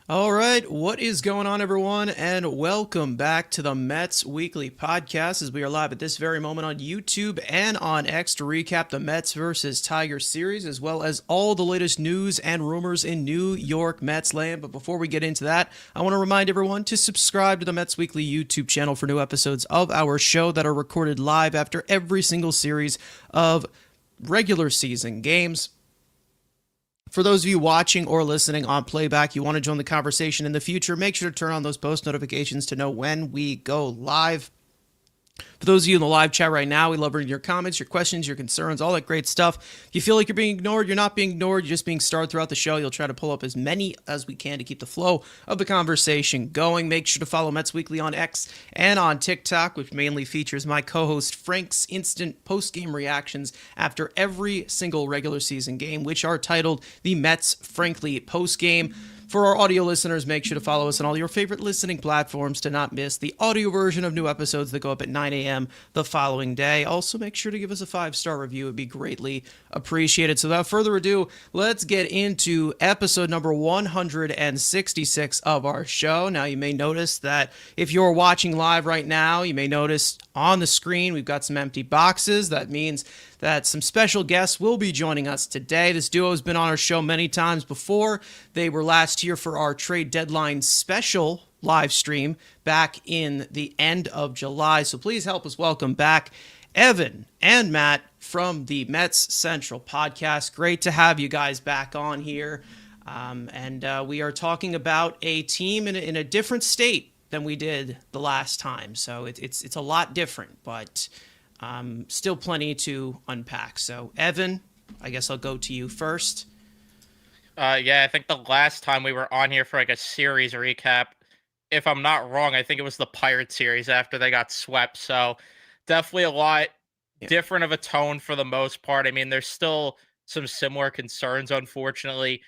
All right, what is going on, everyone, and welcome back to the Mets Weekly Podcast as we are live at this very moment on YouTube and on X to recap the Mets versus Tigers series, as well as all the latest news and rumors in New York Mets land. But before we get into that, I want to remind everyone to subscribe to the Mets Weekly YouTube channel for new episodes of our show that are recorded live after every single series of regular season games. For those of you watching or listening on playback, you want to join the conversation in the future, make sure to turn on those post notifications to know when we go live. For those of you in the live chat right now, we love reading your comments, your questions, your concerns, all that great stuff. If you feel like you're being ignored, you're not being ignored, you're just being starred throughout the show. You'll try to pull up as many as we can to keep the flow of the conversation going. Make sure to follow Mets Weekly on X and on TikTok, which mainly features my co-host Frank's instant post-game reactions after every single regular season game, which are titled the Mets Frankly Post-Game. For our audio listeners, make sure to follow us on all your favorite listening platforms to not miss the audio version of new episodes that go up at 9 a.m. the following day. Also, make sure to give us a 5-star review. It would be greatly appreciated. So without further ado, let's get into episode number 166 of our show. Now, you may notice that if you're watching live right now, you may notice on the screen we've got some empty boxes. That means that some special guests will be joining us today. This duo has been on our show many times before. They were last here for our trade deadline special live stream back in the end of July. So please help us welcome back Evan and Matt from the Mets Central podcast. Great to have you guys back on here. We are talking about a team in a different state than we did the last time. So it's a lot different, but still plenty to unpack. So, Evan, I guess I'll go to you first. Yeah, I think the last time we were on here for like a series recap, if I'm not wrong, I think it was the Pirates series after they got swept. So definitely a lot Yeah. different of a tone for the most part. I mean, there's still some similar concerns, unfortunately,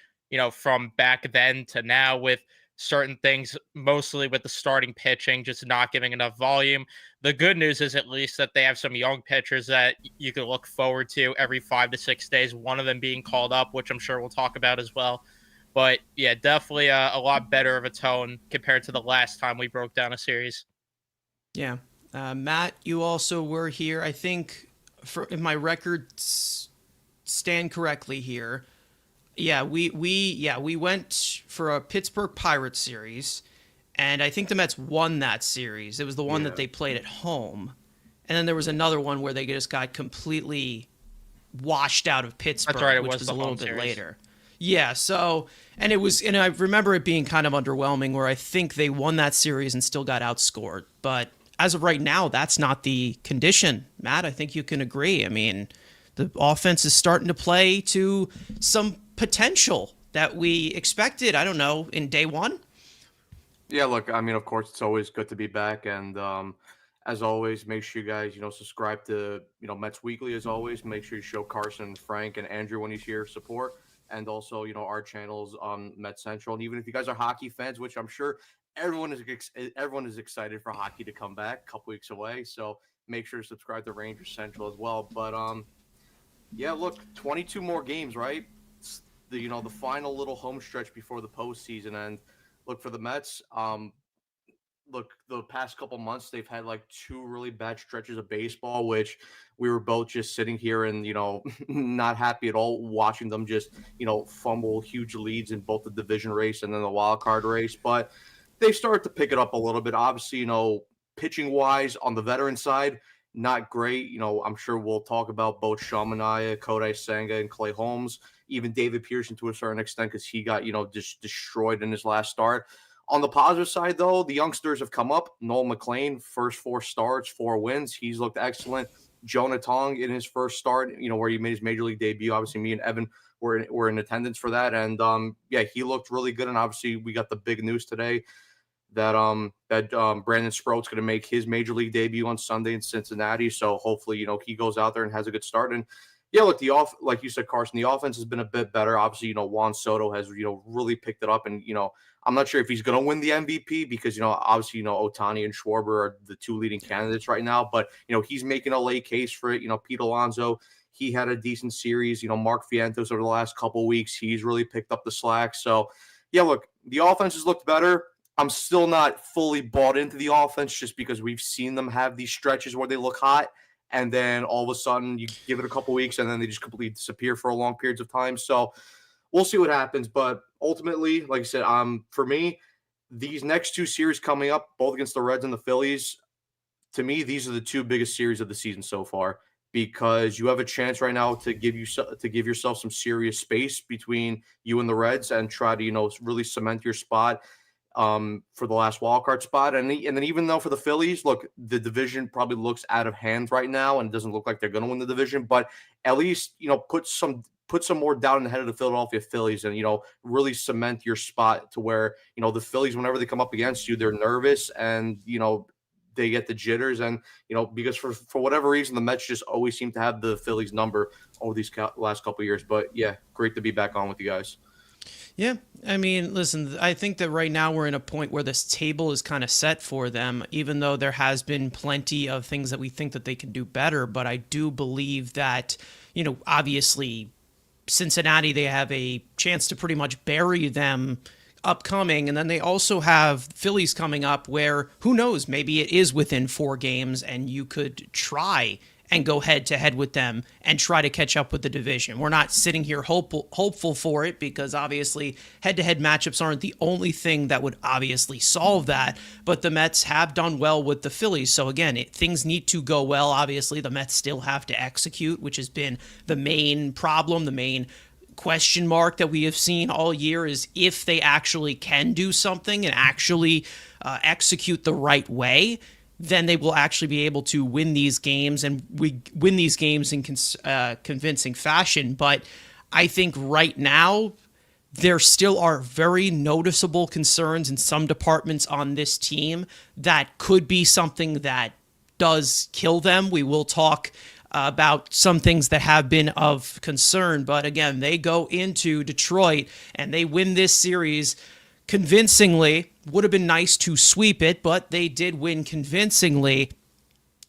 from back then to now with certain things, mostly with the starting pitching, just not giving enough volume. The good news is at least that they have some young pitchers that you can look forward to every 5 to 6 days, one of them being called up, which I'm sure we'll talk about as well. But yeah, definitely a lot better of a tone compared to the last time we broke down a series. Yeah. Matt, you also were here. I think, if my records stand correctly here, yeah, we went for a Pittsburgh Pirates series, and I think the Mets won that series. It was the one that Yeah. they played at home, and then there was another one where they just got completely washed out of That's right, Pittsburgh, it which was was the a little home bit series. later. Yeah, so and I remember it being kind of underwhelming where I think they won that series and still got outscored. But as of right now, that's not the condition. Matt, I think you can agree. I mean, the offense is starting to play to some potential that we expected, I don't know, in day one. Yeah, look, I mean, of course, it's always good to be back. And as always, make sure you guys, subscribe to, Mets Weekly as always. Make sure you show Carson, Frank, and Andrew when he's here support. And also, our channels on Met Central. And even if you guys are hockey fans, which I'm sure everyone is excited for hockey to come back a couple weeks away. So make sure to subscribe to Rangers Central as well. But yeah, look, 22 more games, right? It's the final little home stretch before the postseason. And look for the Mets. Look, the past couple months they've had like two really bad stretches of baseball, which we were both just sitting here and not happy at all watching them just fumble huge leads in both the division race and then the wild card race. But they started to pick it up a little bit. Obviously, pitching wise on the veteran side, not great. I'm sure we'll talk about both Shamanaya, Kodai Senga, and Clay Holmes, even David Pearson to a certain extent because he got just destroyed in his last start. On the positive side, though, the youngsters have come up. Noel McLean, first 4 starts, 4 wins. He's looked excellent. Jonah Tong in his first start, where he made his major league debut. Obviously, me and Evan were in attendance for that, and yeah, he looked really good. And obviously, we got the big news today that Brandon Sproat's going to make his major league debut on Sunday in Cincinnati. So hopefully, he goes out there and has a good start. And yeah, look, like you said, Carson, the offense has been a bit better. Obviously, Juan Soto has really picked it up, and I'm not sure if he's going to win the MVP because obviously Otani and Schwarber are the two leading candidates right now, but he's making a late case for it. Pete Alonso, he had a decent series. Mark Vientos over the last couple of weeks, he's really picked up the slack. So yeah, look, the offense has looked better. I'm still not fully bought into the offense just because we've seen them have these stretches where they look hot, and then all of a sudden you give it a couple weeks and then they just completely disappear for a long periods of time. So we'll see what happens. But ultimately, like I said, for me, these next two series coming up, both against the Reds and the Phillies, to me, these are the two biggest series of the season so far, because you have a chance right now to give yourself some serious space between you and the Reds and try to really cement your spot for the last wild card spot. And then even though for the Phillies, look, the division probably looks out of hand right now and it doesn't look like they're going to win the division, but at least put some more doubt in the head of the Philadelphia Phillies and really cement your spot to where the Phillies, whenever they come up against you, they're nervous and they get the jitters. And because for whatever reason the Mets just always seem to have the Phillies number over these last couple of years. But yeah, great to be back on with you guys. Yeah, I mean, listen, I think that right now we're in a point where this table is kind of set for them, even though there has been plenty of things that we think that they can do better. But I do believe that, obviously Cincinnati, they have a chance to pretty much bury them upcoming. And then they also have Phillies coming up where, who knows, maybe it is within 4 games and you could try and go head to head with them and try to catch up with the division. We're not sitting here hopeful for it, because obviously head-to-head matchups aren't the only thing that would obviously solve that, but the Mets have done well with the Phillies. So again, things need to go well. Obviously, the Mets still have to execute, which has been the main problem, the main question mark that we have seen all year, is if they actually can do something and actually execute the right way, then they will actually be able to win these games, and we win these games in convincing fashion. But I think right now there still are very noticeable concerns in some departments on this team that could be something that does kill them. We will talk about some things that have been of concern. But again, they go into Detroit and they win this series convincingly. Would have been nice to sweep it, but they did win convincingly,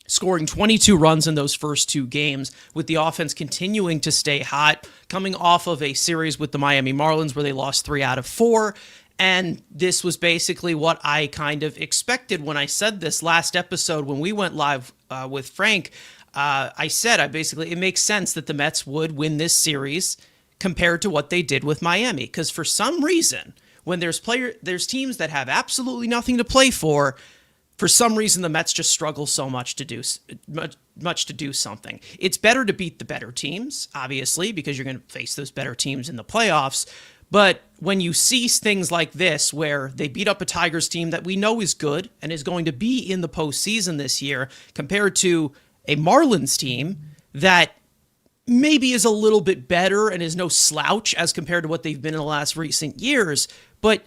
scoring 22 runs in those first 2 games, with the offense continuing to stay hot, coming off of a series with the Miami Marlins where they lost 3 out of 4. And this was basically what I kind of expected when I said this last episode when we went live with Frank. I said, it makes sense that the Mets would win this series compared to what they did with Miami, because for some reason, when there's teams that have absolutely nothing to play for some reason the Mets just struggle so much to do something. It's better to beat the better teams, obviously, because you're going to face those better teams in the playoffs. But when you see things like this, where they beat up a Tigers team that we know is good and is going to be in the postseason this year, compared to a Marlins team that maybe is a little bit better and is no slouch as compared to what they've been in the last recent years, but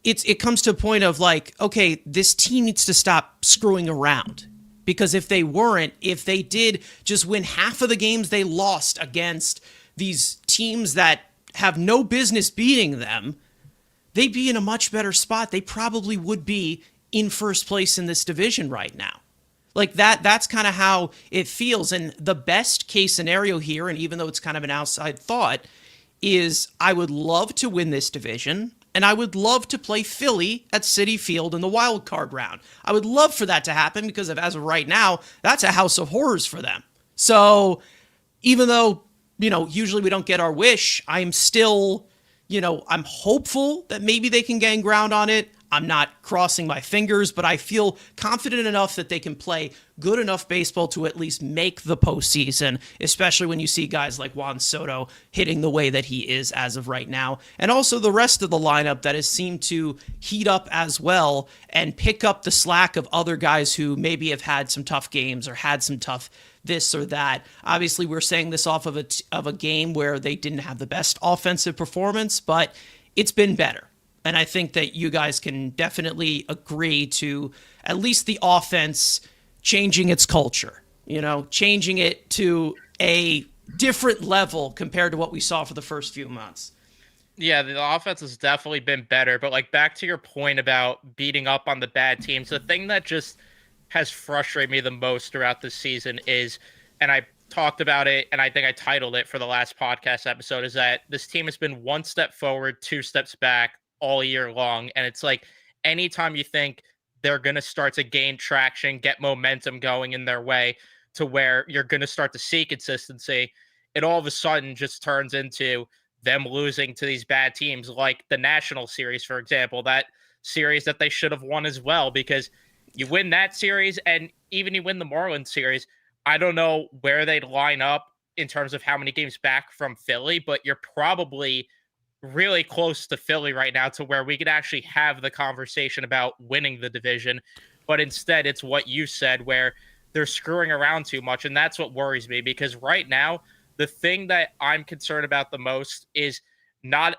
it comes to a point of like, okay, this team needs to stop screwing around. Because if they did just win half of the games they lost against these teams that have no business beating them, they'd be in a much better spot. They probably would be in first place in this division right now. Like that's kind of how it feels. And the best case scenario here, and even though it's kind of an outside thought, is I would love to win this division, and I would love to play Philly at Citi Field in the wild card round. I would love for that to happen, because as of right now, that's a house of horrors for them. So even though, usually we don't get our wish, I'm still, I'm hopeful that maybe they can gain ground on it. I'm not crossing my fingers, but I feel confident enough that they can play good enough baseball to at least make the postseason, especially when you see guys like Juan Soto hitting the way that he is as of right now. And also the rest of the lineup that has seemed to heat up as well and pick up the slack of other guys who maybe have had some tough games or had some tough this or that. Obviously, we're saying this off of a game where they didn't have the best offensive performance, but it's been better. And I think that you guys can definitely agree to at least the offense changing its culture, changing it to a different level compared to what we saw for the first few months. Yeah, the offense has definitely been better. But back to your point about beating up on the bad teams, the thing that just has frustrated me the most throughout this season is, and I talked about it, and I think I titled it for the last podcast episode, is that this team has been 1 step forward, 2 steps back all year long. And it's like anytime you think they're going to start to gain traction, get momentum going in their way to where you're going to start to see consistency, it all of a sudden just turns into them losing to these bad teams, like the National Series, for example, that series that they should have won as well, because you win that series and even you win the Marlins series. I don't know where they'd line up in terms of how many games back from Philly, but you're probably really close to Philly right now to where we could actually have the conversation about winning the division. But instead, it's what you said, where they're screwing around too much. And that's what worries me, because right now, the thing that I'm concerned about the most is not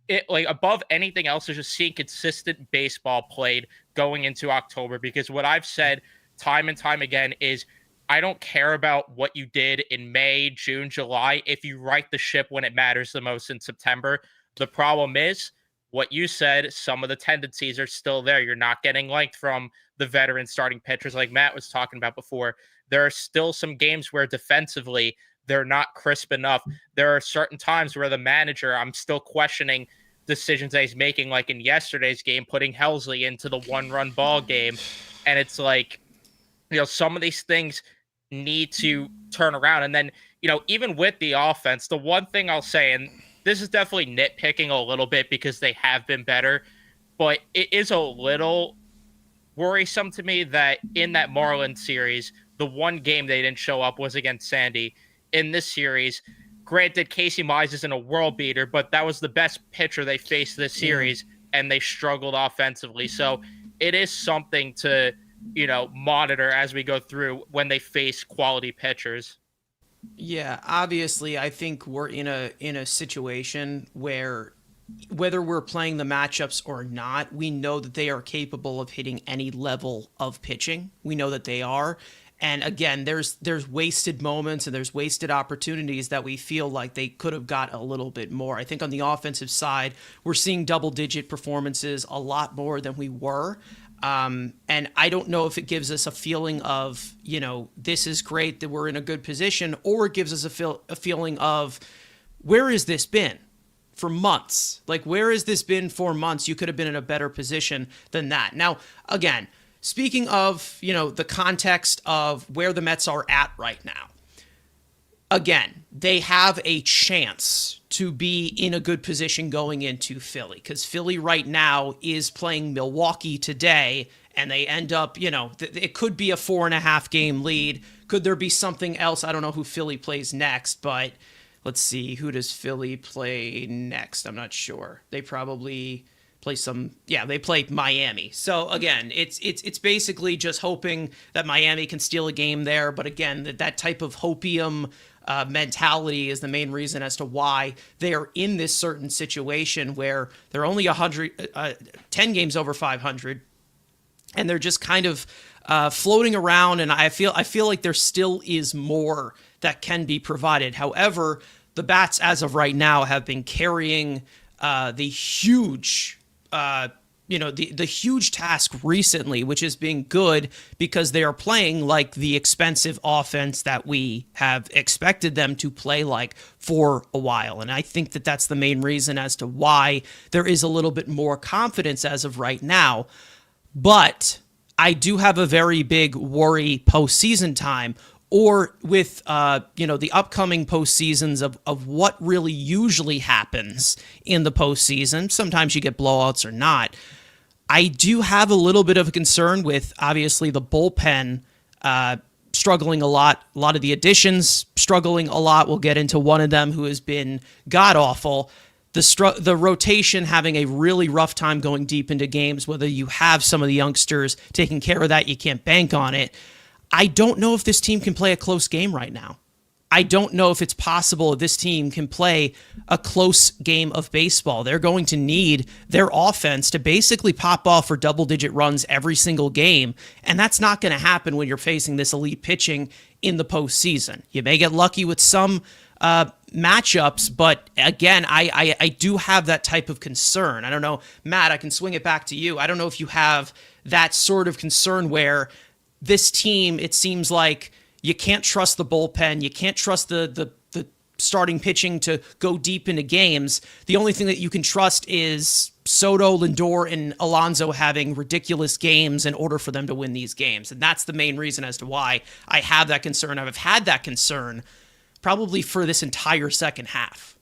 it, like above anything else, is just seeing consistent baseball played going into October. Because what I've said time and time again is I don't care about what you did in May, June, July if you right the ship when it matters the most in September. The problem is what you said, some of the tendencies are still there. You're not getting liked from the veteran starting pitchers like Matt was talking about before. There are still some games where defensively they're not crisp enough. There are certain times where the manager, I'm still questioning decisions that he's making, like in yesterday's game, putting Helsley into the 1-run ball game. And it's like, some of these things need to turn around. And then, even with the offense, the one thing I'll say, and this is definitely nitpicking a little bit because they have been better, but it is a little worrisome to me that in that Marlins series, the one game they didn't show up was against Sandy. In this series, granted, Casey Mize isn't a world beater, but that was the best pitcher they faced this series, and they struggled offensively. So it is something to, monitor as we go through when they face quality pitchers. Yeah, obviously, I think we're in a situation where whether we're playing the matchups or not, we know that they are capable of hitting any level of pitching. We know that they are. And again, there's wasted moments and there's wasted opportunities that we feel like they could have got a little bit more. I think on the offensive side, we're seeing double-digit performances a lot more than we were. And I don't know if it gives us a feeling of, this is great, that we're in a good position, or it gives us a feeling of, where has this been for months? Like, where has this been for months? You could have been in a better position than that. Now, again, speaking of, the context of where the Mets are at right now, again, they have a chance to be in a good position going into Philly, because Philly right now is playing Milwaukee today, and they end up, it could be a 4.5 game lead. Could there be something else? I don't know who Philly plays next, but let's see. Who does Philly play next? I'm not sure. They probably play they play Miami. So again, it's basically just hoping that Miami can steal a game there. But again, that type of hopium mentality is the main reason as to why they are in this certain situation where they're only 10 games over 500, and they're just kind of floating around. And I feel like there still is more that can be provided. However, the bats as of right now have been carrying the huge the huge task recently, which has been good because they are playing like the expensive offense that we have expected them to play like for a while. And I think that that's the main reason as to why there is a little bit more confidence as of right now. But I do have a very big worry postseason time, or with the upcoming postseasons of what really usually happens in the postseason. Sometimes you get blowouts or not. I do have a little bit of a concern with, obviously, the bullpen struggling a lot. A lot of the additions struggling a lot. We'll get into one of them who has been god-awful. The rotation having a really rough time going deep into games, whether you have some of the youngsters taking care of that, you can't bank on it. I don't know if this team can play a close game right now. I don't know if it's possible this team can play a close game of baseball. They're going to need their offense to basically pop off for double-digit runs every single game, and that's not going to happen when you're facing this elite pitching in the postseason. You may get lucky with some matchups, but again, I do have that type of concern. I don't know, Matt, I can swing it back to you. I don't know if you have that sort of concern where this team, it seems like you can't trust the bullpen. You can't trust the starting pitching to go deep into games. The only thing that you can trust is Soto, Lindor, and Alonso having ridiculous games in order for them to win these games. And that's the main reason as to why I have that concern. I've had that concern probably for this entire second half.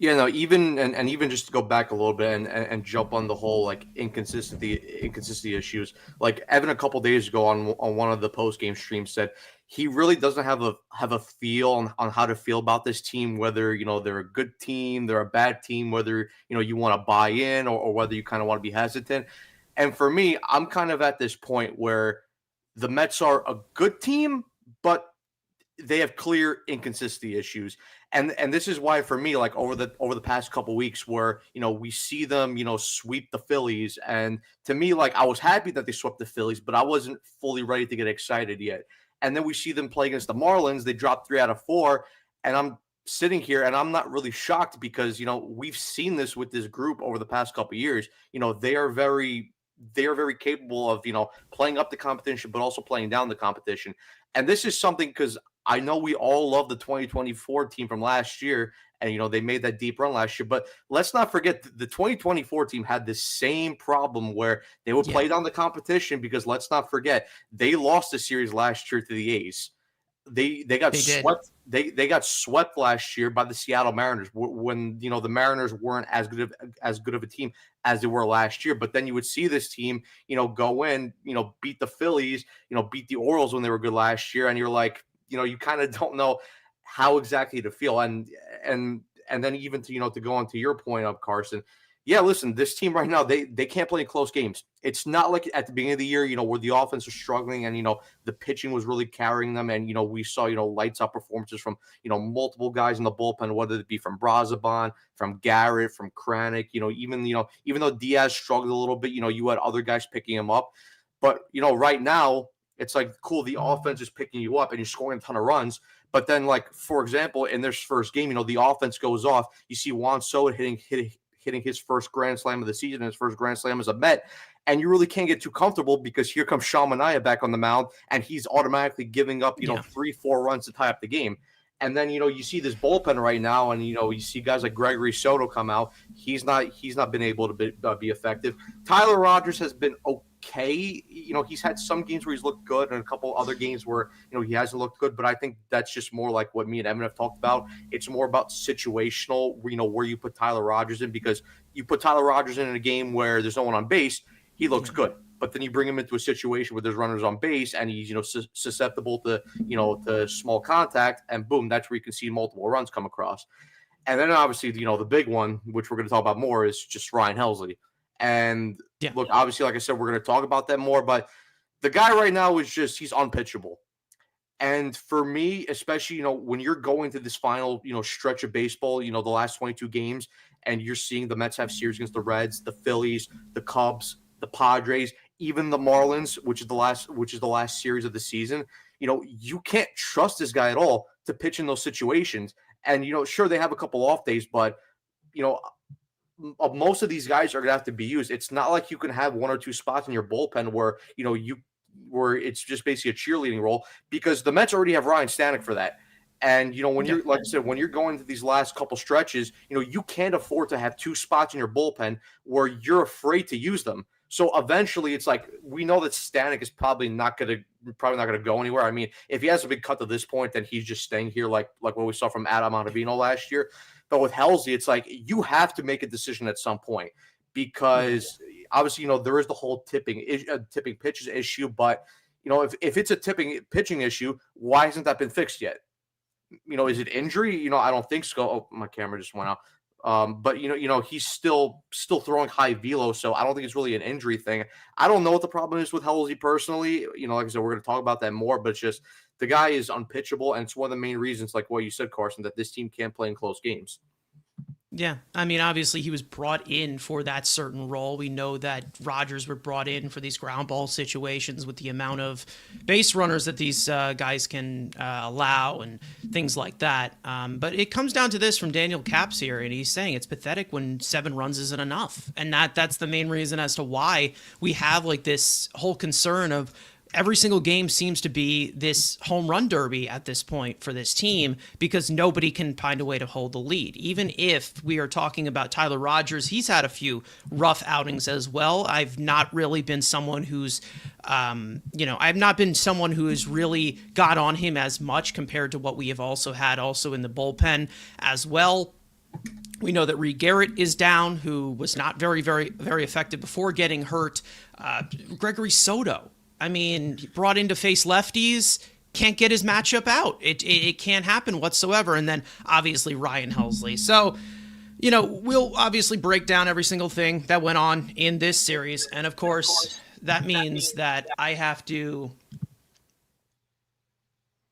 Yeah, no, even and even just to go back a little bit and jump on the whole like inconsistency issues. Like Evan a couple days ago on one of the post game streams said he really doesn't have a feel on how to feel about this team, whether they're a good team, they're a bad team, whether you want to buy in or whether you kind of want to be hesitant. And for me, I'm kind of at this point where the Mets are a good team, but they have clear inconsistency issues. And this is why for me, like over the past couple weeks where, we see them, sweep the Phillies. And to me, like I was happy that they swept the Phillies, but I wasn't fully ready to get excited yet. And then we see them play against the Marlins. They dropped 3 out of 4. And I'm sitting here and I'm not really shocked because, we've seen this with this group over the past couple of years. They are very capable of, playing up the competition, but also playing down the competition. And this is something because I know we all love the 2024 team from last year, and they made that deep run last year. But let's not forget the 2024 team had the same problem where they would play down the competition because let's not forget they lost the series last year to the A's. They got swept. They got swept last year by the Seattle Mariners when the Mariners weren't as good of a team as they were last year. But then you would see this team go in beat the Phillies, beat the Orioles when they were good last year, and you're like you kind of don't know how exactly to feel. And then even to go on to your point of Carson. Yeah, listen, this team right now, they can't play in close games. It's not like at the beginning of the year, where the offense was struggling and, the pitching was really carrying them. And, we saw, lights out performances from, multiple guys in the bullpen, whether it be from Brazaban, from Garrett, from Kranick, even though Diaz struggled a little bit, you had other guys picking him up. But, right now, it's like, cool, the offense is picking you up and you're scoring a ton of runs. But then, like, for example, in their first game, the offense goes off. You see Juan Soto hitting his first grand slam of the season, his first grand slam as a Met, and you really can't get too comfortable because here comes Sean Manaea back on the mound, and he's automatically giving up, 3-4 runs to tie up the game. And then, you see this bullpen right now, and, you see guys like Gregory Soto come out. He's not been able to be effective. Tyler Rogers has been okay. He's had some games where he's looked good and a couple other games where, he hasn't looked good. But I think that's just more like what me and Evan have talked about. It's more about situational, where you put Tyler Rogers in, because you put Tyler Rogers in a game where there's no one on base, he looks good. But then you bring him into a situation where there's runners on base and he's, susceptible to, to small contact, and boom, that's where you can see multiple runs come across. And then obviously, the big one, which we're going to talk about more, is just Ryan Helsley. And look, obviously, like I said, we're going to talk about that more, but the guy right now is he's unpitchable. And for me, especially, when you're going to this final, stretch of baseball, the last 22 games, and you're seeing the Mets have series against the Reds, the Phillies, the Cubs, the Padres, even the Marlins, which is the last series of the season, you can't trust this guy at all to pitch in those situations. And, sure, they have a couple off days, but, most of these guys are going to have to be used. It's not like you can have 1 or 2 spots in your bullpen where, where it's just basically a cheerleading role, because the Mets already have Ryan Stanek for that. And, when you're, like I said, when you're going to these last couple stretches, you can't afford to have 2 spots in your bullpen where you're afraid to use them. So eventually it's like, we know that Stanek is probably not going to go anywhere. I mean, if he has a big cut to this point, then he's just staying here like what we saw from Adam Ottavino last year. But with Helsley, it's like you have to make a decision at some point, because obviously, there is the whole tipping pitches issue. But, if it's a tipping pitching issue, why hasn't that been fixed yet? Is it injury? I don't think so. Oh, my camera just went out. But he's still throwing high velo, so I don't think it's really an injury thing. I don't know what the problem is with Helsley personally. Like I said, we're going to talk about that more. But it's just the guy is unpitchable, and it's one of the main reasons, like what you said, Carson, that this team can't play in close games. Yeah, I mean, obviously he was brought in for that certain role. We know that Rogers were brought in for these ground ball situations with the amount of base runners that these guys can allow and things like that. But it comes down to this from Daniel Capps here, and he's saying it's pathetic when 7 runs isn't enough. And that's the main reason as to why we have like this whole concern of every single game seems to be this home run derby at this point for this team because nobody can find a way to hold the lead. Even if we are talking about Tyler Rogers, he's had a few rough outings as well. I've not really been someone who's, I've not been someone who has really got on him as much compared to what we have also had also in the bullpen as well. We know that Reed Garrett is down, who was not very, very, very effective before getting hurt. Gregory Soto, I mean, brought in to face lefties, can't get his matchup out. It can't happen whatsoever. And then obviously Ryan Helsley. So, we'll obviously break down every single thing that went on in this series. And of course, that means that I have to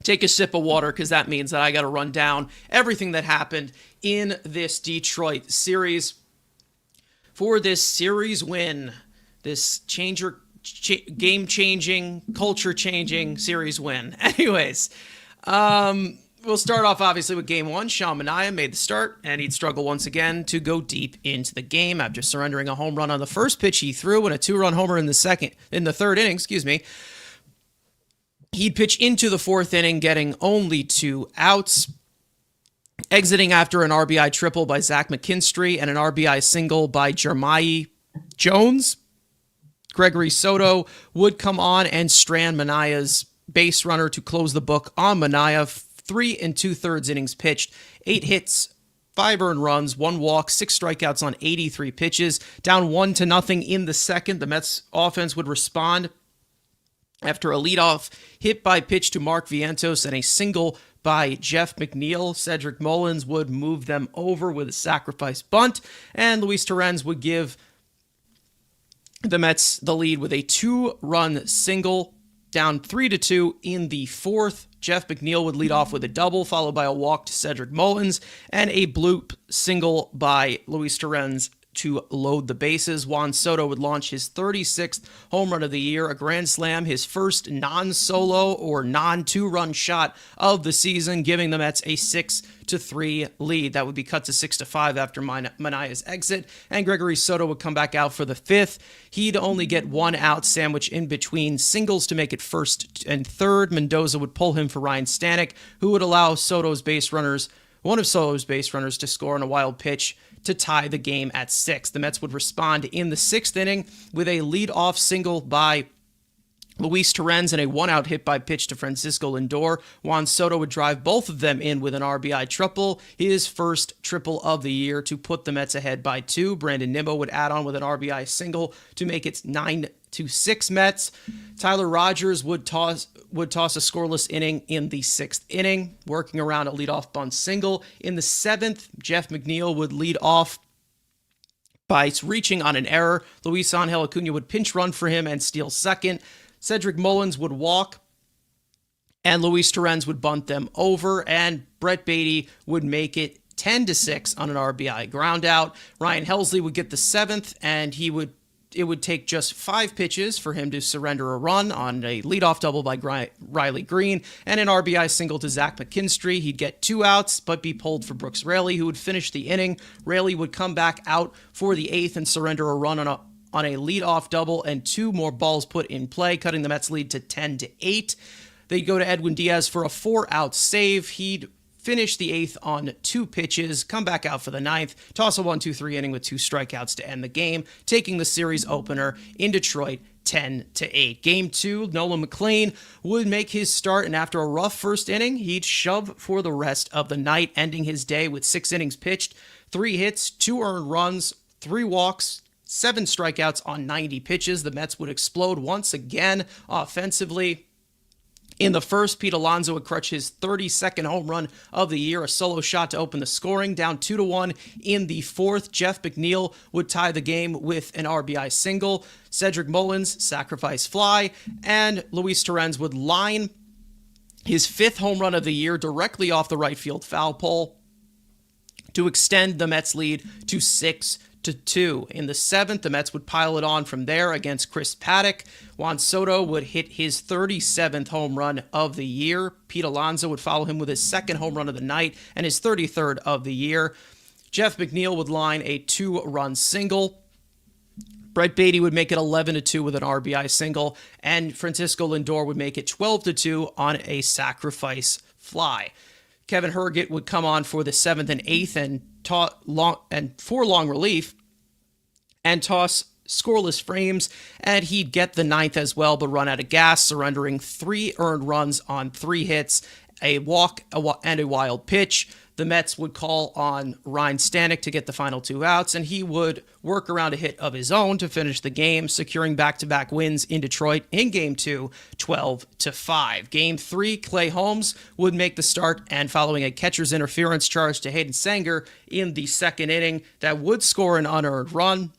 take a sip of water because that means that I got to run down everything that happened in this Detroit series. For this series win, this game-changing, culture-changing series win. Anyways, we'll start off obviously with game one. Sean Manaea made the start, and he'd struggle once again to go deep into the game after surrendering a home run on the first pitch he threw and a 2-run homer in the third inning. He'd pitch into the fourth inning, getting only 2 outs, exiting after an RBI triple by Zach McKinstry and an RBI single by Jeremiah Jones. Gregory Soto would come on and strand Manaea's base runner to close the book on Manaea. 3 2/3 innings pitched, 8 hits, 5 earned runs, 1 walk, 6 strikeouts on 83 pitches. Down 1-0 in the second, the Mets offense would respond after a leadoff hit by pitch to Mark Vientos and a single by Jeff McNeil. Cedric Mullins would move them over with a sacrifice bunt, and Luis Torrens would give the Mets the lead with a 2-run single, down 3-2 in the fourth. Jeff McNeil would lead off with a double, followed by a walk to Cedric Mullins and a bloop single by Luis Torrens to load the bases. Juan Soto would launch his 36th home run of the year, a grand slam, his first non-solo or non-2-run shot of the season, giving the Mets a 6-3 lead. That would be cut to 6-5 after Manaea's exit, and Gregory Soto would come back out for the fifth. He'd only get 1 out sandwich in between singles to make it first and third. Mendoza would pull him for Ryan Stanek, who would allow one of Soto's base runners to score on a wild pitch to tie the game at 6. The Mets would respond in the 6th inning with a lead-off single by Luis Torrens and a 1-out hit by pitch to Francisco Lindor. Juan Soto would drive both of them in with an RBI triple, his first triple of the year, to put the Mets ahead by 2. Brandon Nimmo would add on with an RBI single to make it 9-6 Mets. Tyler Rogers would toss a scoreless inning in the 6th inning, working around a leadoff bunt single. In the 7th, Jeff McNeil would lead off by reaching on an error. Luis Angel Acuna would pinch run for him and steal second. Cedric Mullins would walk, and Luis Torrens would bunt them over, and Brett Beatty would make it 10-6 on an RBI groundout. Ryan Helsley would get the 7th, and it would take just 5 pitches for him to surrender a run on a leadoff double by Riley Green and an RBI single to Zach McKinstry. He'd get 2 outs, but be pulled for Brooks Raley, who would finish the inning. Raley would come back out for the 8th and surrender a run on a leadoff double, and 2 more balls put in play, cutting the Mets' lead to 10-8. They'd go to Edwin Diaz for a 4-out save. He'd finish the 8th on 2 pitches, come back out for the 9th, toss a 1-2-3 inning with 2 strikeouts to end the game, taking the series opener in Detroit 10-8. Game 2, Nolan McLean would make his start, and after a rough first inning, he'd shove for the rest of the night, ending his day with 6 innings pitched, 3 hits, 2 earned runs, 3 walks, 7 strikeouts on 90 pitches. The Mets would explode once again offensively. In the first, Pete Alonso would crutch his 32nd home run of the year, a solo shot to open the scoring, down 2-1 in the fourth. Jeff McNeil would tie the game with an RBI single. Cedric Mullins, sacrifice fly, and Luis Torrens would line his 5th home run of the year directly off the right field foul pole to extend the Mets' lead to 6-2. In the 7th, the Mets would pile it on from there against Chris Paddock. Juan Soto would hit his 37th home run of the year. Pete Alonso would follow him with his 2nd home run of the night and his 33rd of the year. Jeff McNeil would line a 2-run single. Brett Beatty would make it 11-2 with an RBI single, and Francisco Lindor would make it 12-2 on a sacrifice fly. Kevin Herget would come on for the 7th and 8th and for long relief and toss scoreless frames, and he'd get the 9th as well, but run out of gas, surrendering 3 earned runs on 3 hits, a walk, and a wild pitch. The Mets would call on Ryan Stanek to get the final 2 outs, and he would work around a hit of his own to finish the game, securing back-to-back wins in Detroit in Game 2, 12-5. Game 3, Clay Holmes would make the start, and following a catcher's interference charge to Hayden Senga in the 2nd inning, that would score an unearned run.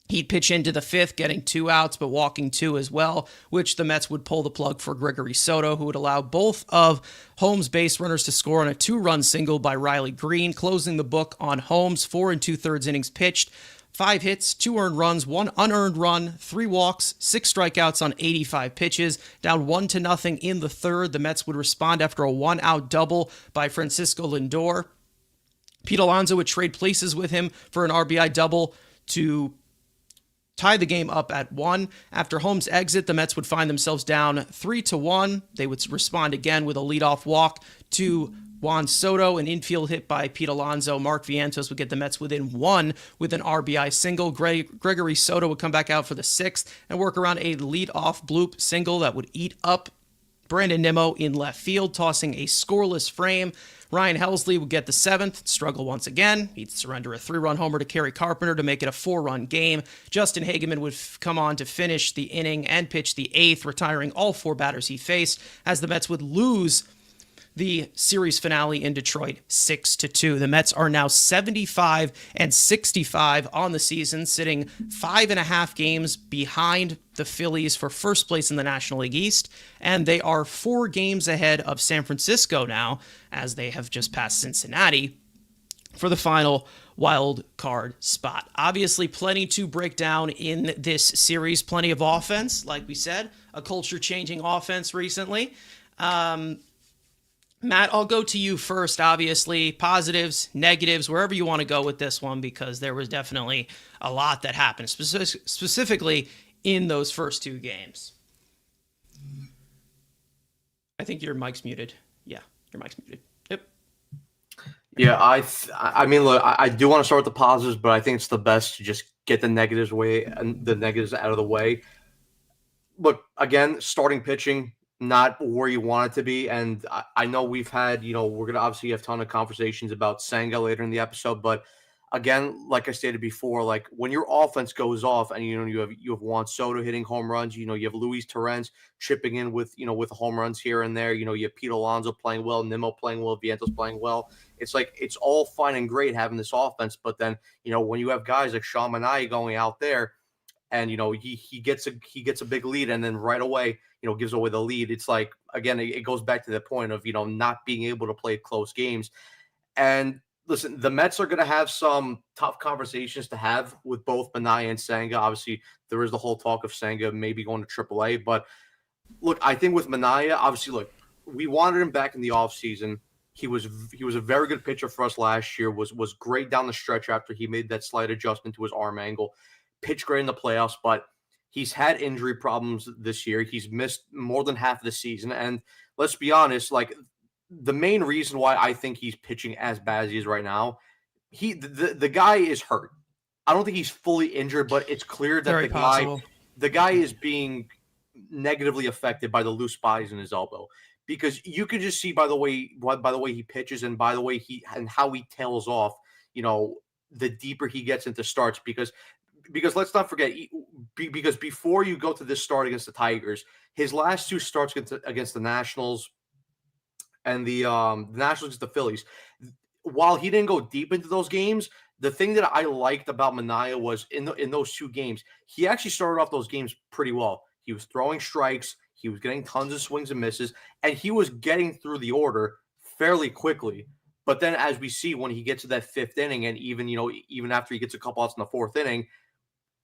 He'd pitch into the 5th, getting 2 outs, but walking 2 as well, which the Mets would pull the plug for Gregory Soto, who would allow both of Holmes' base runners to score on a 2-run single by Riley Green, closing the book on Holmes' 4 2/3 innings pitched, 5 hits, 2 earned runs, 1 unearned run, 3 walks, 6 strikeouts on 85 pitches, down 1-0 in the 3rd. The Mets would respond after a 1-out double by Francisco Lindor. Pete Alonso would trade places with him for an RBI double to tie the game up at 1. After Holmes' exit, the Mets would find themselves down 3-1. They would respond again with a leadoff walk to Juan Soto, an infield hit by Pete Alonso. Mark Vientos would get the Mets within 1 with an RBI single. Gregory Soto would come back out for the 6th and work around a leadoff bloop single that would eat up Brandon Nimmo in left field, tossing a scoreless frame. Ryan Helsley would get the 7th, struggle once again. He'd surrender a 3-run homer to Kerry Carpenter to make it a 4-run game. Justin Hageman would come on to finish the inning and pitch the 8th, retiring all 4 batters he faced, as the Mets would lose the series finale in Detroit 6-2. The Mets are now 75-65 on the season, sitting 5.5 games behind the Phillies for first place in the National League East, and they are 4 games ahead of San Francisco now, as they have just passed Cincinnati for the final wild card spot. Obviously, plenty to break down in this series. Plenty of offense, like we said, a culture-changing offense recently. Matt, I'll go to you first, obviously. Positives, negatives, wherever you want to go with this one, because there was definitely a lot that happened, specifically in those first 2 games. I think your mic's muted. Yeah, your mic's muted. Yep. Yeah, I mean, look, I do want to start with the positives, but I think it's the best to just get the negatives out of the way. Look, again, starting pitching, not where you want it to be. And I know we've had, we're going to obviously have a ton of conversations about Senga later in the episode. But again, like I stated before, like when your offense goes off and, you have Juan Soto hitting home runs, you have Luis Torrens chipping in with home runs here and there. You have Pete Alonso playing well, Nimmo playing well, Vientos playing well. It's like, it's all fine and great having this offense. But then, when you have guys like Sean Manaea going out there and, he gets a big lead and then right away, gives away the lead. It's like, again, it goes back to the point of, not being able to play close games. And listen, the Mets are going to have some tough conversations to have with both Manaea and Senga. Obviously, there is the whole talk of Senga maybe going to AAA. But look, I think with Manaea, obviously, look, we wanted him back in the offseason. He was a very good pitcher for us last year, was great down the stretch after he made that slight adjustment to his arm angle, pitched great in the playoffs, but he's had injury problems this year. He's missed more than half of the season. And let's be honest, like the main reason why I think he's pitching as bad as he is right now, the guy is hurt. I don't think he's fully injured, but it's clear that the guy is being negatively affected by the loose bodies in his elbow. Because you could just see by the way he pitches and by the way how he tails off, the deeper he gets into starts, because let's not forget, because before you go to this start against the Tigers, his last 2 starts against the Nationals and the Nationals against the Phillies, while he didn't go deep into those games, the thing that I liked about Manaea was in those 2 games, he actually started off those games pretty well. He was throwing strikes, he was getting tons of swings and misses, and he was getting through the order fairly quickly. But then as we see when he gets to that 5th inning, and even after he gets a couple outs in the 4th inning,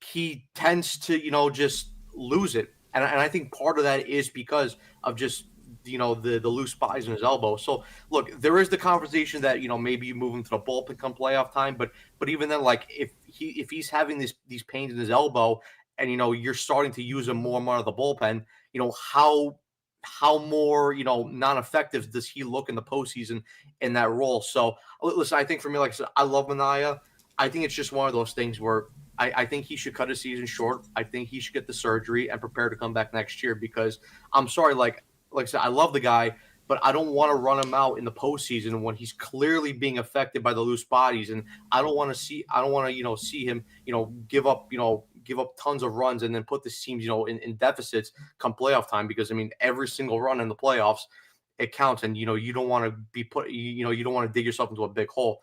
he tends to, just lose it. And I think part of that is because of just the loose bodies in his elbow. So look, there is the conversation that maybe you move him to the bullpen come playoff time, but even then, like if he's having these pains in his elbow, and you're starting to use him more and more out of the bullpen, how more non-effective does he look in the postseason in that role? So listen, I think for me, like I said, I love Manaea. I think it's just one of those things where I think he should cut his season short. I think he should get the surgery and prepare to come back next year, because I'm sorry, like I said, I love the guy, but I don't want to run him out in the postseason when he's clearly being affected by the loose bodies, and I don't want to see see him give up tons of runs and then put this team in deficits come playoff time, because I mean every single run in the playoffs, it counts, and you don't want to be put you don't want to dig yourself into a big hole.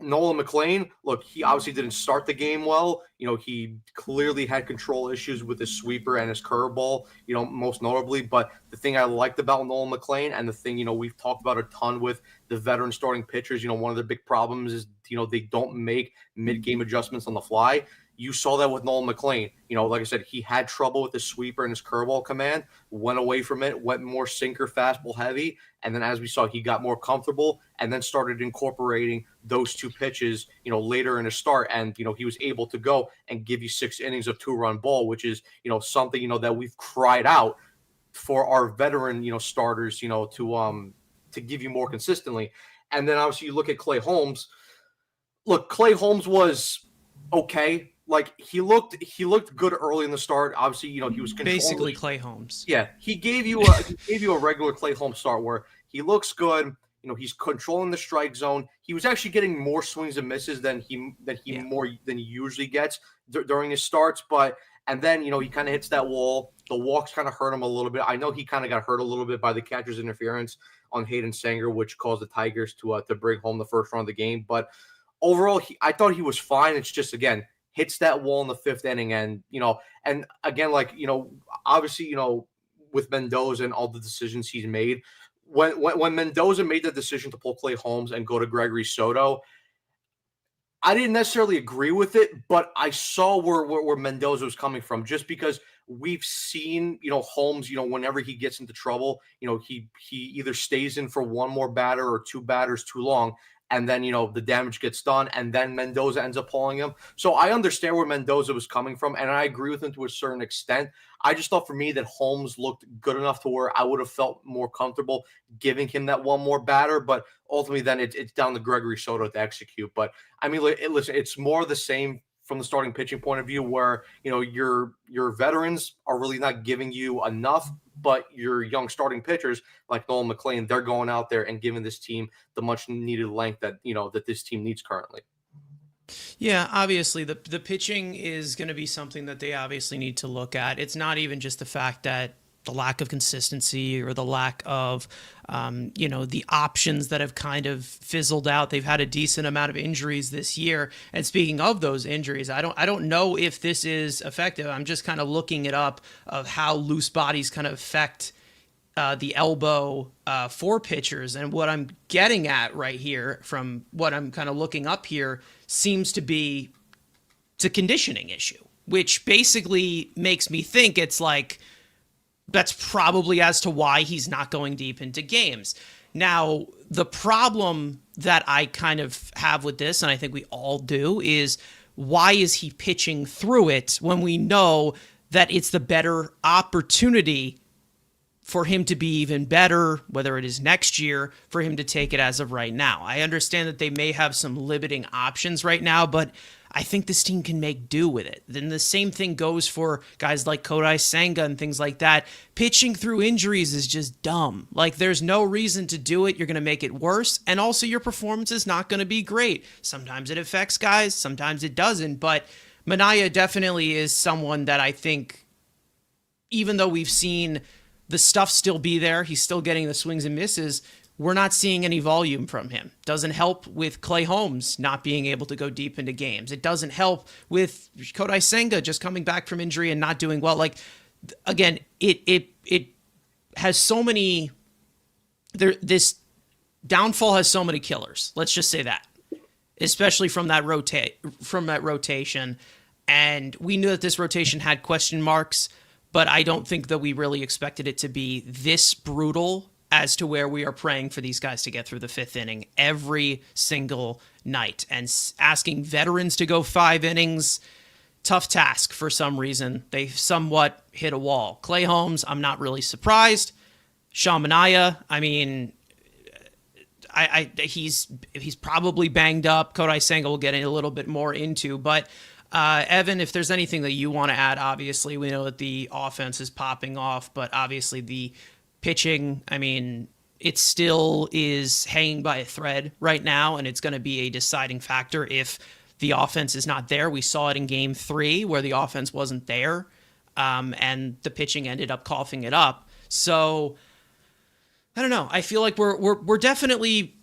Nolan McLean, look, he obviously didn't start the game well. He clearly had control issues with his sweeper and his curveball, most notably. But the thing I liked about Nolan McLean, and the thing, we've talked about a ton with the veteran starting pitchers, one of the big problems is, they don't make mid-game adjustments on the fly. You saw that with Nolan McLean. Like I said, he had trouble with his sweeper and his curveball command, went away from it, went more sinker, fastball heavy. And then as we saw, he got more comfortable and then started incorporating those two pitches, later in his start. And, he was able to go and give you 6 innings of 2-run ball, which is, something, that we've cried out for our veteran, starters, to give you more consistently. And then obviously you look at Clay Holmes. Look, Clay Holmes was okay. Like he looked good early in the start. Obviously, he was basically Clay Holmes. Yeah, he gave you a regular Clay Holmes start where he looks good. He's controlling the strike zone. He was actually getting more swings and misses than he usually gets during his starts. And then he kind of hits that wall. The walks kind of hurt him a little bit. I know he kind of got hurt a little bit by the catcher's interference on Hayden Senga, which caused the Tigers to bring home the first run of the game. But overall, I thought he was fine. It's just, again, hits that wall in the 5th inning. And, and again, obviously, with Mendoza and all the decisions he's made, when Mendoza made the decision to pull Clay Holmes and go to Gregory Soto, I didn't necessarily agree with it, but I saw where Mendoza was coming from, just because we've seen, Holmes, whenever he gets into trouble, he either stays in for one more batter or 2 batters too long. And then, the damage gets done, and then Mendoza ends up pulling him. So I understand where Mendoza was coming from, and I agree with him to a certain extent. I just thought for me that Holmes looked good enough to where I would have felt more comfortable giving him that one more batter. But ultimately, then it's down to Gregory Soto to execute. But, I mean, listen, it's more the same from the starting pitching point of view, where, your veterans are really not giving you enough, but your young starting pitchers like Nolan McLean, they're going out there and giving this team the much needed length that, that this team needs currently. Yeah, obviously the pitching is going to be something that they obviously need to look at. It's not even just the fact that the lack of consistency or the lack of, the options that have kind of fizzled out. They've had a decent amount of injuries this year. And speaking of those injuries, I don't know if this is effective. I'm just kind of looking it up of how loose bodies kind of affect the elbow for pitchers. And what I'm getting at right here from what I'm kind of looking up here seems to be it's a conditioning issue, which basically makes me think it's like, that's probably as to why he's not going deep into games. Now, the problem that I kind of have with this, and I think we all do, is why is he pitching through it when we know that it's the better opportunity for him to be even better, whether it is next year, for him to take it as of right now. I understand that they may have some limiting options right now, but I think this team can make do with it. Then the same thing goes for guys like Kodai Senga and things like that. Pitching through injuries is just dumb. Like, there's no reason to do it. You're going to make it worse. And also your performance is not going to be great. Sometimes it affects guys, sometimes it doesn't. But Manaea definitely is someone that I think, even though we've seen the stuff still be there, he's still getting the swings and misses, we're not seeing any volume from him. Doesn't help with Clay Holmes not being able to go deep into games. It doesn't help with Kodai Senga just coming back from injury and not doing well. Like, again, it has so many, this downfall has so many killers. Let's just say that, especially from that rotation. And we knew that this rotation had question marks, but I don't think that we really expected it to be this brutal as to where we are praying for these guys to get through the 5th inning every single night. And asking veterans to go 5 innings, tough task for some reason. They somewhat hit a wall. Clay Holmes, I'm not really surprised. Sean Manaea, I mean, he's probably banged up. Kodai Senga will get a little bit more into, but Evan, if there's anything that you want to add, obviously we know that the offense is popping off, but obviously the pitching, I mean, it still is hanging by a thread right now, and it's going to be a deciding factor if the offense is not there. We saw it in Game 3 where the offense wasn't there, and the pitching ended up coughing it up. So I don't know. I feel like we're definitely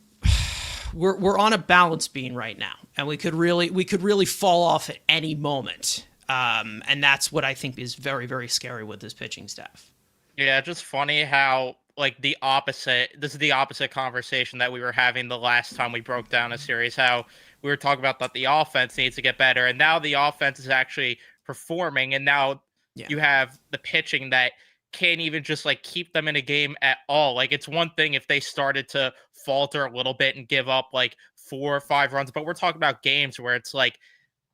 we're on a balance beam right now, and we could really fall off at any moment. And that's what I think is very, very scary with this pitching staff. Yeah, just funny how like the opposite. This is the opposite conversation that we were having the last time we broke down a series. How we were talking about that the offense needs to get better, and now the offense is actually performing, and now you have the pitching that can't even just like keep them in a game at all. Like it's one thing if they started to falter a little bit and give up like 4 or 5 runs, but we're talking about games where it's like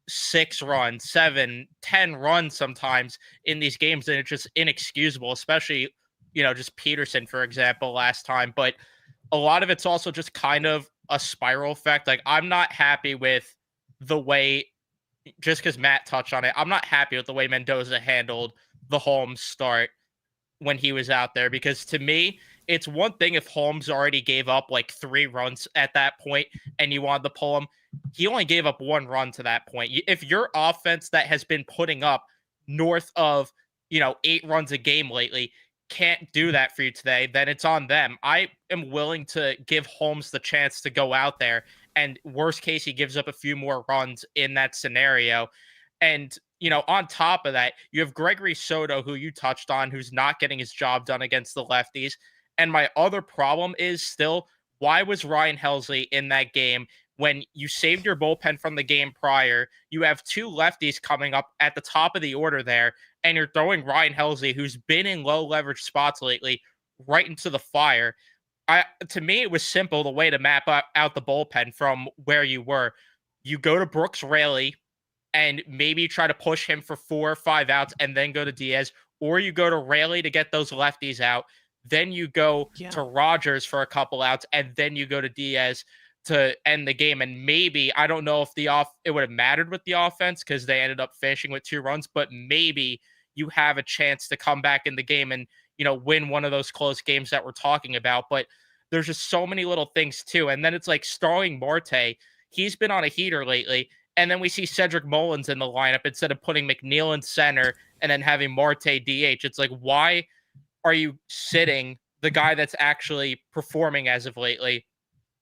6 runs, 7, 10 runs sometimes in these games, and it's just inexcusable, especially, just Peterson, for example, last time. But a lot of it's also just kind of a spiral effect. Like I'm not happy with the way, just because Matt touched on it, I'm not happy with the way Mendoza handled the Holmes start when he was out there, because to me, it's one thing if Holmes already gave up like 3 runs at that point and you wanted to pull him. He only gave up 1 run to that point. If your offense that has been putting up north of, 8 runs a game lately can't do that for you today, then it's on them. I am willing to give Holmes the chance to go out there, and worst case, he gives up a few more runs in that scenario. And, on top of that, you have Gregory Soto, who you touched on, who's not getting his job done against the lefties. And my other problem is still, why was Ryan Helsley in that game when you saved your bullpen from the game prior? You have 2 lefties coming up at the top of the order there, and you're throwing Ryan Helsley, who's been in low leverage spots lately, right into the fire. To me, it was simple the way to map out the bullpen from where you were. You go to Brooks Raley and maybe try to push him for 4 or 5 outs and then go to Diaz, or you go to Raley to get those lefties out. Then you go to Rogers for a couple outs, and then you go to Diaz to end the game. And maybe, I don't know if it would have mattered with the offense because they ended up finishing with 2 runs, but maybe you have a chance to come back in the game and, win one of those close games that we're talking about. But there's just so many little things too. And then it's like Starling Marte. He's been on a heater lately. And then we see Cedric Mullins in the lineup instead of putting McNeil in center and then having Marte DH. It's like, why are you sitting the guy that's actually performing as of lately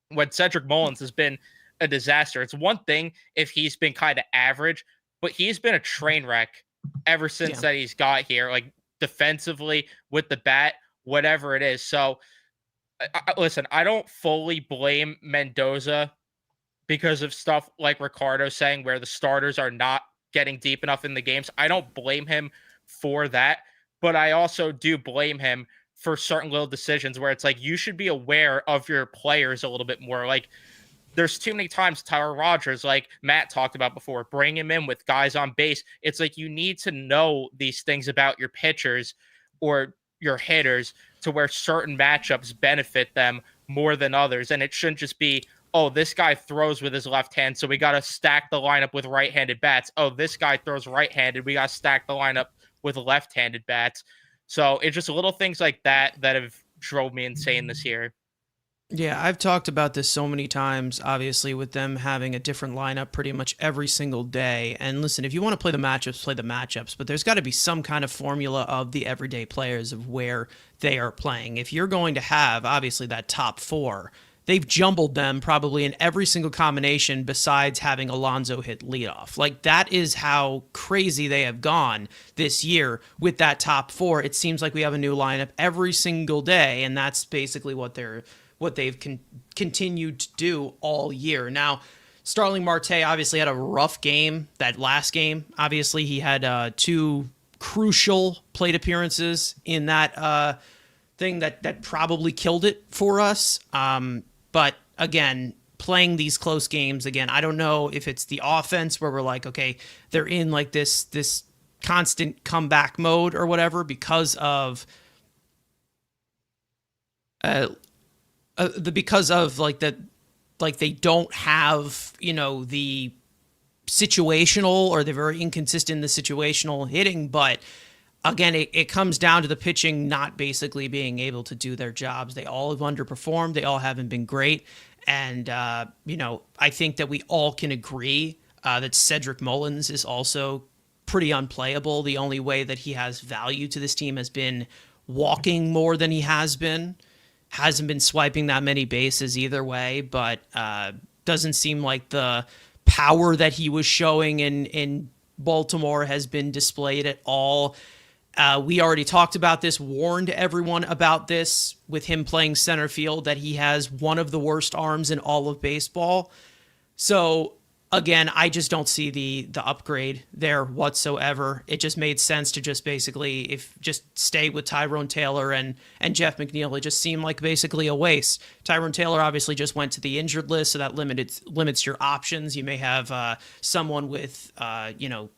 when Cedric Mullins has been a disaster? It's one thing if he's been kind of average, but he's been a train wreck ever since that he's got here, like defensively, with the bat, whatever it is. So, listen, I don't fully blame Mendoza because of stuff like Ricardo saying where the starters are not getting deep enough in the games. I don't blame him for that, but I also do blame him for certain little decisions where it's like you should be aware of your players a little bit more. Like there's too many times Tyler Rogers, like Matt talked about before, bring him in with guys on base. It's like you need to know these things about your pitchers or your hitters to where certain matchups benefit them more than others. And it shouldn't just be, oh, this guy throws with his left hand, so we got to stack the lineup with right-handed bats. Oh, this guy throws right-handed, we got to stack the lineup with left-handed bats. So it's just little things like that that have drove me insane this year. Yeah, I've talked about this so many times, obviously, with them having a different lineup pretty much every single day. And listen, if you want to play the matchups, but there's got to be some kind of formula of the everyday players of where they are playing. If you're going to have, obviously, that top 4, they've jumbled them probably in every single combination besides having Alonso hit leadoff. Like, that is how crazy they have gone this year with that top 4. It seems like we have a new lineup every single day, and that's basically what they've continued to do all year. Now, Starling Marte obviously had a rough game, that last game. Obviously, he had 2 crucial plate appearances in that thing that probably killed it for us. But again, playing these close games again, I don't know if it's the offense where we're like, okay, they're in like this constant comeback mode or whatever because of like they don't have, the situational, or they're very inconsistent in the situational hitting. But again, it comes down to the pitching not basically being able to do their jobs. They all have underperformed. They all haven't been great. And, I think that we all can agree that Cedric Mullins is also pretty unplayable. The only way that he has value to this team has been walking more than he has been. Hasn't been swiping that many bases either way, but doesn't seem like the power that he was showing in Baltimore has been displayed at all. We already talked about this, warned everyone about this with him playing center field, that he has one of the worst arms in all of baseball. So again, I just don't see the upgrade there whatsoever. It just made sense to just basically just stay with Tyrone Taylor and Jeff McNeil. It just seemed like basically a waste. Tyrone Taylor obviously just went to the injured list, so that limits your options. You may have someone with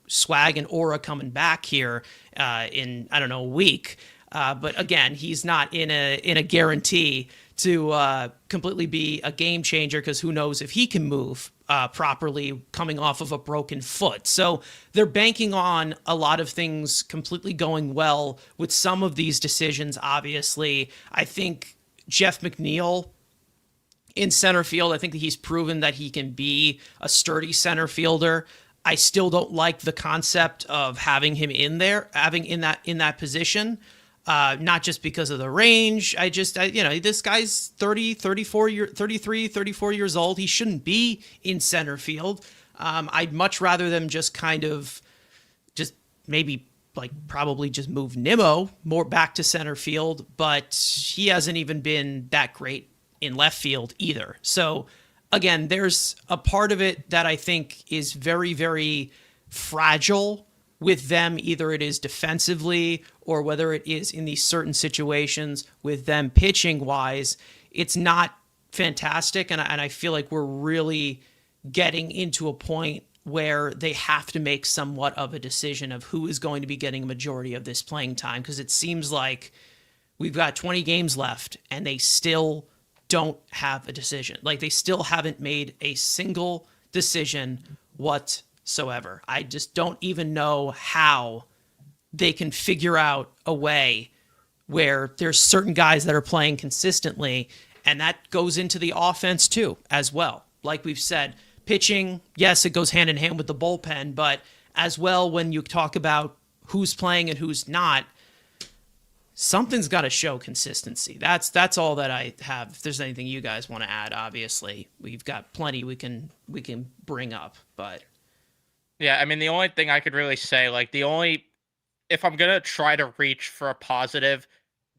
swag and aura coming back here in, I don't know, a week. But again, he's not in a guarantee to completely be a game changer, because who knows if he can move properly coming off of a broken foot. So they're banking on a lot of things completely going well with some of these decisions. Obviously, I think Jeff McNeil in center field, I think that he's proven that he can be a sturdy center fielder. I still don't like the concept of having him in that position. Not just because of the range. This guy's 33, 34 years old. He shouldn't be in center field. I'd much rather them just kind of just maybe probably just move Nimmo more back to center field, but he hasn't even been that great in left field either. So again, there's a part of it that I think is very, very fragile with them. Either it is defensively or whether it is in these certain situations with them pitching wise, it's not fantastic. And I feel like we're really getting into a point where they have to make somewhat of a decision of who is going to be getting a majority of this playing time. Because it seems like we've got 20 games left and they still don't have a decision. Like, they still haven't made a single decision whatsoever. I just don't even know how they can figure out a way where there's certain guys that are playing consistently, and that goes into the offense too as well. Like we've said, pitching, yes, it goes hand in hand with the bullpen, but as well, when you talk about who's playing and who's not, something's got to show consistency. That's all that I have. If there's anything you guys want to add, obviously we've got plenty we can bring up, but yeah, I mean, the only thing I could really say, if I'm going to try to reach for a positive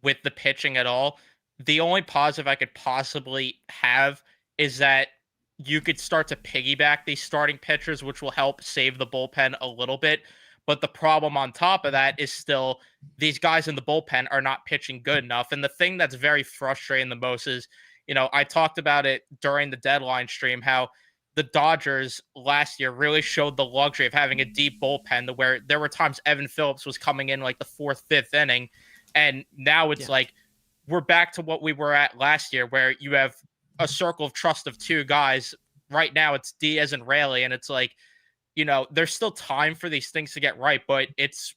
with the pitching at all, the only positive I could possibly have is that you could start to piggyback these starting pitchers, which will help save the bullpen a little bit. But the problem on top of that is still these guys in the bullpen are not pitching good enough. And the thing that's very frustrating the most is, I talked about it during the deadline stream, how the Dodgers last year really showed the luxury of having a deep bullpen, to where there were times Evan Phillips was coming in like the fourth, fifth inning. And now it's like we're back to what we were at last year, where you have a circle of trust of two guys. Right now it's Diaz and Raley. And it's like, there's still time for these things to get right, but it's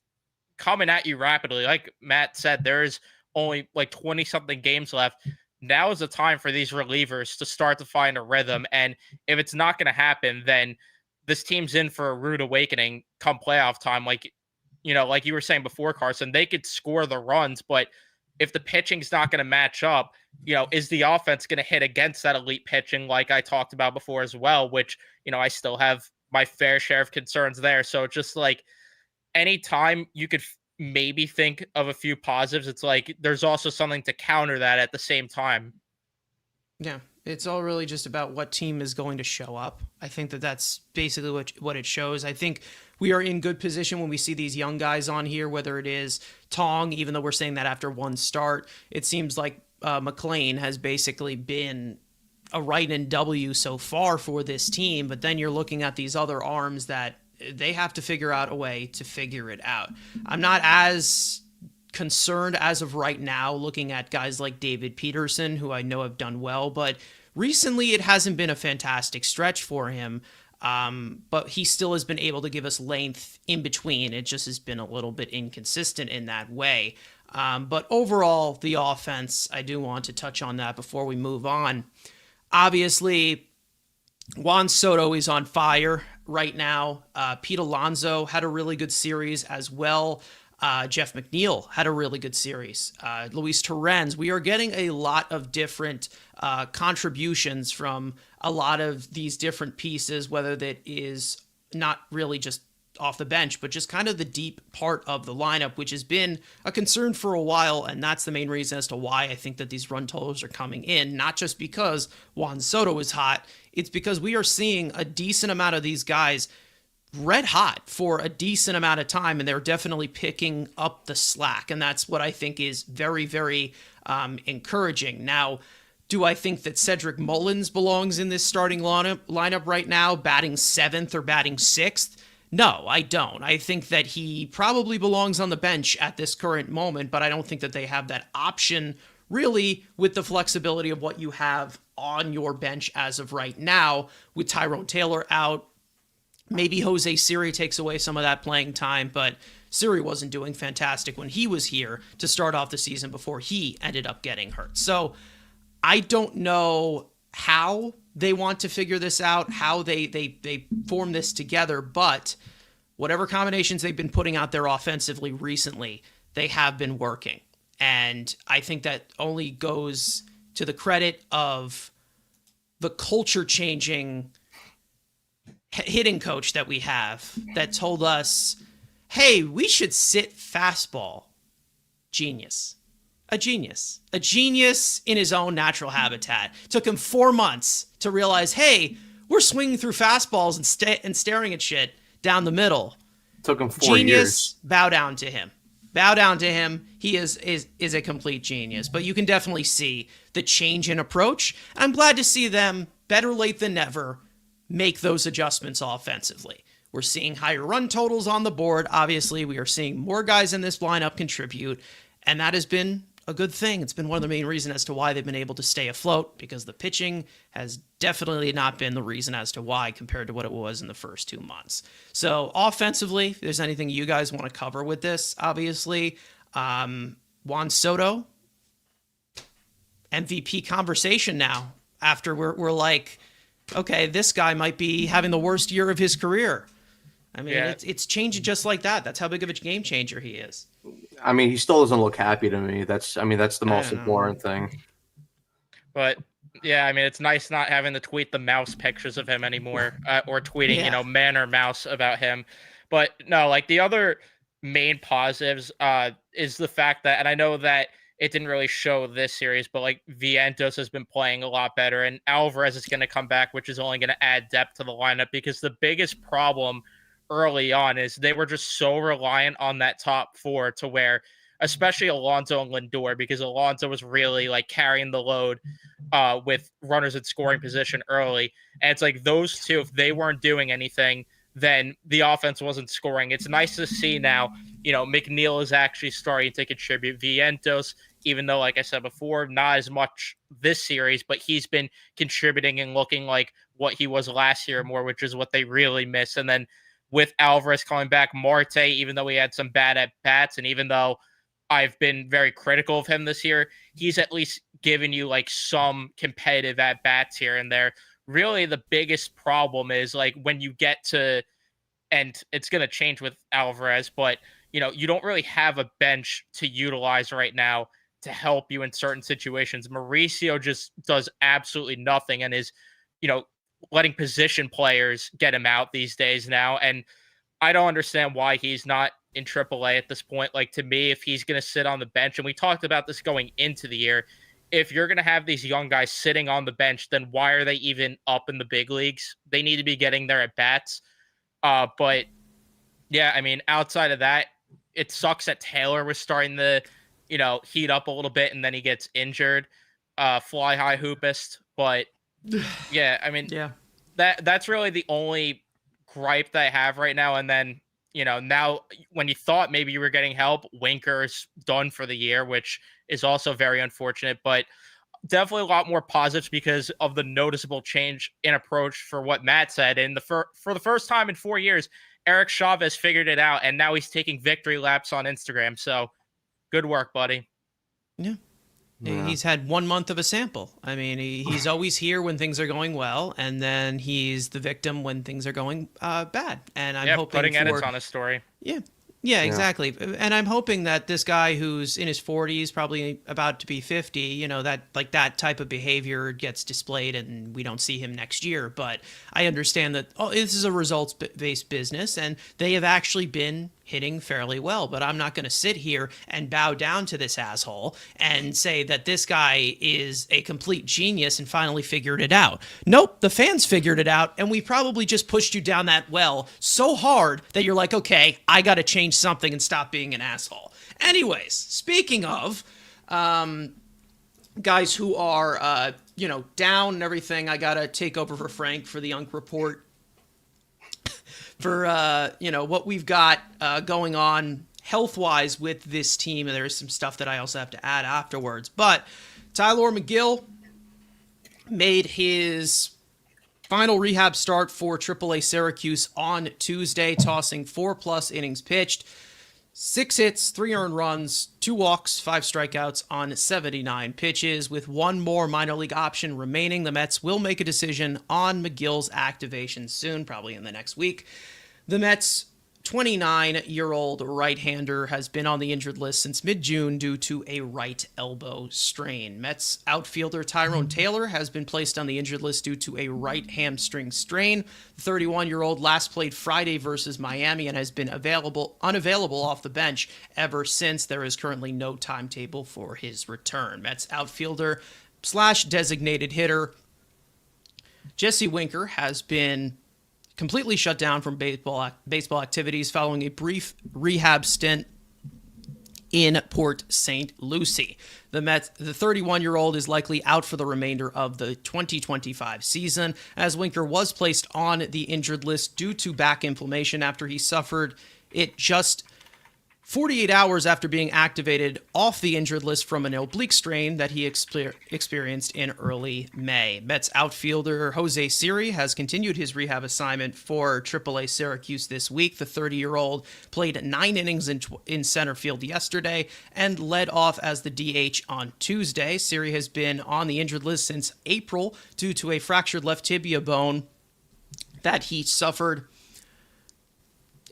coming at you rapidly. Like Matt said, there's only like 20 something games left. Now is the time for these relievers to start to find a rhythm. And if it's not going to happen, then this team's in for a rude awakening come playoff time. Like you were saying before, Carson, they could score the runs, but if the pitching's not going to match up, is the offense going to hit against that elite pitching like I talked about before as well, which, I still have my fair share of concerns there. So just like anytime you could maybe think of a few positives, it's like there's also something to counter that at the same time. Yeah, It's all really just about what team is going to show up. I think that that's basically what it shows. I think we are in good position when we see these young guys on here, whether it is Tong, even though we're saying that after one start. It seems like McLean has basically been a right and W so far for this team, but then you're looking at these other arms that they have to figure out a way to figure it out. I'm not as concerned as of right now looking at guys like David Peterson, who I know have done well, but recently it hasn't been a fantastic stretch for him. But he still has been able to give us length in between. It just has been a little bit inconsistent in that way. But overall, the offense, I do want to touch on that before we move on. Obviously, Juan Soto is on fire right now. Pete Alonso had a really good series as well. Jeff McNeil had a really good series. Luis Torrens. We are getting a lot of different contributions from a lot of these different pieces, whether that is not really just off the bench, but just kind of the deep part of the lineup, which has been a concern for a while. And that's the main reason as to why I think that these run totals are coming in, not just because Juan Soto is hot. It's because we are seeing a decent amount of these guys red hot for a decent amount of time, and they're definitely picking up the slack. And that's what I think is very, very encouraging. Now, do I think that Cedric Mullins belongs in this starting lineup right now, batting 7th or batting 6th? No, I don't. I think that he probably belongs on the bench at this current moment, but I don't think that they have that option really with the flexibility of what you have on your bench as of right now with Tyrone Taylor out. Maybe Jose Siri takes away some of that playing time, but Siri wasn't doing fantastic when he was here to start off the season before he ended up getting hurt. So I don't know how they want to figure this out, how they form this together, but whatever combinations they've been putting out there offensively recently, they have been working. And I think that only goes to the credit of the culture-changing hitting coach that we have that told us, hey, we should sit fastball. Genius. A genius in his own natural habitat. Took him 4 months to realize, hey, we're swinging through fastballs and staring at shit down the middle. Took him 4 years. Bow down to him. Bow down to him. He is a complete genius. But you can definitely see the change in approach. I'm glad to see them, better late than never, make those adjustments offensively. We're seeing higher run totals on the board. Obviously, we are seeing more guys in this lineup contribute, and that has been a good thing. It's been one of the main reasons as to why they've been able to stay afloat, because the pitching has definitely not been the reason as to why compared to what it was in the first 2 months. So offensively, if there's anything you guys want to cover with this, obviously, Juan Soto, MVP conversation now after we're like, okay, this guy might be having the worst year of his career. I mean, yeah. It's changing just like that. That's how big of a game changer he is. I mean, he still doesn't look happy to me. That's the most important thing. But yeah, I mean, it's nice not having to tweet the mouse pictures of him anymore, or tweeting, man or mouse about him. But no, like the other main positives is the fact that, and I know that it didn't really show this series, but like Vientos has been playing a lot better, and Alvarez is going to come back, which is only going to add depth to the lineup, because the biggest problem early on is they were just so reliant on that top 4 to where, especially Alonso and Lindor, because Alonso was really like carrying the load with runners in scoring position early. And it's like those two, if they weren't doing anything, then the offense wasn't scoring. It's nice to see now, McNeil is actually starting to contribute. Vientos, even though, like I said before, not as much this series, but he's been contributing and looking like what he was last year more, which is what they really miss. And then with Alvarez coming back, Marte, even though he had some bad at-bats, and even though I've been very critical of him this year, he's at least given you like some competitive at-bats here and there. Really, the biggest problem is like when you get to, and it's going to change with Alvarez, but you don't really have a bench to utilize right now to help you in certain situations. Mauricio just does absolutely nothing and is, letting position players get him out these days now. And I don't understand why he's not in AAA at this point. Like, to me, if he's going to sit on the bench, and we talked about this going into the year, if you're going to have these young guys sitting on the bench, then why are they even up in the big leagues? They need to be getting their at bats. But yeah, I mean, outside of that, it sucks that Taylor was starting to, heat up a little bit and then he gets injured. Fly high hoopist. But yeah, I mean, Yeah. that's really the only gripe that I have right now. And then, now when you thought maybe you were getting help, Winker's done for the year, which is also very unfortunate, but definitely a lot more positives because of the noticeable change in approach for what Matt said. And for the first time in 4 years, Eric Chavez figured it out, and now he's taking victory laps on Instagram. So good work, buddy. Yeah. Yeah. He's had 1 month of a sample. I mean, he's always here when things are going well, and then he's the victim when things are going bad. And I'm hoping putting edits on his story. Yeah, exactly. And I'm hoping that this guy who's in his 40s, probably about to be 50, that type of behavior gets displayed and we don't see him next year. But I understand that this is a results-based business and they have actually been hitting fairly well. But I'm not going to sit here and bow down to this asshole and say that this guy is a complete genius and finally figured it out. Nope, the fans figured it out, and we probably just pushed you down that well so hard that you're like, okay, I got to change something and stop being an asshole. Anyways, speaking of guys who are, down and everything, I got to take over for Frank for the Unk Report. For, what we've got going on health-wise with this team, and there's some stuff that I also have to add afterwards. But Tyler McGill made his final rehab start for AAA Syracuse on Tuesday, tossing 4+ innings pitched, 6 hits, 3 earned runs, 2 walks, 5 strikeouts on 79 pitches. With one more minor league option remaining, the Mets will make a decision on McGill's activation soon, probably in the next week. The Mets' 29-year-old right-hander has been on the injured list since mid-June due to a right elbow strain. Mets outfielder Tyrone Taylor has been placed on the injured list due to a right hamstring strain. The 31-year-old last played Friday versus Miami and has been unavailable off the bench ever since. There is currently no timetable for his return. Mets outfielder / designated hitter Jesse Winker has been completely shut down from baseball activities following a brief rehab stint in Port St. Lucie. The 31-year-old is likely out for the remainder of the 2025 season, as Winker was placed on the injured list due to back inflammation after he suffered it just 48 hours after being activated off the injured list from an oblique strain that he experienced in early May. Mets outfielder Jose Siri has continued his rehab assignment for AAA Syracuse this week. The 30-year-old played 9 innings in center field yesterday and led off as the DH on Tuesday. Siri has been on the injured list since April due to a fractured left tibia bone that he suffered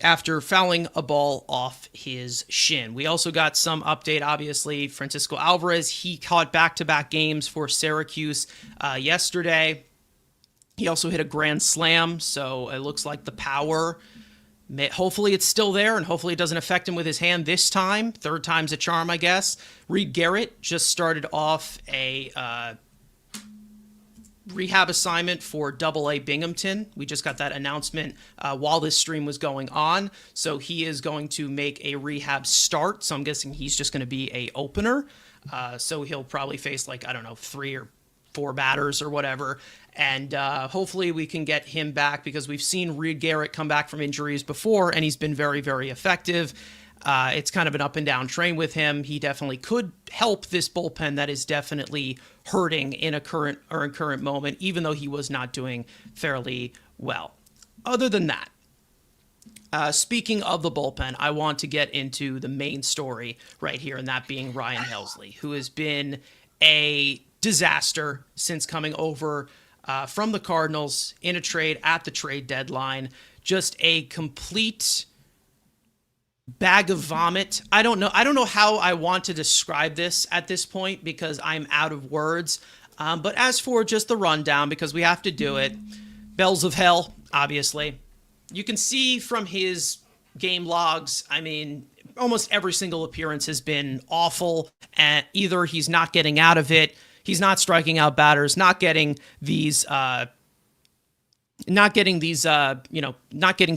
after fouling a ball off his shin. We also got some update, obviously. Francisco Alvarez, he caught back-to-back games for Syracuse yesterday. He also hit a grand slam, so it looks like the power, hopefully it's still there, and hopefully it doesn't affect him with his hand this time. Third time's a charm, I guess. Reed Garrett just started off a rehab assignment for AA Binghamton. We just got that announcement while this stream was going on. So he is going to make a rehab start. So I'm guessing he's just going to be a opener. So he'll probably face 3 or 4 batters or whatever. And hopefully we can get him back because we've seen Reed Garrett come back from injuries before and he's been very, very effective. It's kind of an up and down train with him. He definitely could help this bullpen that is definitely hurting in a current moment, even though he was not doing fairly well. Other than that, speaking of the bullpen, I want to get into the main story right here, and that being Ryan Helsley, who has been a disaster since coming over from the Cardinals in a trade at the trade deadline. Just a complete bag of vomit. I don't know how I want to describe this at this point because I'm out of words. But as for just the rundown, because we have to do it, bells of hell, obviously. You can see from his game logs, I mean, almost every single appearance has been awful, and either he's not getting out of it, he's not striking out batters, not getting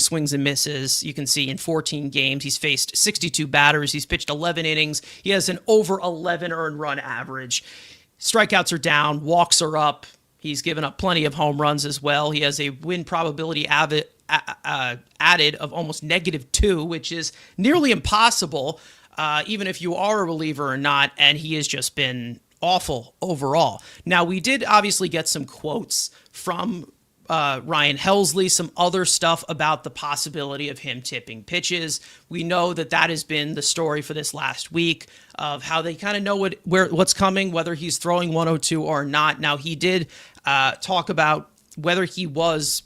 swings and misses. You can see in 14 games, he's faced 62 batters. He's pitched 11 innings. He has an over 11 earned run average. Strikeouts are down. Walks are up. He's given up plenty of home runs as well. He has a win probability added of almost -2, which is nearly impossible, even if you are a reliever or not. And he has just been awful overall. Now, we did obviously get some quotes from Ryan Helsley, some other stuff about the possibility of him tipping pitches. We know that has been the story for this last week of how they kind of know what's coming, whether he's throwing 102 or not. Now, he did talk about whether he was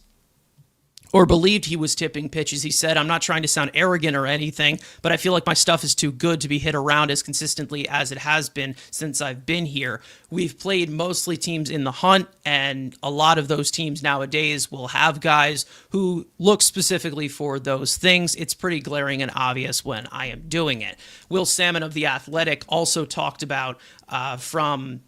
or believed he was tipping pitches. He said, "I'm not trying to sound arrogant or anything, but I feel like my stuff is too good to be hit around as consistently as it has been since I've been here. We've played mostly teams in the hunt, and a lot of those teams nowadays will have guys who look specifically for those things. It's pretty glaring and obvious when I am doing it." Will Salmon of The Athletic also talked about from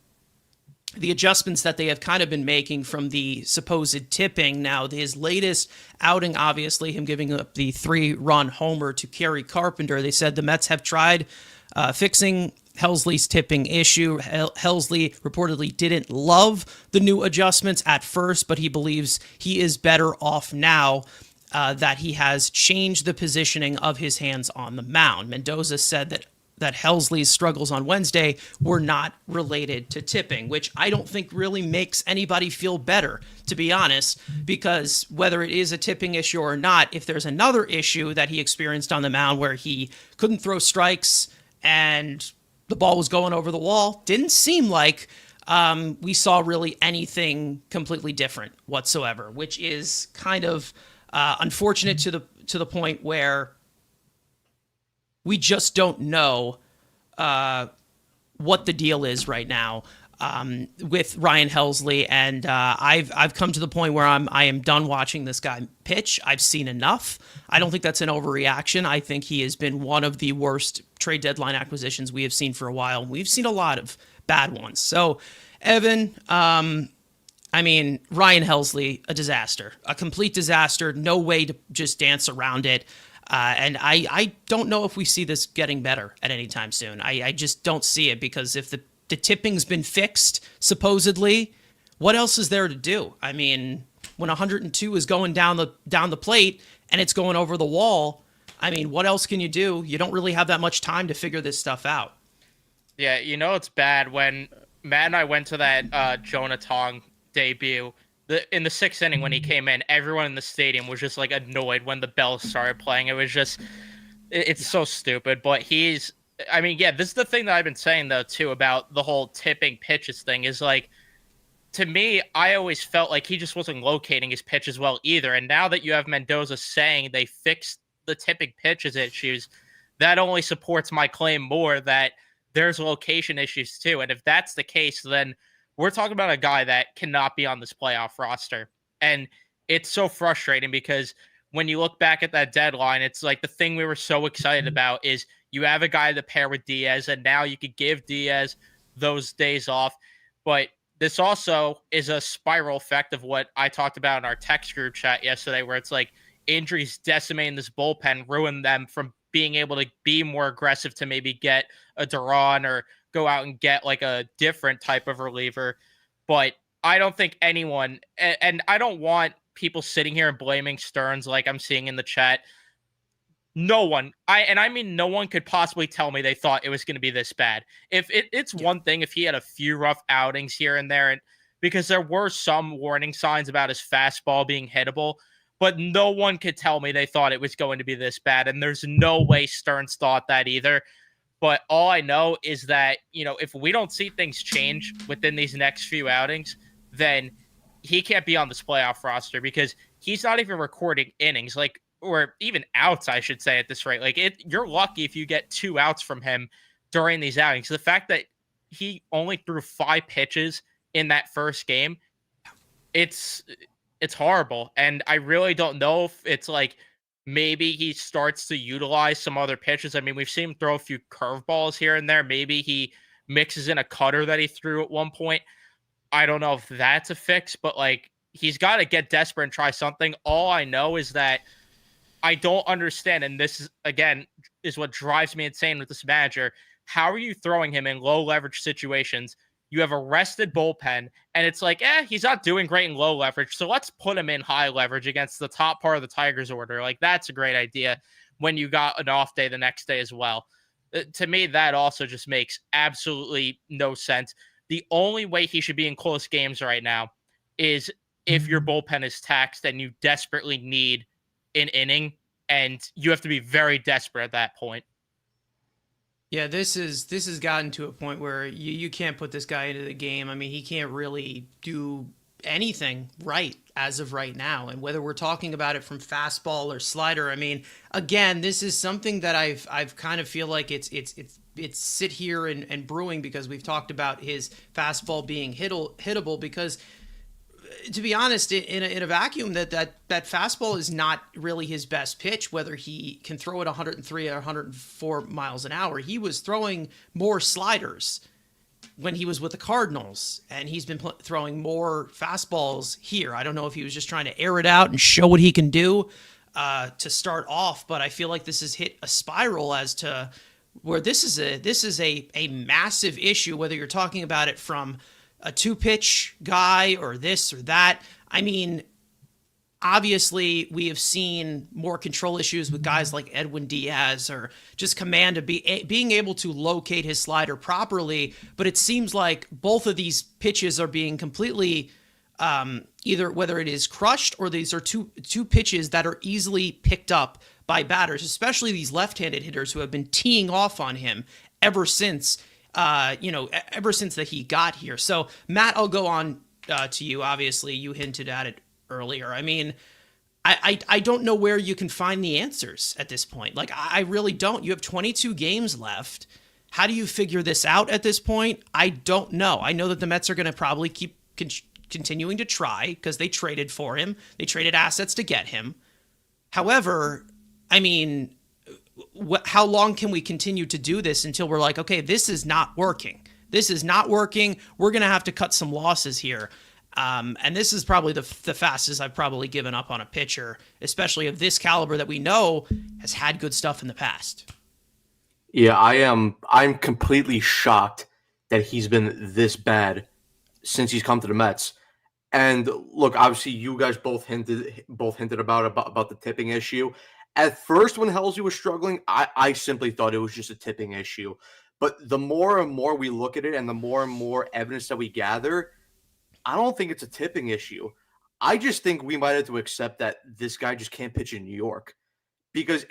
the adjustments that they have kind of been making from the supposed tipping. Now, his latest outing, obviously, him giving up the 3-run homer to Kerry Carpenter. They said the Mets have tried fixing Helsley's tipping issue. Helsley reportedly didn't love the new adjustments at first, but he believes he is better off now that he has changed the positioning of his hands on the mound. Mendoza said that Helsley's struggles on Wednesday were not related to tipping, which I don't think really makes anybody feel better, to be honest, because whether it is a tipping issue or not, if there's another issue that he experienced on the mound where he couldn't throw strikes and the ball was going over the wall, didn't seem like we saw really anything completely different whatsoever, which is kind of unfortunate to the point where we just don't know what the deal is right now with Ryan Helsley, and I've come to the point where I am done watching this guy pitch. I've seen enough. I don't think that's an overreaction. I think he has been one of the worst trade deadline acquisitions we have seen for a while. We've seen a lot of bad ones. So, Evan, Ryan Helsley, a disaster, a complete disaster. No way to just dance around it. And I don't know if we see this getting better at any time soon. I just don't see it, because if the tipping's been fixed, supposedly, what else is there to do? I mean, when 102 is going down the plate and it's going over the wall, I mean, what else can you do? You don't really have that much time to figure this stuff out. Yeah, it's bad when Matt and I went to that Jonah Tong debut. In the 6th inning when he came in, everyone in the stadium was just like annoyed when the bells started playing. It was just, it's so stupid. But this is the thing that I've been saying though too about the whole tipping pitches thing is like, to me, I always felt like he just wasn't locating his pitch as well either. And now that you have Mendoza saying they fixed the tipping pitches issues, that only supports my claim more that there's location issues too. And if that's the case, then we're talking about a guy that cannot be on this playoff roster. And it's so frustrating because when you look back at that deadline, it's like the thing we were so excited about is you have a guy to pair with Diaz, and now you could give Diaz those days off. But this also is a spiral effect of what I talked about in our text group chat yesterday, where it's like injuries decimating this bullpen, ruin them from being able to be more aggressive to maybe get a Duran or go out and get like a different type of reliever. But I don't think anyone, and I don't want people sitting here and blaming Stearns like I'm seeing in the chat. No one, no one could possibly tell me they thought it was going to be this bad. If it's one thing if he had a few rough outings here and there, and because there were some warning signs about his fastball being hittable, but no one could tell me they thought it was going to be this bad. And there's no way Stearns thought that either. But all I know is that, if we don't see things change within these next few outings, then he can't be on this playoff roster because he's not even recording innings, or even outs, I should say, at this rate. You're lucky if you get 2 outs from him during these outings. The fact that he only threw 5 pitches in that first game, it's horrible. And I really don't know if it's like maybe he starts to utilize some other pitches. I mean, we've seen him throw a few curveballs here and there. Maybe he mixes in a cutter that he threw at one point. I don't know if that's a fix, but like he's got to get desperate and try something. All I know is that I don't understand, and this is again is what drives me insane with this manager. How are you throwing him in low leverage situations? You have a rested bullpen, and it's like, he's not doing great in low leverage, so let's put him in high leverage against the top part of the Tigers order. Like that's a great idea when you got an off day the next day as well. To me, that also just makes absolutely no sense. The only way he should be in close games right now is if your bullpen is taxed and you desperately need an inning, and you have to be very desperate at that point. Yeah, this has gotten to a point where you can't put this guy into the game. I mean, he can't really do anything right as of right now. And whether we're talking about it from fastball or slider, I mean, again, this is something that I've kind of feel like it's sit here and brewing, because we've talked about his fastball being hittable, because to be honest, in a vacuum, that fastball is not really his best pitch. Whether he can throw it 103 or 104 miles an hour, he was throwing more sliders when he was with the Cardinals, and he's been throwing more fastballs here. I don't know if he was just trying to air it out and show what he can do to start off, but I feel like this has hit a spiral as to where this is a massive issue. Whether you're talking about it from a 2-pitch guy or this or that. I mean, obviously we have seen more control issues with guys like Edwin Diaz, or just command of being able to locate his slider properly. But it seems like both of these pitches are being completely either whether it is crushed, or these are two pitches that are easily picked up by batters, especially these left-handed hitters who have been teeing off on him ever since ever since that he got here. So Matt, I'll go on to you. Obviously, you hinted at it earlier. I mean, I don't know where you can find the answers at this point. Like, I really don't. You have 22 games left. How do you figure this out at this point? I don't know. I know that the Mets are going to probably keep continuing to try, because they traded for him. They traded assets to get him. However, I mean, how long can we continue to do this until we're like, okay, this is not working. This is not working. We're going to have to cut some losses here. And this is probably the fastest I've probably given up on a pitcher, especially of this caliber that we know has had good stuff in the past. Yeah, I'm completely shocked that he's been this bad since he's come to the Mets. And look, obviously, you guys both hinted about the tipping issue. At first, when Halsey was struggling, I simply thought it was just a tipping issue. But the more and more we look at it, and the more and more evidence that we gather, I don't think it's a tipping issue. I just think we might have to accept that this guy just can't pitch in New York. Because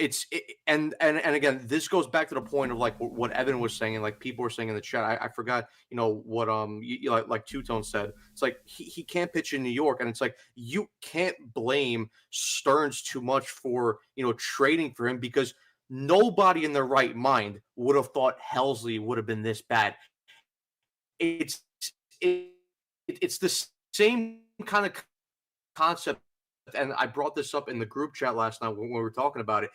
and again, this goes back to the point of like what Evan was saying, and like people were saying in the chat. I forgot, what like Two Tone said. It's like he can't pitch in New York, and it's like you can't blame Stearns too much for trading for him, because nobody in their right mind would have thought Helsley would have been this bad. It's the same kind of concept. And I brought this up in the group chat last night when we were talking about it.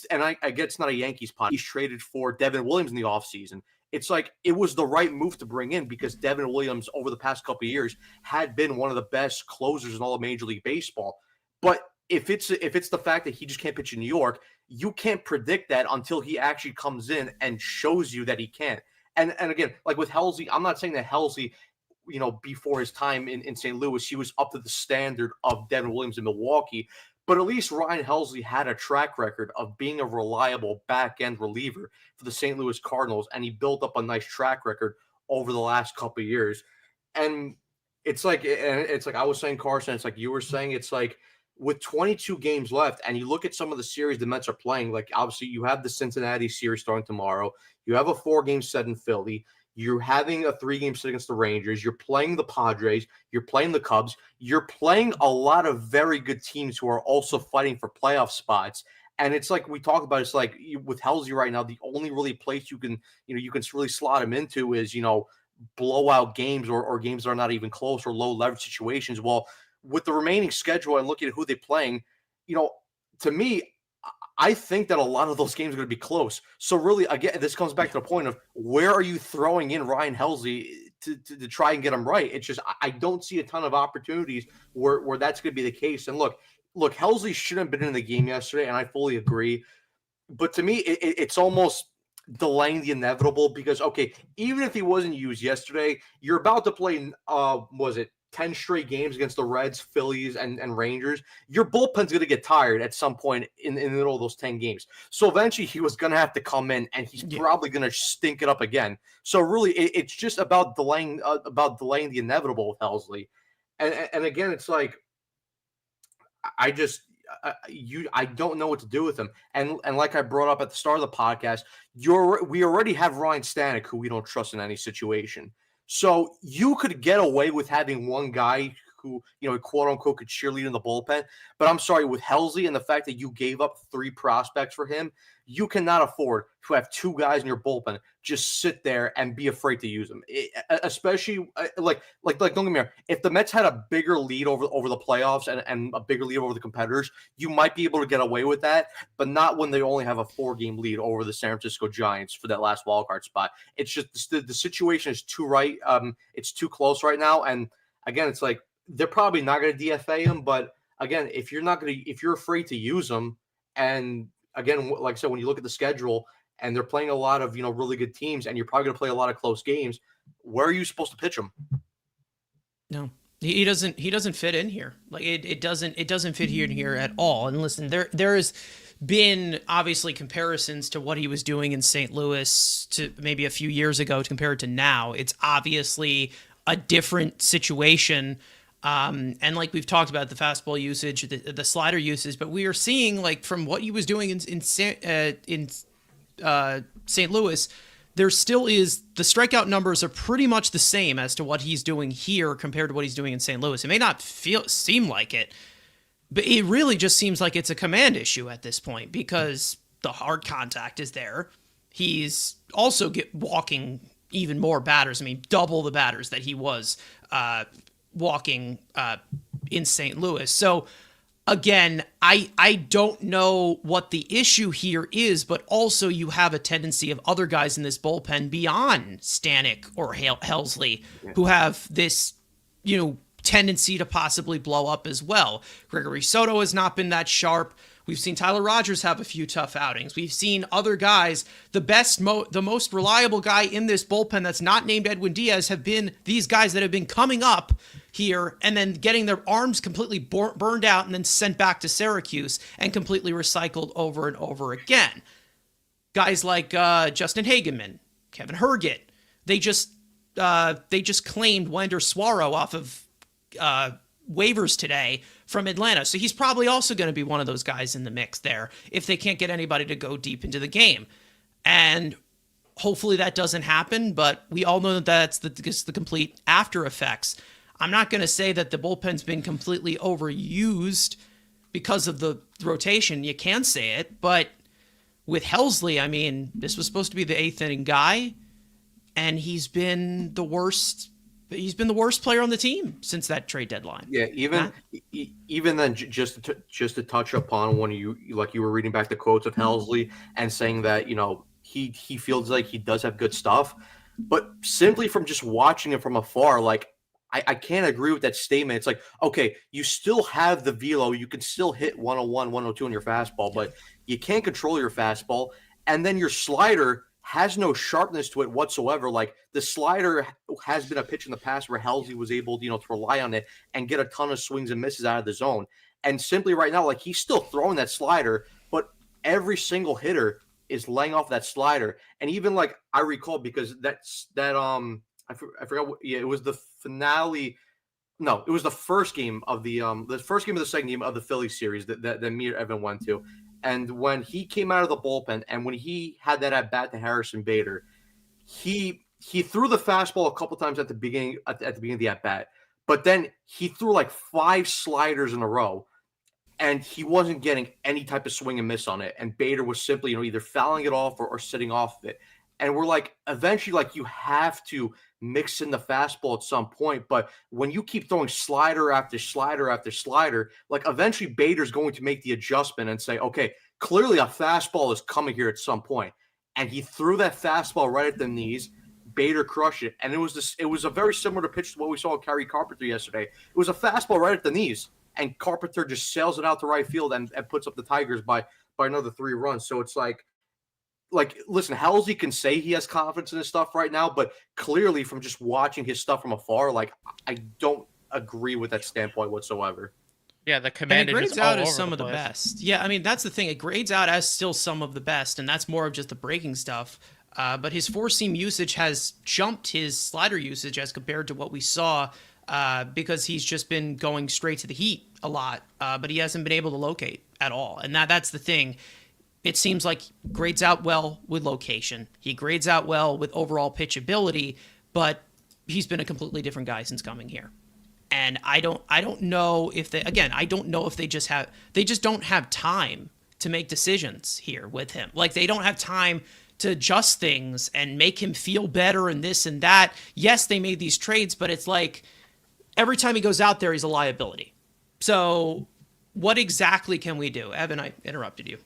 I get it's not a Yankees pod. He's traded for Devin Williams in the offseason. It's like it was the right move to bring in, because Devin Williams over the past couple of years had been one of the best closers in all of Major League Baseball. But if it's the fact that he just can't pitch in New York, you can't predict that until he actually comes in and shows you that he can. And again, like with Helsley, I'm not saying that Helsley, before his time in St. Louis, he was up to the standard of Devin Williams in Milwaukee. But at least Ryan Helsley had a track record of being a reliable back-end reliever for the St. Louis Cardinals, and he built up a nice track record over the last couple of years. And it's like I was saying, Carson, it's like you were saying, it's like with 22 games left, and you look at some of the series the Mets are playing, like obviously you have the Cincinnati series starting tomorrow. You have a 4-game set in Philly. You're having a 3-game set against the Rangers. You're playing the Padres. You're playing the Cubs. You're playing a lot of very good teams who are also fighting for playoff spots. And it's like we talk about, it's like with Helsley right now, the only really place you can really slot him into is, blowout games or games that are not even close, or low leverage situations. Well, with the remaining schedule and looking at who they're playing, to me, I think that a lot of those games are going to be close. So really, again, this comes back to the point of where are you throwing in Ryan Helsley to try and get him right? It's just I don't see a ton of opportunities where that's going to be the case. And look, Helsley shouldn't have been in the game yesterday, and I fully agree. But to me, it's almost delaying the inevitable because, okay, even if he wasn't used yesterday, you're about to play, was it 10 straight games against the Reds, Phillies, and Rangers? Your bullpen's going to get tired at some point in the middle of those 10 games. So eventually he was going to have to come in, and he's probably going to stink it up again. So really, it's just about delaying the inevitable with Helsley. And again, it's like, I don't know what to do with him. And like I brought up at the start of the podcast, we already have Ryan Stanek, who we don't trust in any situation. So you could get away with having one guy who, quote unquote, could cheerlead in the bullpen. But I'm sorry, with Helsley and the fact that you gave up 3 prospects for him, you cannot afford to have 2 guys in your bullpen just sit there and be afraid to use them. Especially like don't get me wrong, if the Mets had a bigger lead over the playoffs and a bigger lead over the competitors, you might be able to get away with that, but not when they only have a 4-game lead over the San Francisco Giants for that last wildcard spot. It's just the situation is too right. It's too close right now, and again, it's like they're probably not going to DFA him, but again, if you're afraid to use him, and again, like I said, when you look at the schedule and they're playing a lot of, really good teams, and you're probably going to play a lot of close games, where are you supposed to pitch him? No, he doesn't fit in here. Like it doesn't fit here at all. And listen, there's been obviously comparisons to what he was doing in St. Louis to maybe a few years ago to compare it to now. It's obviously a different situation. And like we've talked about the fastball usage, the slider usage, but we are seeing like from what he was doing in St. Louis, there still is the strikeout numbers are pretty much the same as to what he's doing here compared to what he's doing in St. Louis. It may not seem like it, but it really just seems like it's a command issue at this point because the hard contact is there. He's also walking even more batters. I mean, double the batters that he was walking in St. Louis. So again, I don't know what the issue here is, but also you have a tendency of other guys in this bullpen beyond Stanek or Helsley who have this, tendency to possibly blow up as well. Gregory Soto has not been that sharp. We've seen Tyler Rogers have a few tough outings. We've seen other guys. The most reliable guy in this bullpen that's not named Edwin Diaz have been these guys that have been coming up here and then getting their arms completely burned out and then sent back to Syracuse and completely recycled over and over again. Guys like Justin Hageman, Kevin Herget, they just claimed Wander Suaro off of waivers today from Atlanta. So he's probably also going to be one of those guys in the mix there if they can't get anybody to go deep into the game. And hopefully that doesn't happen, but we all know that that's the complete after effects. I'm not going to say that the bullpen's been completely overused because of the rotation. You can say it, but with Helsley, I mean, this was supposed to be the 8th inning guy, and he's been the worst player on the team since that trade deadline. Yeah, even then, just to touch upon when you were reading back the quotes of Helsley and saying that he feels like he does have good stuff, but simply from just watching it from afar, like I can't agree with that statement. It's like, okay, you still have the velo, you can still hit 101, 102 on your fastball, but you can't control your fastball, and then your slider has no sharpness to it whatsoever. Like the slider has been a pitch in the past where Helsley was able, to rely on it and get a ton of swings and misses out of the zone. And simply right now, like he's still throwing that slider, but every single hitter is laying off that slider. And even like I recall, because I forgot. It was the finale. No, it was the first game of the second game of the Philly series that me and Evan went to. And when he came out of the bullpen and when he had that at bat to Harrison Bader, he threw the fastball a couple times at the beginning of the at bat, but then he threw like 5 sliders in a row, and he wasn't getting any type of swing and miss on it. And Bader was simply either fouling it off or sitting off of it. And we're like, eventually, like, you have to mix in the fastball at some point. But when you keep throwing slider after slider after slider, like, eventually Bader's going to make the adjustment and say, okay, clearly a fastball is coming here at some point. And he threw that fastball right at the knees. Bader crushed it. And it was a very similar pitch to what we saw with Kerry Carpenter yesterday. It was a fastball right at the knees. And Carpenter just sails it out to right field and puts up the Tigers by another 3 runs. So it's like, listen, Halsey can say he has confidence in his stuff right now, but clearly from just watching his stuff from afar, like, I don't agree with that standpoint whatsoever. Yeah, the command and it is grades just all out as over some the of the place. best. Yeah, I mean, that's the thing. It grades out as still some of the best, and that's more of just the breaking stuff. But his four-seam usage has jumped his slider usage as compared to what we saw because he's just been going straight to the heat a lot, but he hasn't been able to locate at all. And that's the thing. It seems like grades out well with location. He grades out well with overall pitchability, but he's been a completely different guy since coming here. And I don't know if I don't know if they just don't have time to make decisions here with him. Like, they don't have time to adjust things and make him feel better and this and that. Yes, they made these trades, but it's like every time he goes out there, he's a liability. So what exactly can we do? Evan, I interrupted you.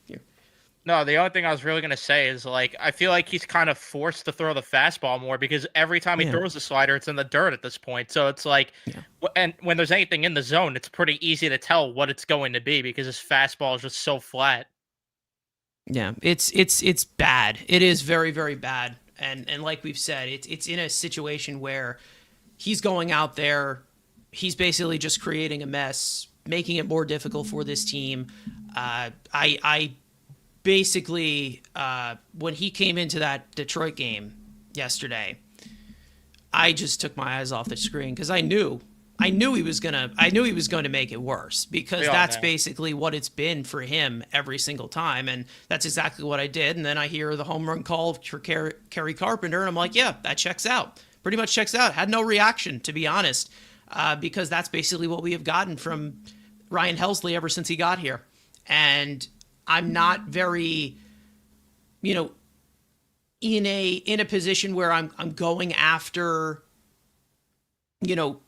No, the only thing I was really going to say is, like, I feel like he's kind of forced to throw the fastball more because every time he throws the slider, it's in the dirt at this point. So it's like, and when there's anything in the zone, it's pretty easy to tell what it's going to be because his fastball is just so flat. Yeah, it's bad. It is very, very bad. And like we've said, it's in a situation where he's going out there, he's basically just creating a mess, making it more difficult for this team. I basically, when he came into that Detroit game yesterday, I just took my eyes off the screen because I knew he was going to make it worse because that's basically what it's been for him every single time. And that's exactly what I did. And then I hear the home run call for Kerry Carpenter. And I'm like, yeah, that checks out. Pretty much checks out. Had no reaction, to be honest, because that's basically what we have gotten from Ryan Helsley ever since he got here. And I'm not very, in a position where I'm going after,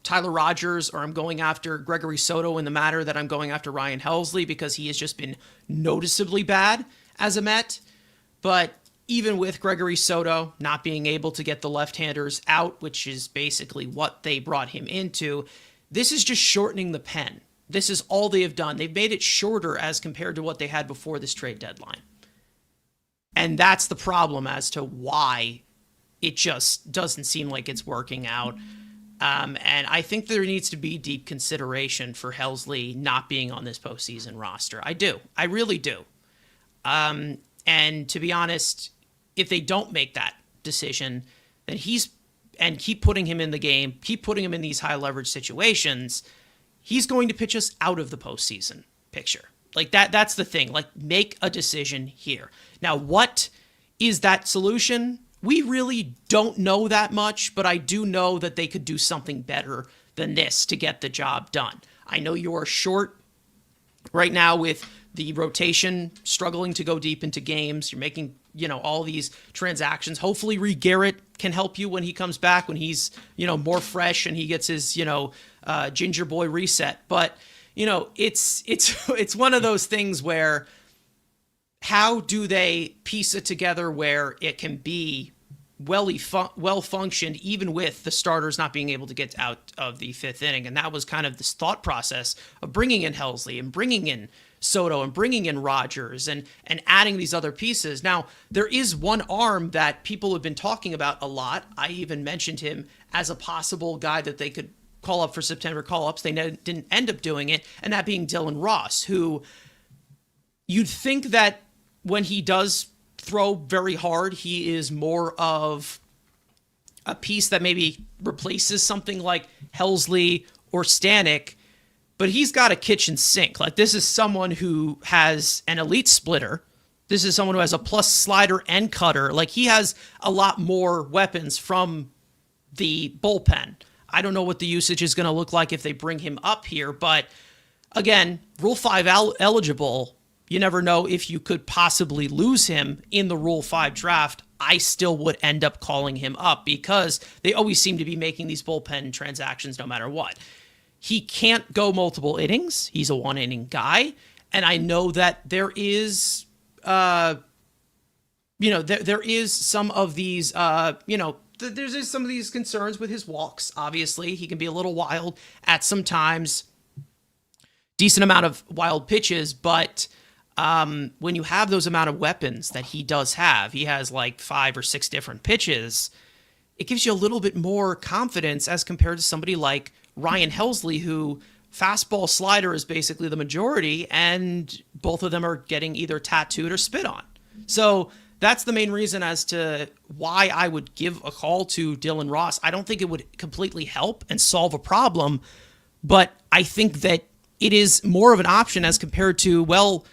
Tyler Rogers, or I'm going after Gregory Soto in the matter that I'm going after Ryan Helsley because he has just been noticeably bad as a Met. But even with Gregory Soto not being able to get the left-handers out, which is basically what they brought him into, this is just shortening the pen. This is all they have done. They've made it shorter as compared to what they had before this trade deadline. And that's the problem as to why it just doesn't seem like it's working out. And I think there needs to be deep consideration for Helsley not being on this postseason roster. I do. I really do. And to be honest, if they don't make that decision, then keep putting him in the game, keep putting him in these high leverage situations, he's going to pitch us out of the postseason picture. Like that's the thing. Like, make a decision here. Now, what is that solution? We really don't know that much, but I do know that they could do something better than this to get the job done. I know you are short right now with the rotation struggling to go deep into games. You're making, all these transactions. Hopefully Reed Garrett can help you when he comes back, when he's, more fresh and he gets his, ginger boy reset. But, it's one of those things where how do they piece it together where it can be well functioned even with the starters not being able to get out of the fifth inning? And that was kind of this thought process of bringing in Helsley and bringing in Soto and bringing in Rogers and adding these other pieces. Now, there is one arm that people have been talking about a lot. I even mentioned him as a possible guy that they could call up for September call-ups. They didn't end up doing it, and that being Dylan Ross, who you'd think that when he does throw very hard, he is more of a piece that maybe replaces something like Helsley or Stanek, but he's got a kitchen sink. Like, this is someone who has an elite splitter. This is someone who has a plus slider and cutter. Like, he has a lot more weapons from the bullpen. I don't know what the usage is going to look like if they bring him up here, but again, Rule 5 eligible. You never know if you could possibly lose him in the Rule 5 draft I still would end up calling him up because they always seem to be making these bullpen transactions no matter what. He can't go multiple innings. He's a one-inning guy. And I know that there is, there is some of these, there's some of these concerns with his walks. Obviously, he can be a little wild at some times, decent amount of wild pitches, but when you have those amount of weapons that he does have, he has like 5 or 6 different pitches, it gives you a little bit more confidence as compared to somebody like Ryan Helsley, who fastball slider is basically the majority, and both of them are getting either tattooed or spit on. So that's the main reason as to why I would give a call to Dylan Ross. I don't think it would completely help and solve a problem, but I think that it is more of an option as compared to, well,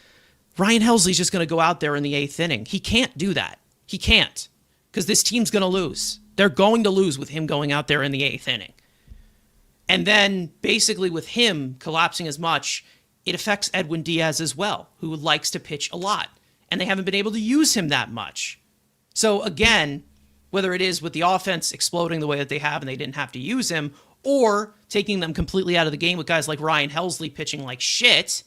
Ryan Helsley's just going to go out there in the 8th inning. He can't do that. He can't, because this team's going to lose. They're going to lose with him going out there in the 8th inning. And then basically with him collapsing as much, it affects Edwin Diaz as well, who likes to pitch a lot. And they haven't been able to use him that much. So again, whether it is with the offense exploding the way that they have and they didn't have to use him, or taking them completely out of the game with guys like Ryan Helsley pitching like shit,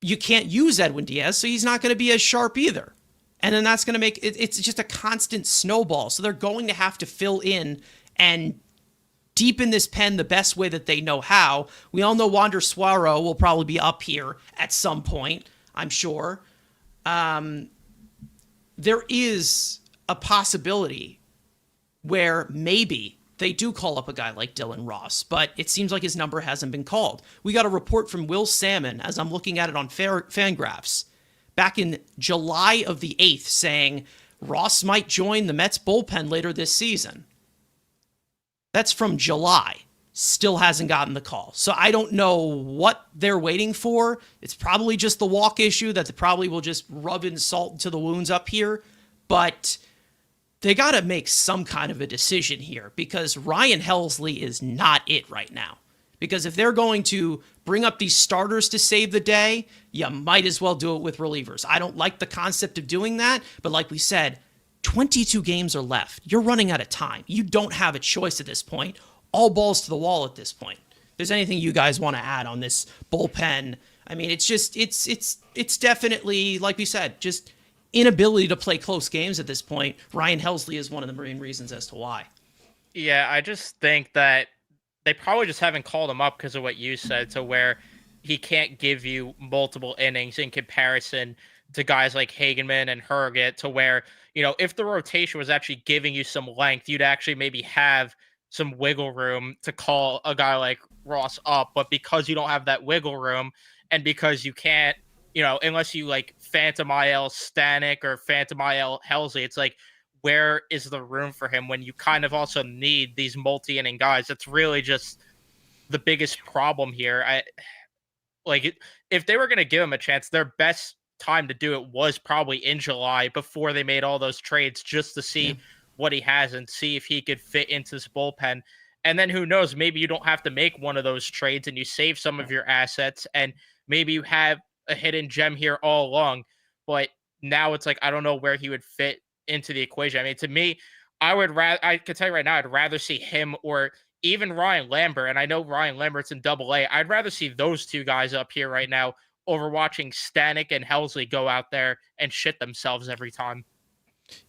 you can't use Edwin Diaz, so he's not going to be as sharp either. And then that's going to make it's just a constant snowball. So they're going to have to fill in and deepen this pen the best way that they know how. We all know Wander Suaro will probably be up here at some point, I'm sure. There is a possibility where maybe they do call up a guy like Dylan Ross, but it seems like his number hasn't been called. We got a report from Will Salmon, as I'm looking at it on Fangraphs, back in July of the 8th, saying Ross might join the Mets bullpen later this season. That's from July. Still hasn't gotten the call. So I don't know what they're waiting for. It's probably just the walk issue that they probably will just rub in salt into the wounds up here. But they got to make some kind of a decision here, because Ryan Helsley is not it right now. Because if they're going to bring up these starters to save the day, you might as well do it with relievers. I don't like the concept of doing that, but like we said, 22 games are left. You're running out of time. You don't have a choice at this point. All balls to the wall at this point. If there's anything you guys want to add on this bullpen, I mean, it's just, it's definitely, like we said, just inability to play close games at this point. Ryan Helsley is one of the main reasons as to why. Yeah, I just think that they probably just haven't called him up because of what you said, to where he can't give you multiple innings in comparison to guys like Hageman and Herget, to where, if the rotation was actually giving you some length, you'd actually maybe have some wiggle room to call a guy like Ross up. But because you don't have that wiggle room, and because you can't, unless you like Phantom IL Stanek or Phantom IL Helsley, it's like, where is the room for him when you kind of also need these multi-inning guys? That's really just the biggest problem here. If they were going to give him a chance, their best time to do it was probably in July, before they made all those trades, just to see what he has and see if he could fit into this bullpen. And then who knows, maybe you don't have to make one of those trades and you save some of your assets, and maybe you have a hidden gem here all along. But now it's like, I don't know where he would fit into the equation. I mean, to me, I could tell you right now, I'd rather see him or even Ryan Lambert. And I know Ryan Lambert's in AA. I'd rather see those two guys up here right now over watching Stanek and Helsley go out there and shit themselves every time.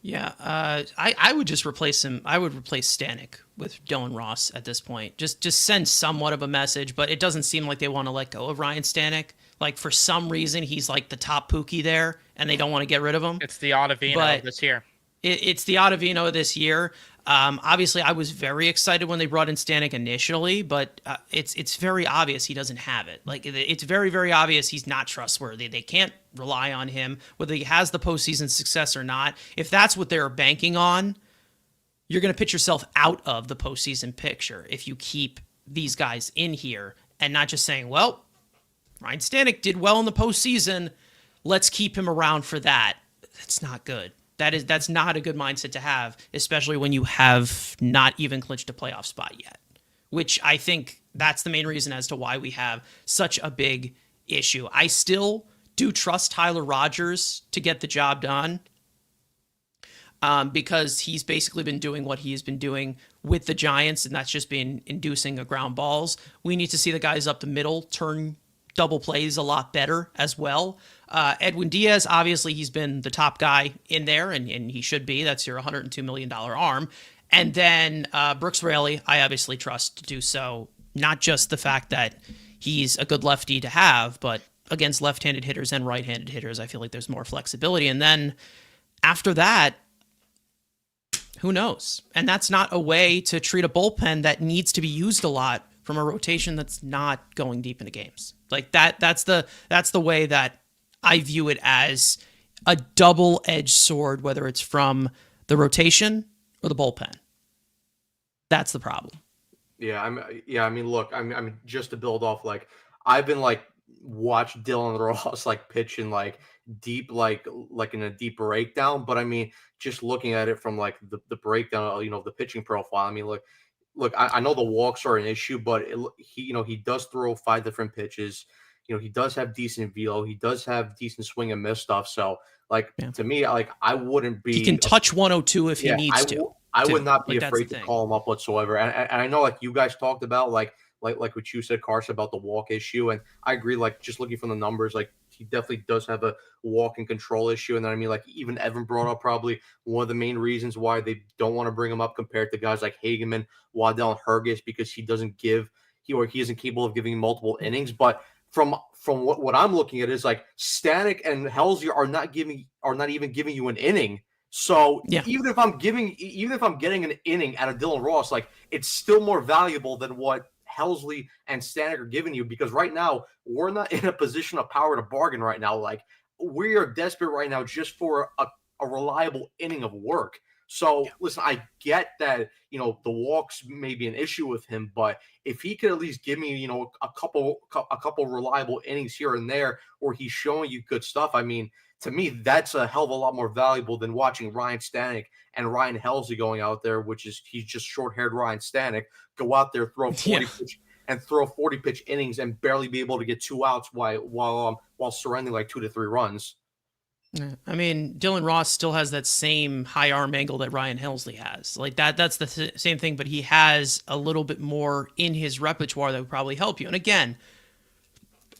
Yeah, I would just replace him. I would replace Stanek with Dylan Ross at this point. Just send somewhat of a message, but it doesn't seem like they want to let go of Ryan Stanek. Like, for some reason, he's like the top Pookie there, and they don't want to get rid of him. It's the Ottavino this year. It's the Ottavino this year. Obviously, I was very excited when they brought in Stanek initially, but it's very obvious he doesn't have it. Like, it's very, very obvious he's not trustworthy. They can't rely on him, whether he has the postseason success or not. If that's what they're banking on, you're going to pitch yourself out of the postseason picture if you keep these guys in here and not just saying, well, Ryan Stanek did well in the postseason, let's keep him around for that. That's not good. That's not a good mindset to have, especially when you have not even clinched a playoff spot yet, which I think that's the main reason as to why we have such a big issue. I still do trust Tyler Rogers to get the job done. because he's basically been doing what he has been doing with the Giants, and that's just been inducing a ground balls. We need to see the guys up the middle turn double plays a lot better as well. Edwin Diaz, obviously, he's been the top guy in there, and he should be. That's your $102 million arm. And then Brooks Raley, I obviously trust to do so. Not just the fact that he's a good lefty to have, but against left-handed hitters and right-handed hitters, I feel like there's more flexibility. And then after that, who knows? And that's not a way to treat a bullpen that needs to be used a lot from a rotation that's not going deep into games. Like that's the way that I view it, as a double-edged sword, whether it's from the rotation or the bullpen. That's the problem. Yeah, I mean, look, I mean, just to build off, like, I've been like watch Dylan Ross like pitching like deep, like in a deep breakdown. But I mean, just looking at it from like the breakdown, the pitching profile. I mean, look, I know the walks are an issue, but he does throw 5 different pitches. He does have decent velo. He does have decent swing and miss stuff. So, like, to me, like, I wouldn't be. He can touch 102 if he needs to. I would not be afraid to call him up whatsoever. And I know, like, you guys talked about, like what you said, Carson, about the walk issue. And I agree, like, just looking from the numbers, like, he definitely does have a walk and control issue. And then, I mean, like, even Evan brought up probably one of the main reasons why they don't want to bring him up compared to guys like Hageman, Waddell, and Herges, because he isn't capable of giving multiple innings. But from what I'm looking at is, like, Stanek and Helsley are not even giving you an inning. So even if I'm getting an inning out of Dylan Ross, like, it's still more valuable than what Helsley and Stanek are giving you, because right now we're not in a position of power to bargain right now. Like, we are desperate right now just for a reliable inning of work. So listen, I get that, the walks may be an issue with him, but if he could at least give me, a couple reliable innings here and there, or he's showing you good stuff, I mean, to me, that's a hell of a lot more valuable than watching Ryan Stanek and Ryan Helsley going out there, which is, he's just short-haired Ryan Stanek, go out there, throw 40 pitch innings and barely be able to get 2 outs while surrendering like 2 to 3 runs. I mean, Dylan Ross still has that same high arm angle that Ryan Helsley has. Like, that's the same thing, but he has a little bit more in his repertoire that would probably help you. And again,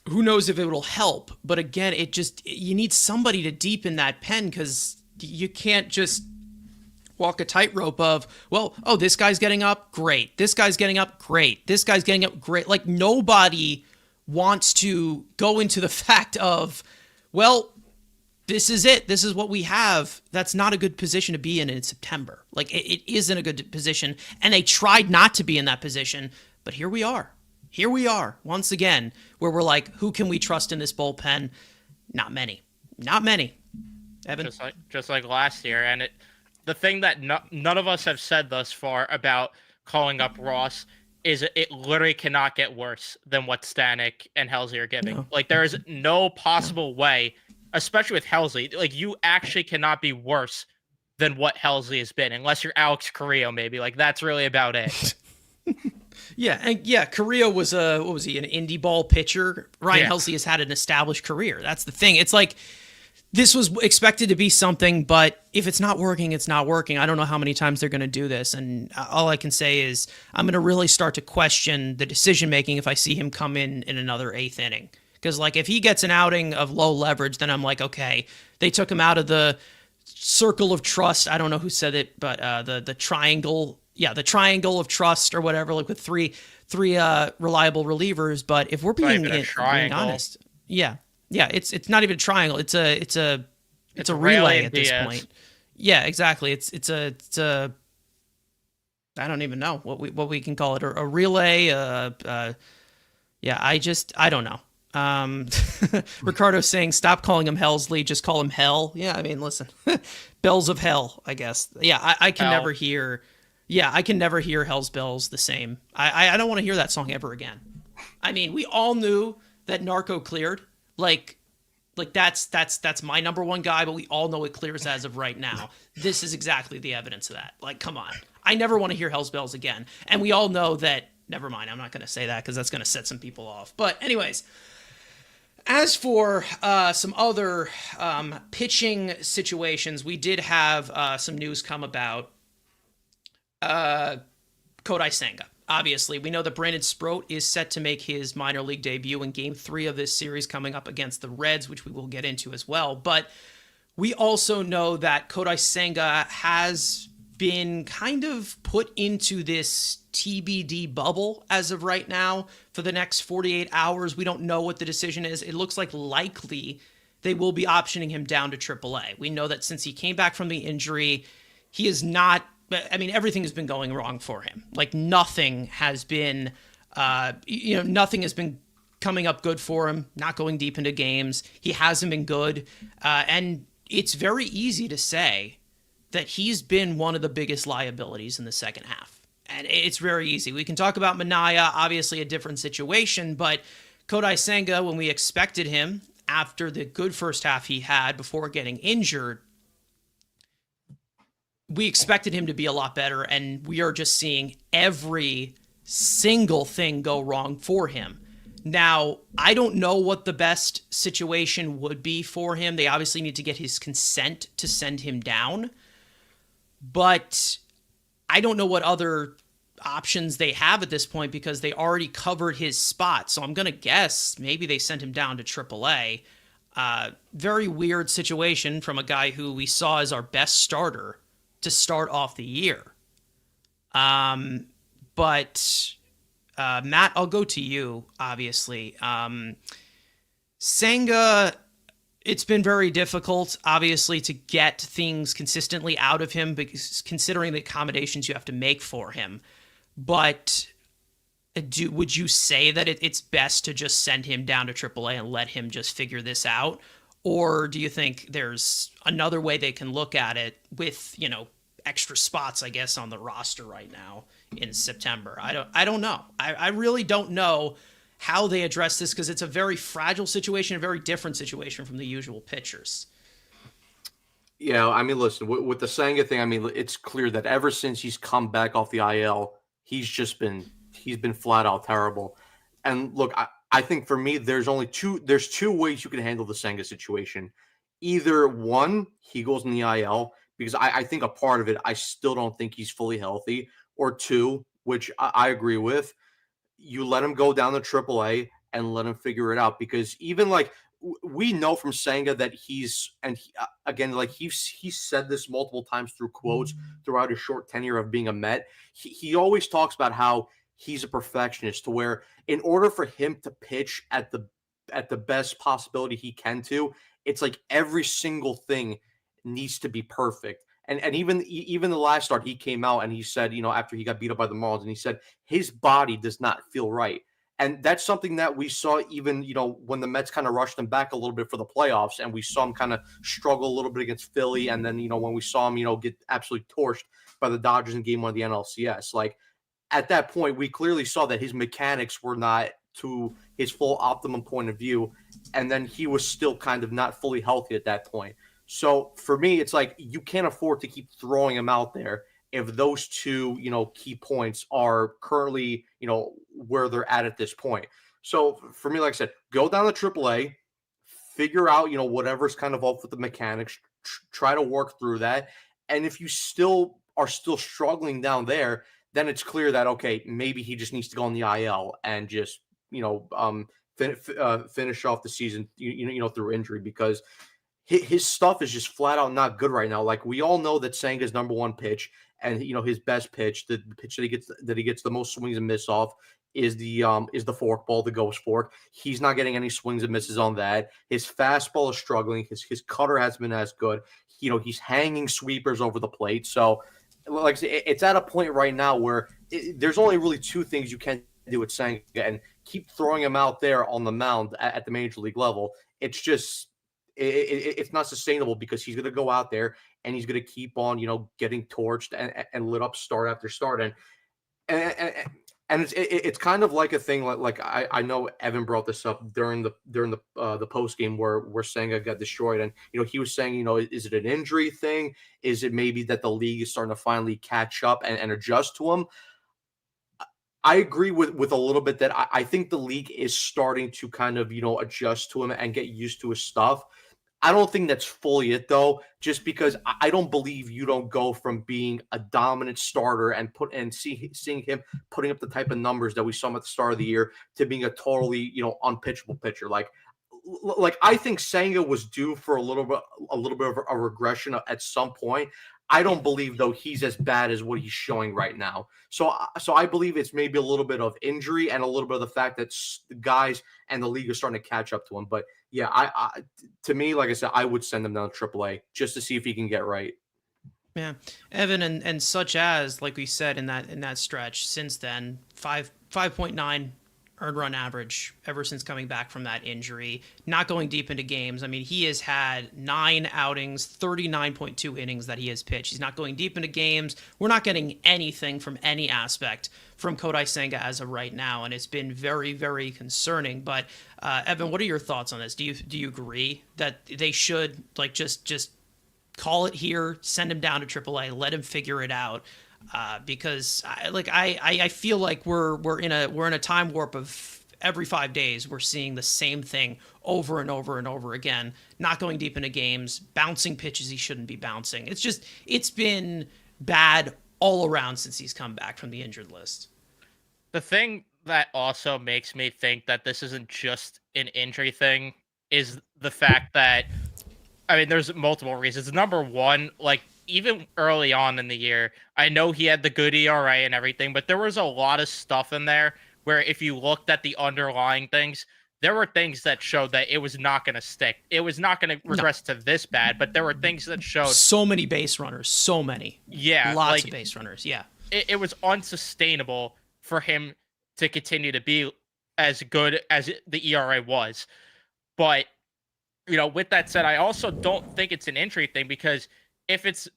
who knows if it will help, but again, you need somebody to deepen that pen, because you can't just walk a tightrope of, this guy's getting up, great. This guy's getting up, great. This guy's getting up, great. Like, nobody wants to go into the fact of, this is it. This is what we have. That's not a good position to be in September. Like, it isn't a good position, and they tried not to be in that position, but here we are. Here we are, once again, where we're like, who can we trust in this bullpen? Not many. Evan? Just like last year. And the thing that none of us have said thus far about calling up Ross is it literally cannot get worse than what Stanek and Helsley are giving. No. Like, there is no possible way, especially with Helsley, like, you actually cannot be worse than what Helsley has been, unless you're Alex Carrillo, maybe. Like, that's really about it. Carrillo was an indie ball pitcher. Ryan Helsley has had an established career. That's the thing. It's like, this was expected to be something, but if it's not working, it's not working. I don't know how many times they're going to do this, and all I can say is I'm going to really start to question the decision-making if I see him come in another 8th inning. Because, like, if he gets an outing of low leverage, then I'm like, okay, they took him out of the circle of trust. I don't know who said it, but the triangle... Yeah, the triangle of trust or whatever, like with three reliable relievers. But if we're being honest, it's not even a triangle. It's a relay at this point. Yeah, exactly. It's a I don't even know what we can call it. A relay. I don't know. Ricardo's saying, stop calling him Helsley, just call him Hell. Yeah, I mean, listen, Bells of Hell, I guess. Yeah, I can never hear. Yeah, I can never hear Hell's Bells the same. I don't want to hear that song ever again. I mean, we all knew that Narco cleared. Like that's my number one guy, but we all know it clears as of right now. This is exactly the evidence of that. Like, come on. I never want to hear Hell's Bells again. And we all know that, never mind, I'm not going to say that because that's going to set some people off. But anyways, As for some other pitching situations, we did have some news come about uh, Kodai Senga. Obviously, we know that Brandon Sproat is set to make his minor league debut in Game 3 of this series coming up against the Reds, which we will get into as well. But we also know that Kodai Senga has been kind of put into this TBD bubble as of right now for the next 48 hours. We don't know what the decision is. It looks like likely they will be optioning him down to AAA. We know that since he came back from the injury, he is not, I mean, everything has been going wrong for him. Like nothing has been, nothing has been coming up good for him, not going deep into games. He hasn't been good. And it's very easy to say that he's been one of the biggest liabilities in the second half. And it's very easy. We can talk about Minaya, obviously a different situation, but Kodai Senga, when we expected him after the good first half he had before getting injured, we expected him to be a lot better, and we are just seeing every single thing go wrong for him. Now, I don't know what the best situation would be for him. They obviously need to get his consent to send him down, but I don't know what other options they have at this point because they already covered his spot. So I'm going to guess maybe they sent him down to AAA. Very weird situation from a guy who we saw as our best starter to start off the year. But Matt, I'll go to you, obviously. Senga, it's been very difficult, obviously, to get things consistently out of him because considering the accommodations you have to make for him. But would you say that it's best to just send him down to AAA and let him just figure this out? Or do you think there's another way they can look at it with, extra spots, I guess, on the roster right now in September? I don't know. I really don't know how they address this because it's a very fragile situation, a very different situation from the usual pitchers. Yeah, I mean, listen, with the Senga thing, I mean, it's clear that ever since he's come back off the IL, he's been flat out terrible. And look, I think for me, there's two ways you can handle the Senga situation. Either one, he goes in the IL because I think a part of it, I still don't think he's fully healthy. Or two, which I agree with, you let him go down to AAA and let him figure it out. Because even like we know from Senga that again, like he's said this multiple times through quotes throughout his short tenure of being a Met. He always talks about how he's a perfectionist to where in order for him to pitch at the best possibility he can to, it's like every single thing needs to be perfect. And even the last start, he came out and he said, after he got beat up by the Marlins, and he said his body does not feel right. And that's something that we saw even, when the Mets kind of rushed him back a little bit for the playoffs, and we saw him kind of struggle a little bit against Philly. And then, when we saw him, get absolutely torched by the Dodgers in Game 1 of the NLCS, like at that point, we clearly saw that his mechanics were not to his full optimum point of view. And then he was still kind of not fully healthy at that point. So for me, it's like you can't afford to keep throwing him out there if those two, key points are currently, where they're at this point. So for me, like I said, go down to AAA, figure out, whatever's kind of up with the mechanics, try to work through that. And if you still are struggling down there, then it's clear that, okay, maybe he just needs to go on the IL and just, finish off the season, through injury, because his stuff is just flat out not good right now. Like we all know that Senga's number one pitch and his best pitch, the pitch that he gets the most swings and misses off is the forkball, the ghost fork. He's not getting any swings and misses on that. His fastball is struggling. His cutter hasn't been as good. He's hanging sweepers over the plate. So like I say, it's at a point right now where there's only really two things you can do with Senga, and keep throwing him out there on the mound at the major league level. It's just it's not sustainable because he's going to go out there and he's going to keep on, getting torched and lit up start after start. And it's kind of like a thing like I know Evan brought this up during the post game where Senga got destroyed, and he was saying, is it an injury thing? Is it maybe that the league is starting to finally catch up and adjust to him? I agree with a little bit that I think the league is starting to kind of, adjust to him and get used to his stuff. I don't think that's fully it though, just because I don't believe you don't go from being a dominant starter and seeing him putting up the type of numbers that we saw him at the start of the year to being a totally, unpitchable pitcher. Like I think Senga was due for a little bit of a regression at some point. I don't believe though he's as bad as what he's showing right now. So I believe it's maybe a little bit of injury and a little bit of the fact that the guys and the league are starting to catch up to him. But yeah, to me, like I said, I would send him down to AAA just to see if he can get right. Yeah, Evan, and such as like we said in that stretch since then, 5.9 earned run average ever since coming back from that injury. Not going deep into games. I mean, he has had 9 outings, 39.2 innings that he has pitched. He's not going deep into games. We're not getting anything from any aspect from Kodai Senga as of right now, and it's been very, very concerning. But Evan, what are your thoughts on this? Do you agree that they should like just call it here, send him down to AAA, let him figure it out? Because I feel like we're in a time warp of every 5 days we're seeing the same thing over and over and over again. Not going deep into games, bouncing pitches he shouldn't be bouncing. It's been bad all around since he's come back from the injured list. The thing that also makes me think that this isn't just an injury thing is the fact that, I mean, there's multiple reasons. Number one, like, even early on in the year, I know he had the good ERA and everything, but there was a lot of stuff in there where if you looked at the underlying things, there were things that showed that it was not going to stick. It was not going to regress to this bad, but there were things that showed so many base runners, so many. Yeah. Lots of base runners. Yeah. It was unsustainable for him to continue to be as good as the ERA was. But, with that said, I also don't think it's an injury thing, because if it's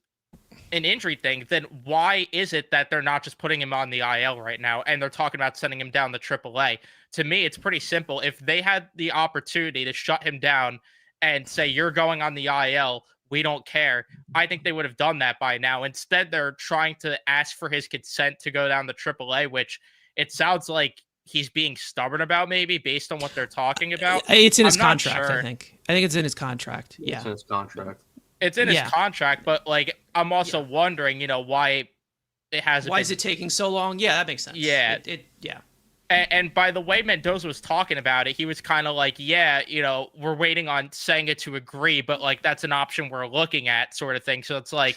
an injury thing, then why is it that they're not just putting him on the IL right now and they're talking about sending him down to AAA? To me, it's pretty simple. If they had the opportunity to shut him down and say, you're going on the IL, we don't care, I think they would have done that by now. Instead, they're trying to ask for his consent to go down to AAA, which it sounds like he's being stubborn about, maybe based on what they're talking about. It's in his contract, sure. I think it's in his contract. Yeah. It's in his contract. It's in his contract, but like, I'm also wondering, why it hasn't. Why is it taking so long? Yeah, that makes sense. Yeah. Yeah. And by the way Mendoza was talking about it, he was kind of like, yeah, we're waiting on Senga to agree, but like, that's an option we're looking at, sort of thing. So it's like,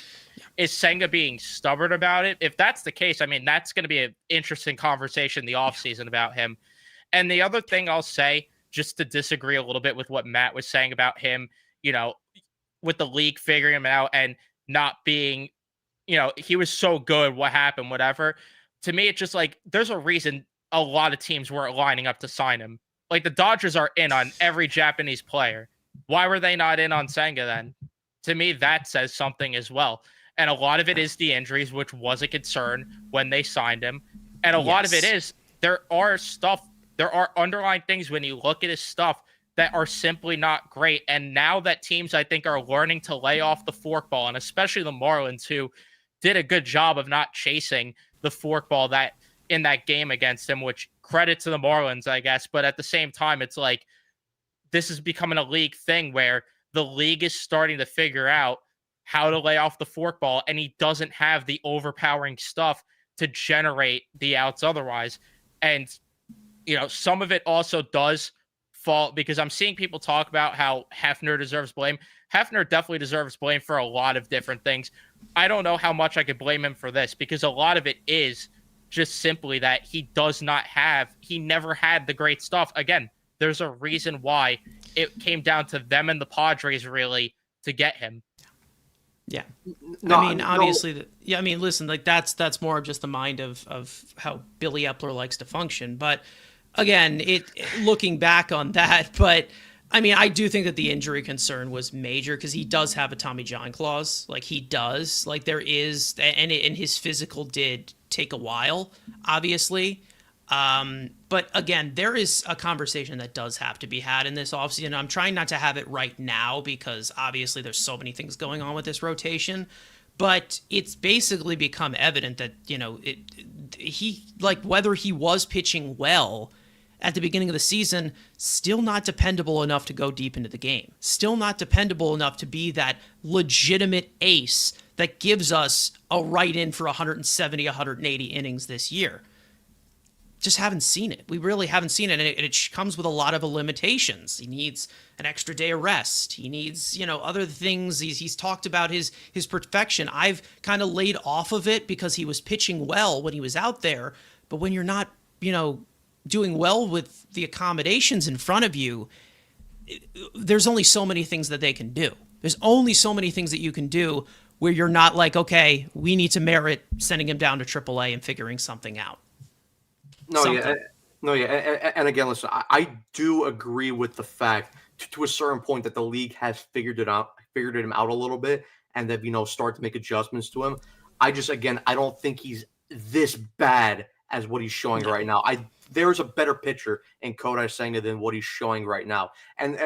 is Senga being stubborn about it? If that's the case, I mean, that's going to be an interesting conversation in the offseason about him. And the other thing I'll say, just to disagree a little bit with what Matt was saying about him, with the league figuring him out and not being, he was so good, what happened, whatever. To me, it's just like, there's a reason a lot of teams weren't lining up to sign him. Like, the Dodgers are in on every Japanese player. Why were they not in on Senga then? To me, that says something as well. And a lot of it is the injuries, which was a concern when they signed him. And a lot of it is, there are underlying things when you look at his stuff that are simply not great. And now that teams, I think, are learning to lay off the forkball, and especially the Marlins, who did a good job of not chasing the forkball that in that game against him, which credit to the Marlins, I guess. But at the same time, it's like, this is becoming a league thing where the league is starting to figure out how to lay off the forkball, and he doesn't have the overpowering stuff to generate the outs otherwise. And, some of it also does fall, because I'm seeing people talk about how Hefner deserves blame. Hefner definitely deserves blame for a lot of different things. I don't know how much I could blame him for this, because a lot of it is just simply that he never had the great stuff. Again, there's a reason why it came down to them and the Padres really to get him. Yeah. Obviously, listen, like that's more of just the mind of how Billy Epler likes to function. But again, looking back on that, but I do think that the injury concern was major, because he does have a Tommy John clause. Like, he does. Like, there is, and his physical did take a while, obviously. But again, there is a conversation that does have to be had in this offseason. I'm trying not to have it right now, because obviously there's so many things going on with this rotation. But it's basically become evident that, whether he was pitching well at the beginning of the season, still not dependable enough to go deep into the game. Still not dependable enough to be that legitimate ace that gives us a right in for 170, 180 innings this year. Just haven't seen it. We really haven't seen it, and it comes with a lot of limitations. He needs an extra day of rest. He needs, other things. He's talked about his perfection. I've kind of laid off of it because he was pitching well when he was out there, but when you're not, doing well with the accommodations in front of you, there's only so many things that they can do. There's only so many things that you can do where you're not like, okay, we need to merit sending him down to AAA and figuring something out. And again, listen, I do agree with the fact to a certain point that the league has figured him out a little bit, and they've start to make adjustments to him. I don't think he's this bad as what he's showing right now. There's a better pitcher in Kodai Senga than what he's showing right now, and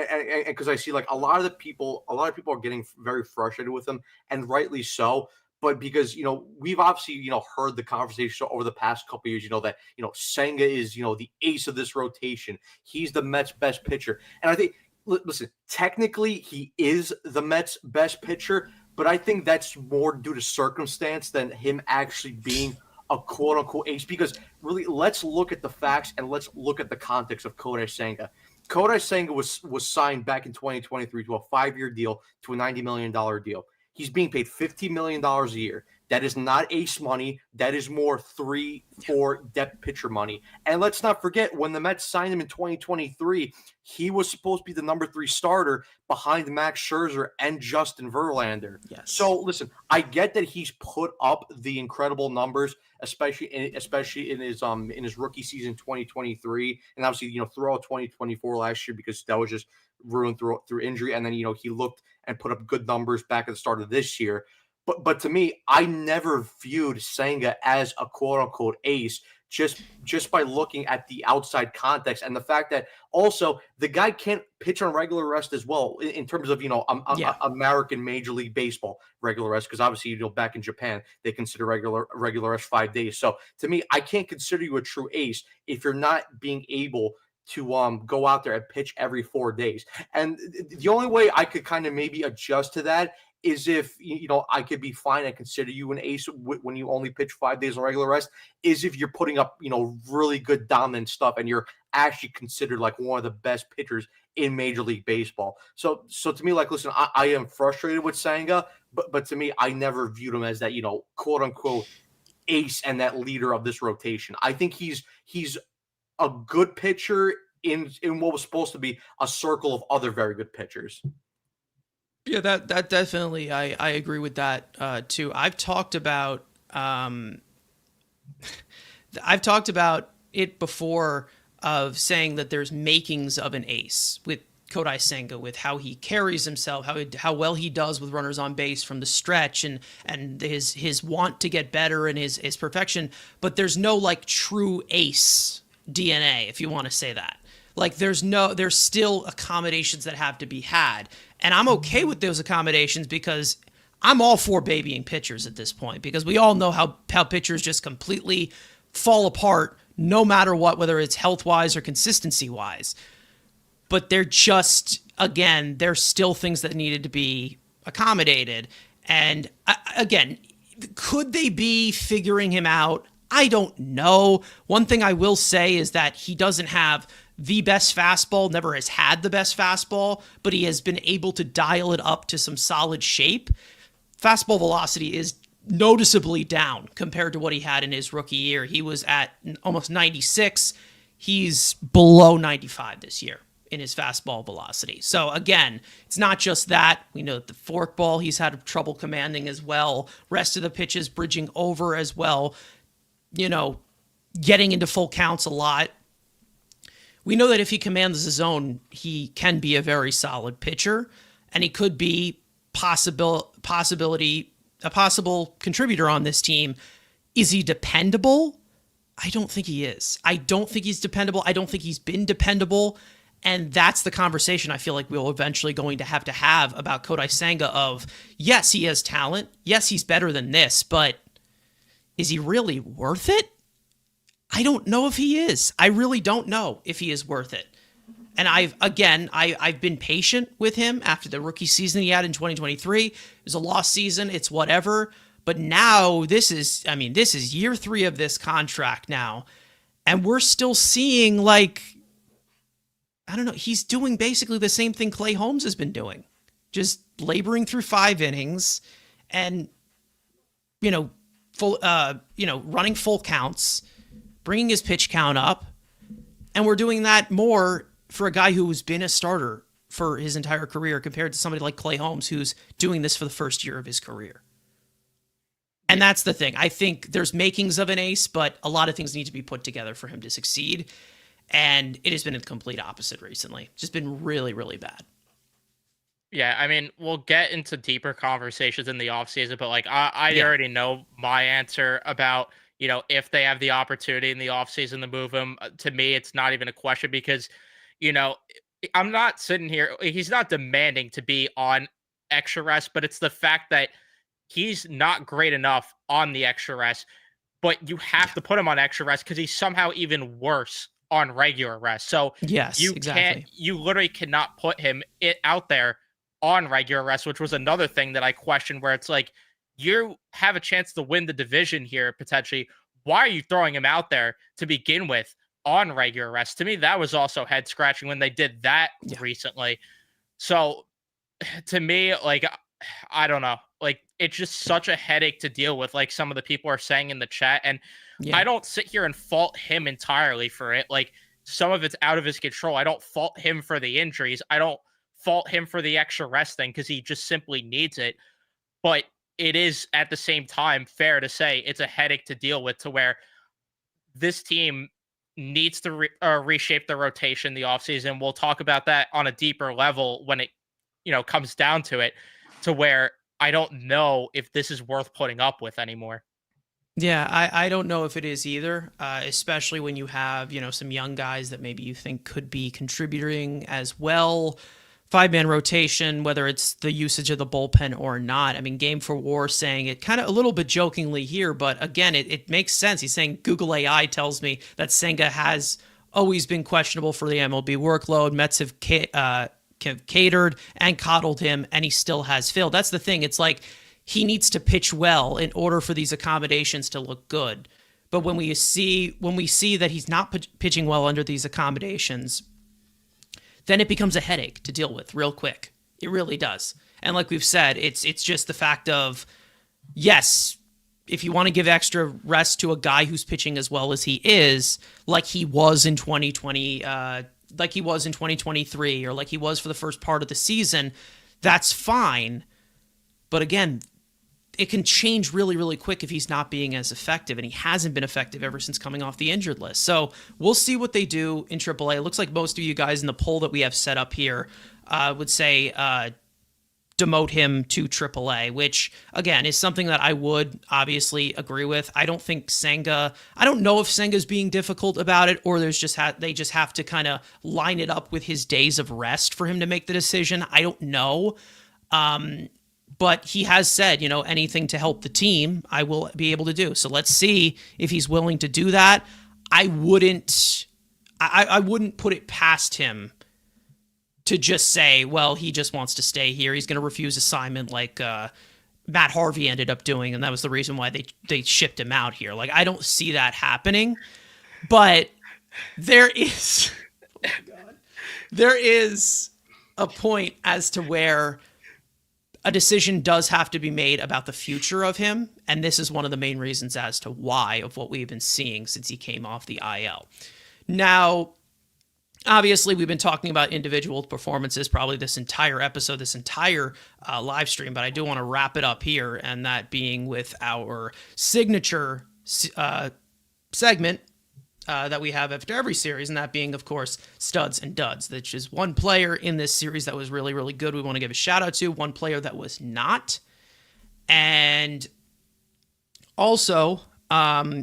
because I see like a lot of people are getting very frustrated with him, and rightly so. But because we've obviously heard the conversation over the past couple of years, that Senga is the ace of this rotation. He's the Mets' best pitcher, and I think listen, technically he is the Mets' best pitcher, but I think that's more due to circumstance than him actually being a quote unquote ace. Because really, let's look at the facts and let's look at the context of Kodai Senga. Kodai Senga was signed back in 2023 to a 5-year deal to a $90 million deal. He's being paid $50 million a year. That is not ace money. That is more 3-4 depth pitcher money. And let's not forget, when the Mets signed him in 2023, he was supposed to be the number 3 starter behind Max Scherzer and Justin Verlander. Yes. So listen, I get that he's put up the incredible numbers, especially in his rookie season 2023, and obviously throughout 2024 last year, because that was just ruined through injury. And then he looked and put up good numbers back at the start of this year. But to me, I never viewed Senga as a quote unquote ace just by looking at the outside context and the fact that also the guy can't pitch on regular rest as well in terms of American Major League Baseball regular rest, because obviously back in Japan they consider regular rest 5 days. So to me, I can't consider you a true ace if you're not being able to go out there and pitch every 4 days. And the only way I could kind of maybe adjust to that is if, I could be fine and consider you an ace when you only pitch 5 days on regular rest, is if you're putting up, really good dominant stuff and you're actually considered like one of the best pitchers in Major League Baseball. So to me, like, listen, I am frustrated with Senga, but to me, I never viewed him as that, quote unquote ace and that leader of this rotation. I think he's a good pitcher in what was supposed to be a circle of other very good pitchers. Yeah, that definitely, I agree with that too. I've talked about it before, of saying that there's makings of an ace with Kodai Senga, with how he carries himself, how well he does with runners on base from the stretch, and his want to get better and his perfection. But there's no like true ace DNA, if you want to say that. Like there's still accommodations that have to be had. And I'm okay with those accommodations because I'm all for babying pitchers at this point, because we all know how pitchers just completely fall apart no matter what, whether it's health-wise or consistency-wise. But they're just, again, there's still things that needed to be accommodated. And again, could they be figuring him out? I don't know. One thing I will say is that he doesn't have the best fastball, never has had the best fastball, but he has been able to dial it up to some solid shape. Fastball velocity is noticeably down compared to what he had in his rookie year. He was at almost 96. He's below 95 this year in his fastball velocity. So again, it's not just that. We know that the forkball he's had trouble commanding as well. Rest of the pitches bridging over as well. Getting into full counts a lot. We know that if he commands the zone, he can be a very solid pitcher, and he could be a possible contributor on this team. Is he dependable? I don't think he is. I don't think he's dependable. I don't think he's been dependable. And that's the conversation I feel like we're eventually going to have about Kodai Senga of, yes, he has talent. Yes, he's better than this, but is he really worth it? I don't know if he is. I really don't know if he is worth it. And I've been patient with him after the rookie season he had in 2023. It was a lost season. It's whatever. But now this is year 3 of this contract now. And we're still seeing, like, I don't know, he's doing basically the same thing Clay Holmes has been doing. Just laboring through 5 innings and, running full counts, bringing his pitch count up. And we're doing that more for a guy who's been a starter for his entire career compared to somebody like Clay Holmes, who's doing this for the first year of his career. And that's the thing. I think there's makings of an ace, but a lot of things need to be put together for him to succeed. And it has been the complete opposite recently. Just been really, really bad. Yeah, I mean, we'll get into deeper conversations in the offseason, but like I already know my answer about, if they have the opportunity in the offseason to move him. To me, it's not even a question because, I'm not sitting here. He's not demanding to be on extra rest, but it's the fact that he's not great enough on the extra rest, but you have to put him on extra rest because he's somehow even worse on regular rest. So yes, exactly. You literally cannot put him out there on regular rest, which was another thing that I questioned, where it's like, you have a chance to win the division here potentially. Why are you throwing him out there to begin with on regular rest? To me, that was also head scratching when they did that recently. So to me, like, I don't know, like, it's just such a headache to deal with, like some of the people are saying in the chat. And I don't sit here and fault him entirely for it. Like, some of it's out of his control. I don't fault him for the injuries. I don't fault him for the extra rest thing because he just simply needs it. But it is at the same time fair to say it's a headache to deal with, to where this team needs to reshape the rotation the offseason. We'll talk about that on a deeper level when it, comes down to it, to where I don't know if this is worth putting up with anymore. Yeah, I don't know if it is either, especially when you have, some young guys that maybe you think could be contributing as well. 5-man rotation, whether it's the usage of the bullpen or not. I mean, Game for War saying it kind of a little bit jokingly here, but again, it makes sense. He's saying Google AI tells me that Senga has always been questionable for the MLB workload. Mets have catered and coddled him, and he still has failed. That's the thing. It's like he needs to pitch well in order for these accommodations to look good. But when we see that he's not pitching well under these accommodations, then it becomes a headache to deal with real quick. It really does. And like we've said, it's just the fact of, yes, if you want to give extra rest to a guy who's pitching as well as he is, like he was in 2020, like he was in 2023, or like he was for the first part of the season, that's fine. But again, it can change really, really quick if he's not being as effective, and he hasn't been effective ever since coming off the injured list. So we'll see what they do in AAA. It looks like most of you guys in the poll that we have set up here would say demote him to AAA, which, again, is something that I would obviously agree with. I don't think Senga, I don't know if Senga's being difficult about it, or there's just they just have to kind of line it up with his days of rest for him to make the decision. I don't know. But he has said, anything to help the team, I will be able to do. So let's see if he's willing to do that. I wouldn't put it past him to just say, well, he just wants to stay here. He's going to refuse assignment like Matt Harvey ended up doing, and that was the reason why they shipped him out here. Like, I don't see that happening. But there is, oh my God, there is a point as to where a decision does have to be made about the future of him, and this is one of the main reasons as to why of what we've been seeing since he came off the IL. Now, obviously, we've been talking about individual performances probably this entire episode, this entire live stream, but I do want to wrap it up here, and that being with our signature segment that we have after every series, and that being, of course, Studs and Duds, which is one player in this series that was really, really good we want to give a shout out to, one player that was not. And also,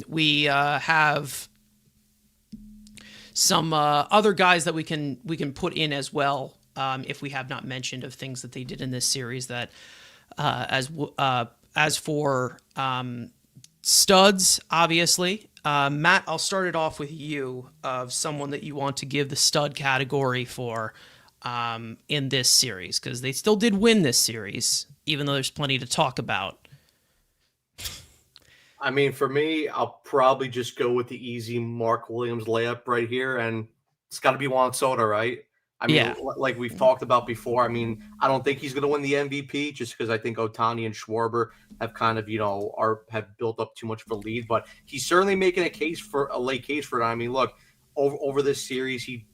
we have some other guys that we can put in as well, if we have not mentioned, of things that they did in this series that, as for studs, obviously. Matt, I'll start it off with you of someone that you want to give the stud category for in this series, because they still did win this series, even though there's plenty to talk about. I mean, for me, I'll probably just go with the easy Mark Williams layup right here, and it's got to be Juan Soto, right? I mean, Yeah. like we've talked about before. I mean, I don't think he's going to win the MVP just because I think Otani and Schwarber have kind of, have built up too much of a lead. But he's certainly making a late case for it. I mean, look, over this series, he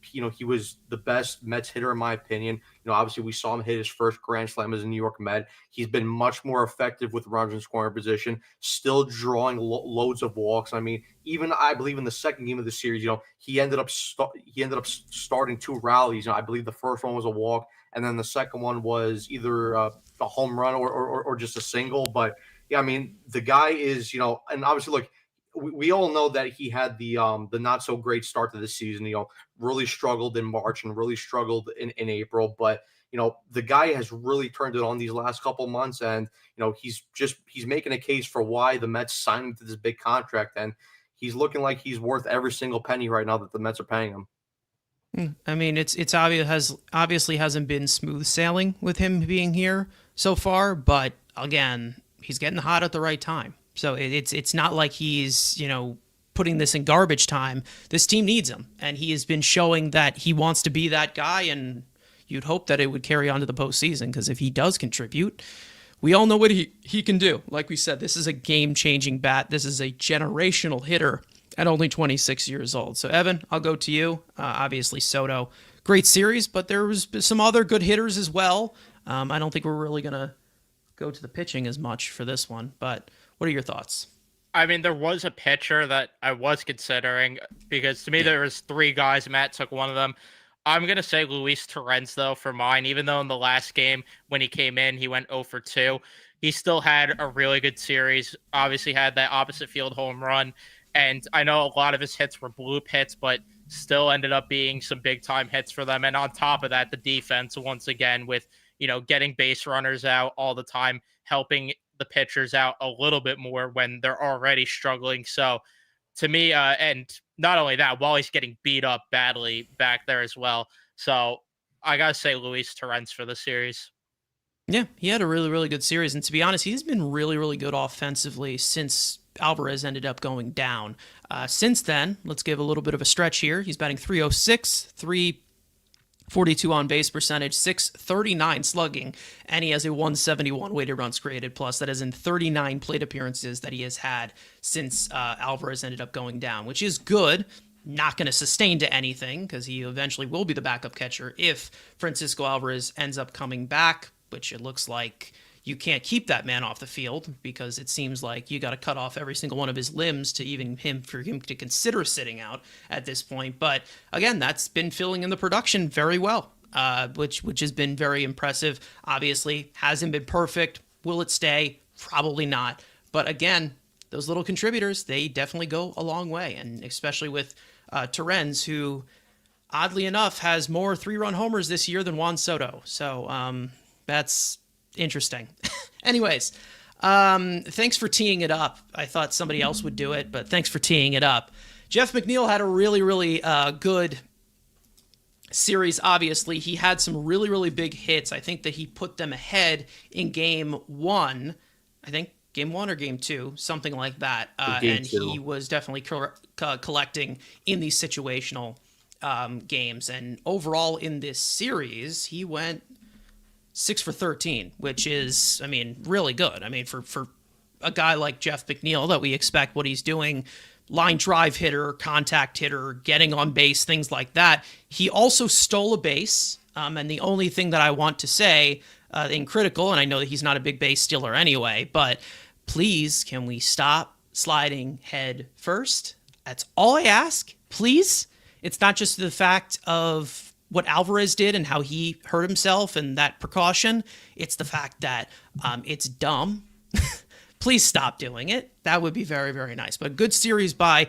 was the best Mets hitter in my opinion. Obviously we saw him hit his first Grand Slam as a New York Met. He's been much more effective with runners in scoring position, still drawing loads of walks. I mean, even I believe in the second game of the series, he ended up starting two rallies. I believe the first one was a walk, and then the second one was either a home run or just a single. But yeah, I mean, the guy is, and obviously look, we all know that he had the not so great start to the season. Really struggled in March and really struggled in April. But the guy has really turned it on these last couple months, and he's making a case for why the Mets signed him to this big contract, and he's looking like he's worth every single penny right now that the Mets are paying him. I mean, it's obviously hasn't been smooth sailing with him being here so far, but again, he's getting hot at the right time. So it's not like he's, putting this in garbage time. This team needs him, and he has been showing that he wants to be that guy, and you'd hope that it would carry on to the postseason, because if he does contribute, we all know what he can do. Like we said, this is a game-changing bat. This is a generational hitter at only 26 years old. So, Evan, I'll go to you. Obviously, Soto, great series, but there was some other good hitters as well. I don't think we're really going to go to the pitching as much for this one, but what are your thoughts? I mean, there was a pitcher that I was considering, because to me there was three guys. Matt took one of them. I'm going to say Luis Torrens, though, for mine. Even though in the last game when he came in, he went 0 for 2, he still had a really good series. Obviously had that opposite field home run. And I know a lot of his hits were bloop hits, but still ended up being some big-time hits for them. And on top of that, the defense, once again, with, getting base runners out all the time, helping the pitchers out a little bit more when they're already struggling. So to me, and not only that, Wally's getting beat up badly back there as well. So I got to say Luis Torrens for the series. Yeah, he had a really, really good series. And to be honest, he's been really, really good offensively since Alvarez ended up going down. Since then, let's give a little bit of a stretch here. He's batting 306, 342 on base percentage, 639 slugging, and he has a 171 weighted runs created plus. That is in 39 plate appearances that he has had since Alvarez ended up going down, which is good. Not going to sustain to anything, because he eventually will be the backup catcher if Francisco Alvarez ends up coming back, which it looks like you can't keep that man off the field, because it seems like you got to cut off every single one of his limbs to even for him to consider sitting out at this point. But again, that's been filling in the production very well, which has been very impressive. Obviously, hasn't been perfect. Will it stay? Probably not. But again, those little contributors, they definitely go a long way, and especially with Torrens, who oddly enough has more 3-run homers this year than Juan Soto. So that's interesting. Anyways, thanks for teeing it up. I thought somebody else would do it, but thanks for teeing it up. Jeff McNeil had a really, really good series. Obviously, he had some really, really big hits. I think that he put them ahead in game 1. I think game 1 or game 2, something like that. And he was definitely collecting in these situational games. And overall in this series, he went 6 for 13, which is, I mean, really good. I mean, for a guy like Jeff McNeil, that we expect what he's doing, line drive hitter, contact hitter, getting on base, things like that. He also stole a base. And the only thing that I want to say in critical, and I know that he's not a big base stealer anyway, but please, can we stop sliding head first? That's all I ask, please. It's not just the fact of what Alvarez did and how he hurt himself and that precaution. It's the fact that it's dumb. Please stop doing it. That would be very, very nice. But good series by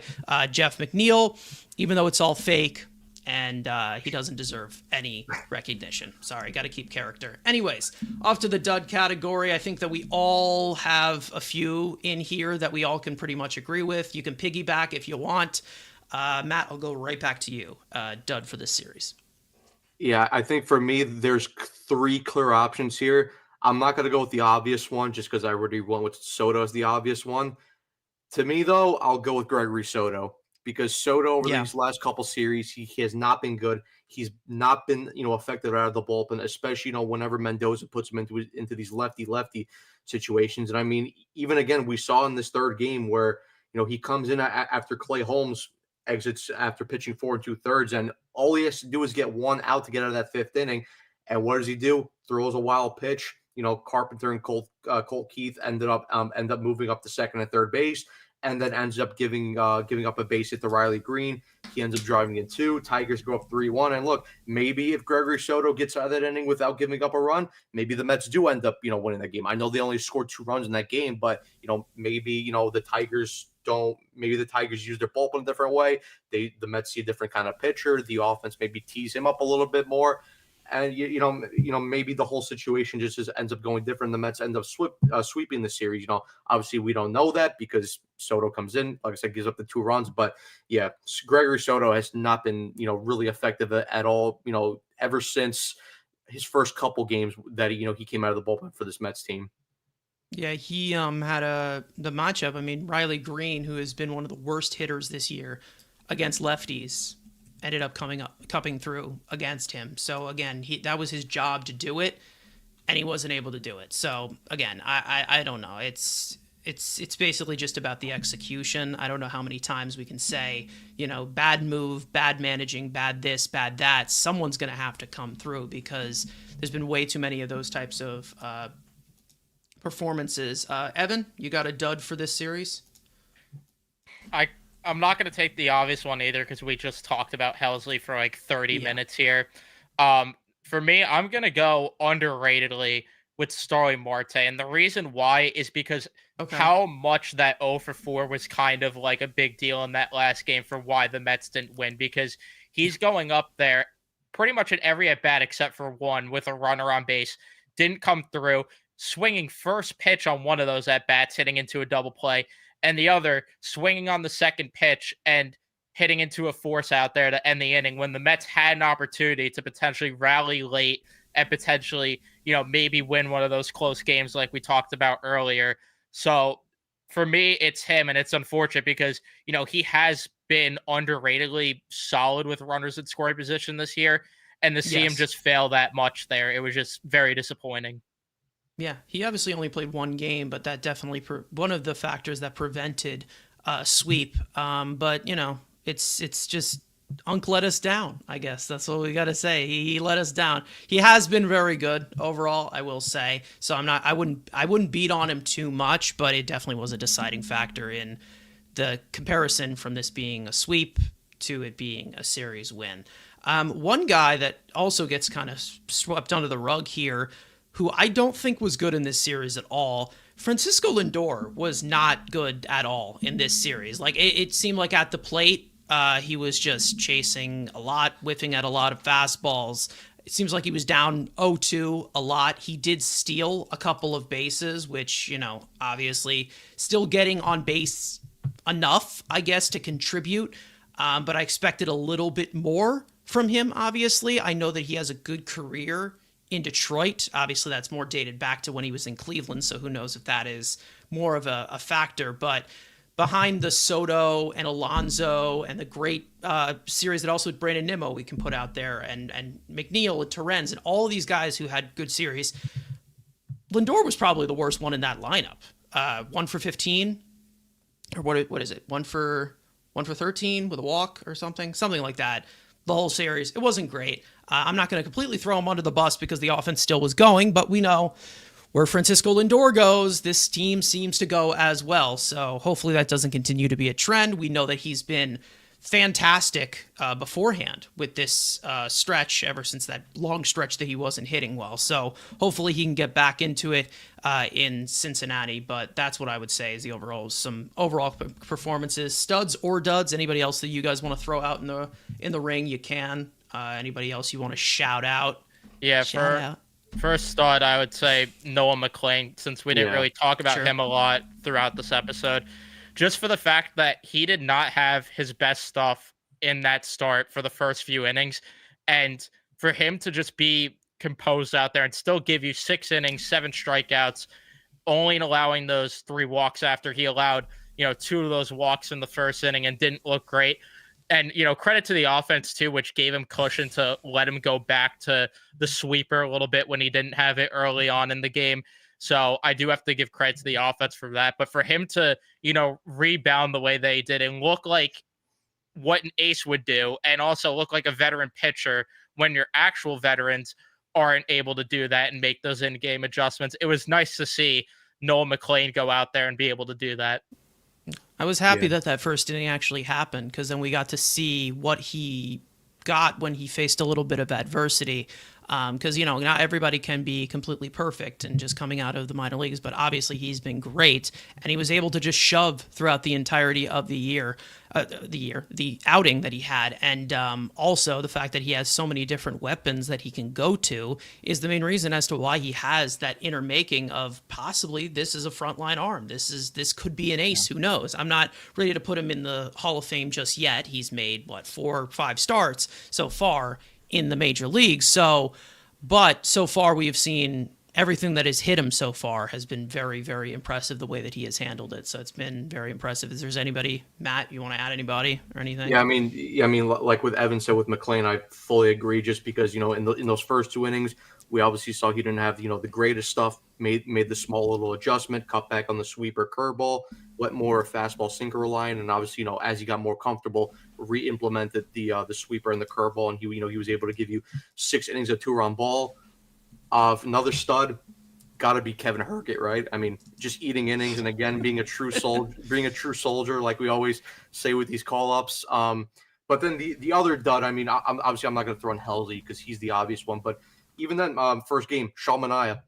Jeff McNeil, even though it's all fake and he doesn't deserve any recognition. Sorry, got to keep character. Anyways, off to the dud category. I think that we all have a few in here that we all can pretty much agree with. You can piggyback if you want. Matt, I'll go right back to you. Dud for this series. Yeah, I think for me, there's 3 clear options here. I'm not going to go with the obvious one just because I already went with Soto as the obvious one. To me, though, I'll go with Gregory Soto because Soto over these last couple series, he has not been good. He's not been, effective out of the bullpen, especially, whenever Mendoza puts him into these lefty situations. And I mean, even again, we saw in this third game where, he comes in after Clay Holmes exits after pitching 4 2/3, and all he has to do is get 1 out to get out of that 5th inning. And what does he do? Throws a wild pitch. Carpenter and Colt Keith end up moving up to second and third base, and then ends up giving up a base hit to Riley Green. He ends up driving in 2. Tigers go up 3-1. And look, maybe if Gregory Soto gets out of that inning without giving up a run, maybe the Mets do end up winning that game. I know they only scored 2 runs in that game, but maybe the Tigers don't. Maybe the Tigers use their bullpen a different way. The Mets see a different kind of pitcher. The offense maybe tease him up a little bit more. And maybe the whole situation just ends up going different. The Mets end up sweeping the series. Obviously we don't know that because Soto comes in, like I said, gives up the 2 runs. But yeah, Gregory Soto has not been the effective at all. Ever since his first couple games that he came out of the bullpen for this Mets team. Yeah, he had the matchup. I mean, Riley Green, who has been one of the worst hitters this year against lefties, ended up coming through against him. So again, that was his job to do it, and he wasn't able to do it. So again, I don't know. It's basically just about the execution. I don't know how many times we can say, bad move, bad managing, bad this, bad that. Someone's going to have to come through because there's been way too many of those types of performances. Evan, you got a dud for this series? I'm not going to take the obvious one either because we just talked about Helsley for like 30 minutes here. For me, I'm going to go underratedly with Starling Marte. And the reason why is because how much that 0 for 4 was kind of like a big deal in that last game for why the Mets didn't win. Because he's going up there pretty much at every at-bat except for one with a runner on base. Didn't come through. Swinging first pitch on one of those at-bats, hitting into a double play. And the other swinging on the second pitch and hitting into a force out there to end the inning when the Mets had an opportunity to potentially rally late and potentially, maybe win one of those close games like we talked about earlier. So for me, it's him, and it's unfortunate because, he has been underratedly solid with runners in scoring position this year, and to see him just fail that much there, it was just very disappointing. Yeah, he obviously only played 1 game, but that definitely one of the factors that prevented a sweep. But it's just Unk let us down. I guess that's what we got to say. He let us down. He has been very good overall, I will say. So I wouldn't beat on him too much, but it definitely was a deciding factor in the comparison from this being a sweep to it being a series win. One guy that also gets kind of swept under the rug here, who I don't think was good in this series at all. Francisco Lindor was not good at all in this series. Like it seemed like at the plate, he was just chasing a lot, whiffing at a lot of fastballs. It seems like he was down 0-2 a lot. He did steal a couple of bases, which, obviously still getting on base enough, I guess, to contribute. But I expected a little bit more from him, obviously. I know that he has a good career in Detroit. Obviously, that's more dated back to when he was in Cleveland, so who knows if that is more of a factor. But behind the Soto and Alonso and the great series that also Brandon Nimmo we can put out there, and McNeil and Torrens and all of these guys who had good series, Lindor was probably the worst one in that lineup. 1 for 15, or what is it? 1 for 13 with a walk or something like that. The whole series, it wasn't great. I'm not going to completely throw him under the bus because the offense still was going, but we know where Francisco Lindor goes, this team seems to go as well. So hopefully that doesn't continue to be a trend. We know that he's been fantastic beforehand with this stretch, ever since that long stretch that he wasn't hitting well. So hopefully he can get back into it in Cincinnati. But that's what I would say is the overall performances, studs or duds. Anybody else that you guys want to throw out in the ring, you can. Anybody else you want to shout out? Yeah, first stud, I would say Noah McLean, since we didn't really talk about him a lot throughout this episode. Just for the fact that he did not have his best stuff in that start for the first few innings. And for him to just be composed out there and still give you 6 innings, 7 strikeouts, only allowing those 3 walks after he allowed, 2 of those walks in the first inning and didn't look great. And, credit to the offense, too, which gave him cushion to let him go back to the sweeper a little bit when he didn't have it early on in the game. So I do have to give credit to the offense for that. But for him to, rebound the way they did and look like what an ace would do, and also look like a veteran pitcher when your actual veterans aren't able to do that and make those in-game adjustments, it was nice to see Noah McLean go out there and be able to do that. I was happy that first inning actually happened, because then we got to see what he got when he faced a little bit of adversity. Because, not everybody can be completely perfect and just coming out of the minor leagues, but obviously he's been great, and he was able to just shove throughout the entirety of the outing that he had. And also the fact that he has so many different weapons that he can go to is the main reason as to why he has that inner making of possibly this is a frontline arm. This could be an ace. Who knows? I'm not ready to put him in the Hall of Fame just yet. He's made 4 or 5 starts so far in the major leagues. But so far we have seen everything that has hit him so far has been very, very impressive, the way that he has handled it. So it's been very impressive. If there's anybody, Matt, you want to add anybody or anything? Yeah, I mean, like with Evan said with McLean, I fully agree. Just because in those first 2 innings, we obviously saw he didn't have the greatest stuff. Made the small little adjustment, cut back on the sweeper curveball, went more fastball sinker line, and obviously as he got more comfortable, re-implemented the sweeper and the curveball, and he was able to give you 6 innings of 2-run ball. Another stud, got to be Kevin Herget, right? I mean, just eating innings, and again being a true soldier, like we always say with these call-ups. But then the other dud, I mean, I'm not going to throw in Halsey because he's the obvious one, but even then, first game, Sean Manaea,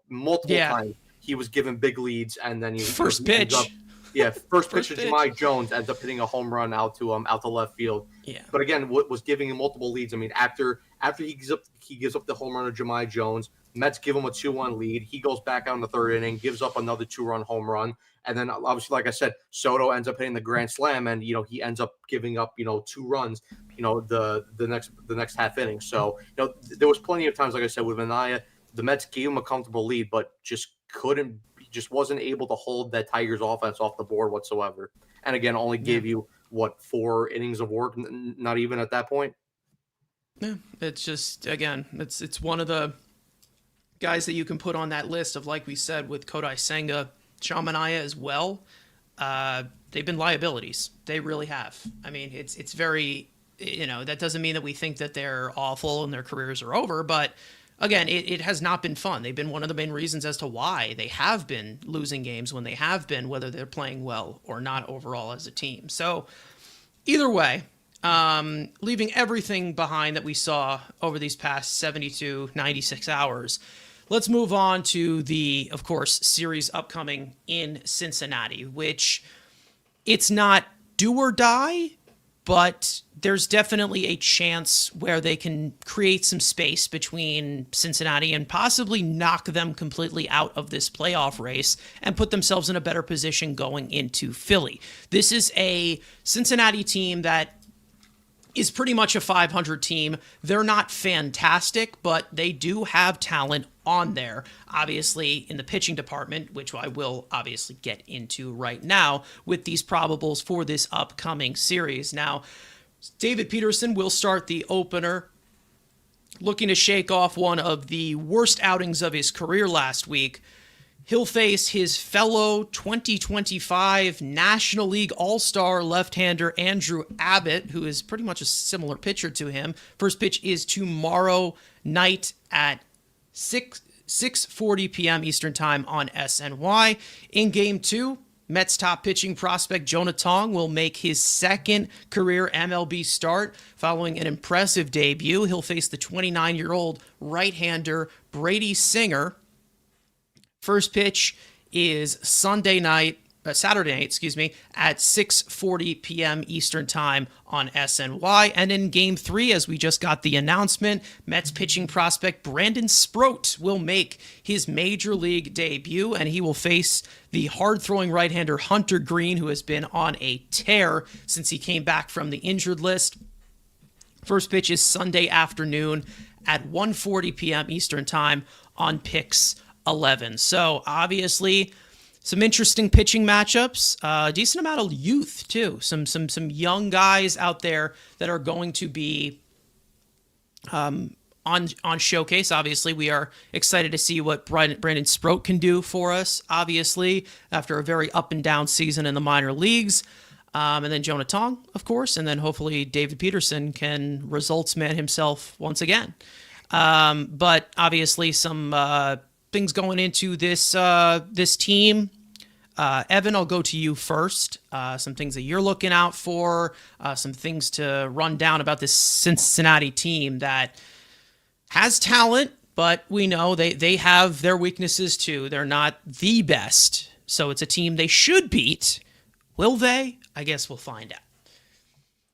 multiple times he was given big leads, and then first pitch to Jahmai Jones ends up hitting a home run out to left field. Yeah. But again, what was giving him multiple leads? I mean, after he gives up the home run to Jahmai Jones, Mets give him a 2-1 lead. He goes back out in the 3rd inning, gives up another 2-run home run, and then obviously, like I said, Soto ends up hitting the grand slam, and he ends up giving up 2 runs. The next half inning. So there was plenty of times, like I said, with Manaea, the Mets gave him a comfortable lead, but just wasn't able to hold that Tigers offense off the board whatsoever. And again, only gave you 4 innings of work, not even at that point. Yeah, it's just, again, it's one of the guys that you can put on that list of, like we said, with Kodai Senga, Sean Manaea as well. They've been liabilities. They really have. I mean, it's very, that doesn't mean that we think that they're awful and their careers are over, but again, it has not been fun. They've been one of the main reasons as to why they have been losing games when they have been, whether they're playing well or not overall as a team. So either way, leaving everything behind that we saw over these past 72, 96 hours, let's move on to the, of course, series upcoming in Cincinnati, which it's not do or die, but there's definitely a chance where they can create some space between Cincinnati and possibly knock them completely out of this playoff race and put themselves in a better position going into Philly. This is a Cincinnati team that is pretty much a 500 team. They're not fantastic, but they do have talent on there, obviously, in the pitching department, which I will obviously get into right now with these probables for this upcoming series. Now, David Peterson will start the opener, looking to shake off one of the worst outings of his career last week. He'll face his fellow 2025 National League All-Star left-hander Andrew Abbott, who is pretty much a similar pitcher to him. First pitch is tomorrow night at 6:40 p.m. Eastern Time on SNY. In Game 2, Mets top pitching prospect Jonah Tong will make his second career MLB start following an impressive debut. He'll face the 29-year-old right-hander Brady Singer. First pitch is Saturday night, at 6:40 p.m. Eastern Time on SNY. And in Game 3, as we just got the announcement, Mets pitching prospect Brandon Sproat will make his Major League debut, and he will face the hard-throwing right-hander Hunter Green, who has been on a tear since he came back from the injured list. First pitch is Sunday afternoon at 1:40 p.m. Eastern Time on Pix 11. So, obviously, some interesting pitching matchups, a decent amount of youth too. Some young guys out there that are going to be on showcase. Obviously, we are excited to see what Brandon Sproat can do for us. Obviously, after a very up and down season in the minor leagues, and then Jonah Tong, of course, and then hopefully David Peterson can results man himself once again. But obviously, some things going into this team. Evan, I'll go to you first. Some things that you're looking out for, some things to run down about this Cincinnati team that has talent, but we know they have their weaknesses too. They're not the best, so it's a team they should beat. Will they? I guess we'll find out.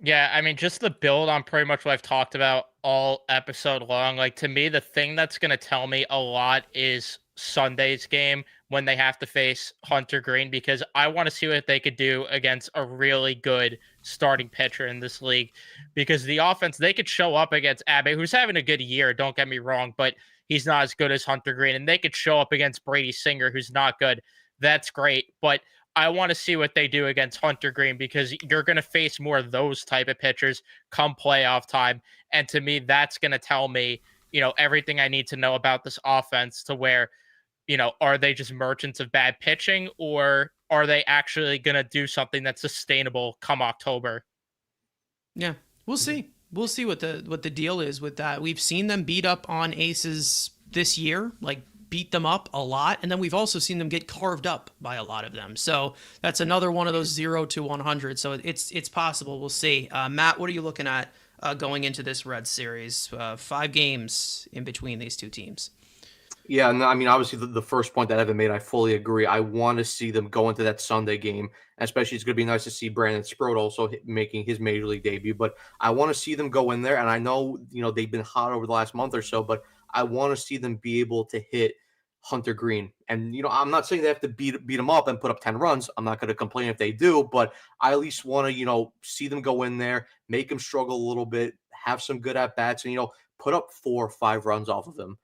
Yeah, I mean, just the build on pretty much what I've talked about all episode long. Like, to me, the thing that's going to tell me a lot is Sunday's game when they have to face Hunter Green, because I want to see what they could do against a really good starting pitcher in this league. Because the offense, they could show up against Abbott, who's having a good year, don't get me wrong, but he's not as good as Hunter Green. And they could show up against Brady Singer, who's not good. That's great. But I want to see what they do against Hunter Green, because you're going to face more of those type of pitchers come playoff time. And to me, that's going to tell me, everything I need to know about this offense, to where, are they just merchants of bad pitching, or are they actually going to do something that's sustainable come October? Yeah, we'll see. We'll see what the deal is with that. We've seen them beat up on aces this year, like beat them up a lot, and then we've also seen them get carved up by a lot of them. So that's another one of those 0 to 100. So it's possible. We'll see. Matt, what are you looking at going into this Reds series? 5 games in between these two teams. Yeah, no, I mean, obviously, the first point that Evan made, I fully agree. I want to see them go into that Sunday game, especially it's going to be nice to see Brandon Sproat also making his Major League debut. But I want to see them go in there, and I know, they've been hot over the last month or so, but I want to see them be able to hit Hunter Green. And, I'm not saying they have to beat him up and put up 10 runs. I'm not going to complain if they do, but I at least want to, see them go in there, make him struggle a little bit, have some good at-bats, and, put up 4 or 5 runs off of him.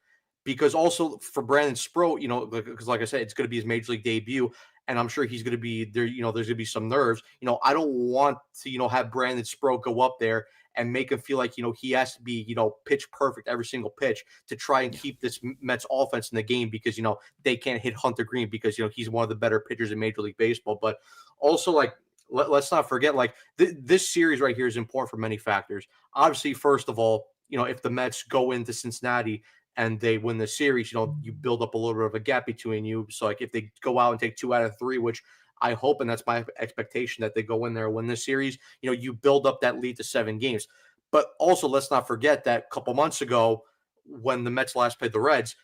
Because also for Brandon Sproat, because like I said, it's going to be his Major League debut, and I'm sure he's going to be there. There's going to be some nerves. I don't want to, have Brandon Sproat go up there and make him feel like, he has to be, pitch perfect every single pitch to try and keep this Mets offense in the game, because, they can't hit Hunter Green because, he's one of the better pitchers in Major League Baseball. But also, like, let's not forget, like, this series right here is important for many factors. Obviously, first of all, if the Mets go into Cincinnati and they win the series, you build up a little bit of a gap between you. So, like, if they go out and take 2 out of 3, which I hope, and that's my expectation, that they go in there and win this series, you build up that lead to 7 games. But also, let's not forget that a couple months ago, when the Mets last played the Reds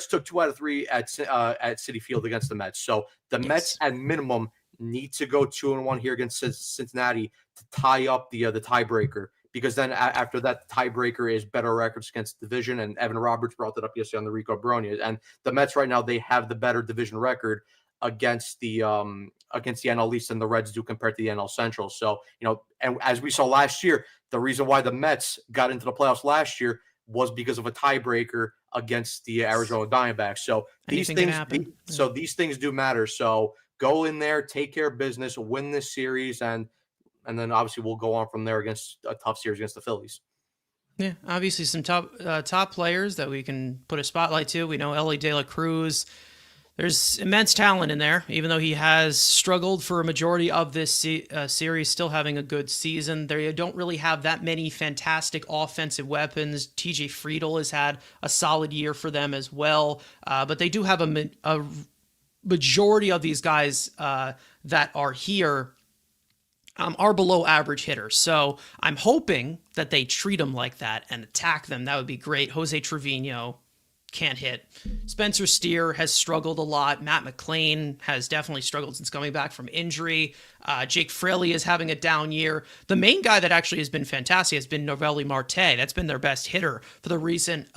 took 2 out of 3 at Citi Field against the Mets. So the Mets, at minimum, need to go 2-1 here against Cincinnati to tie up the tiebreaker. Because then after that, the tiebreaker is better records against the division. And Evan Roberts brought that up yesterday on the Rico Brony. And the Mets right now, they have the better division record against the NL East than the Reds do compared to the NL Central. So, and as we saw last year, the reason why the Mets got into the playoffs last year was because of a tiebreaker against the Arizona Diamondbacks. So these things do matter. So go in there, take care of business, win this series, and then obviously we'll go on from there against a tough series against the Phillies. Yeah, obviously some top players that we can put a spotlight to. We know Ellie De La Cruz. There's immense talent in there, even though he has struggled for a majority of this series, still having a good season. They don't really have that many fantastic offensive weapons. TJ Friedel has had a solid year for them as well, but they do have a majority of these guys that are here are below average hitters. So I'm hoping that they treat them like that and attack them. That would be great. Jose Trevino can't hit. Spencer Steer has struggled a lot. Matt McClain has definitely struggled since coming back from injury. Jake Fraley is having a down year. The main guy that actually has been fantastic has been Novelli Marte. That's been their best hitter for the recent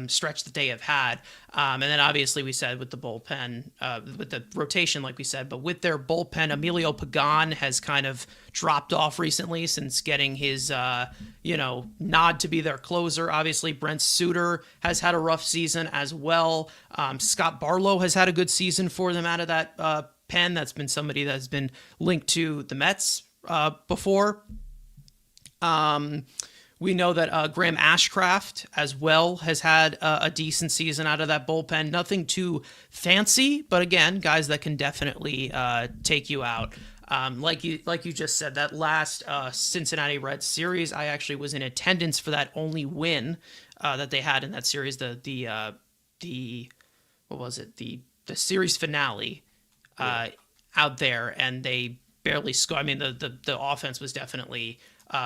stretch that they have had. And then obviously we said with the bullpen, with the rotation, like we said, but with their bullpen, Emilio Pagan has kind of dropped off recently since getting his, nod to be their closer. Obviously, Brent Suter has had a rough season as well. Scott Barlow has had a good season for them out of that pen. That's been somebody that's been linked to the Mets before. We know that Graham Ashcraft as well has had a decent season out of that bullpen. Nothing too fancy, but again, guys that can definitely take you out. Like you just said, that last Cincinnati Reds series, I actually was in attendance for that only win that they had in that series. The what was it? The series finale out there, and they barely scored. I mean, the offense was definitely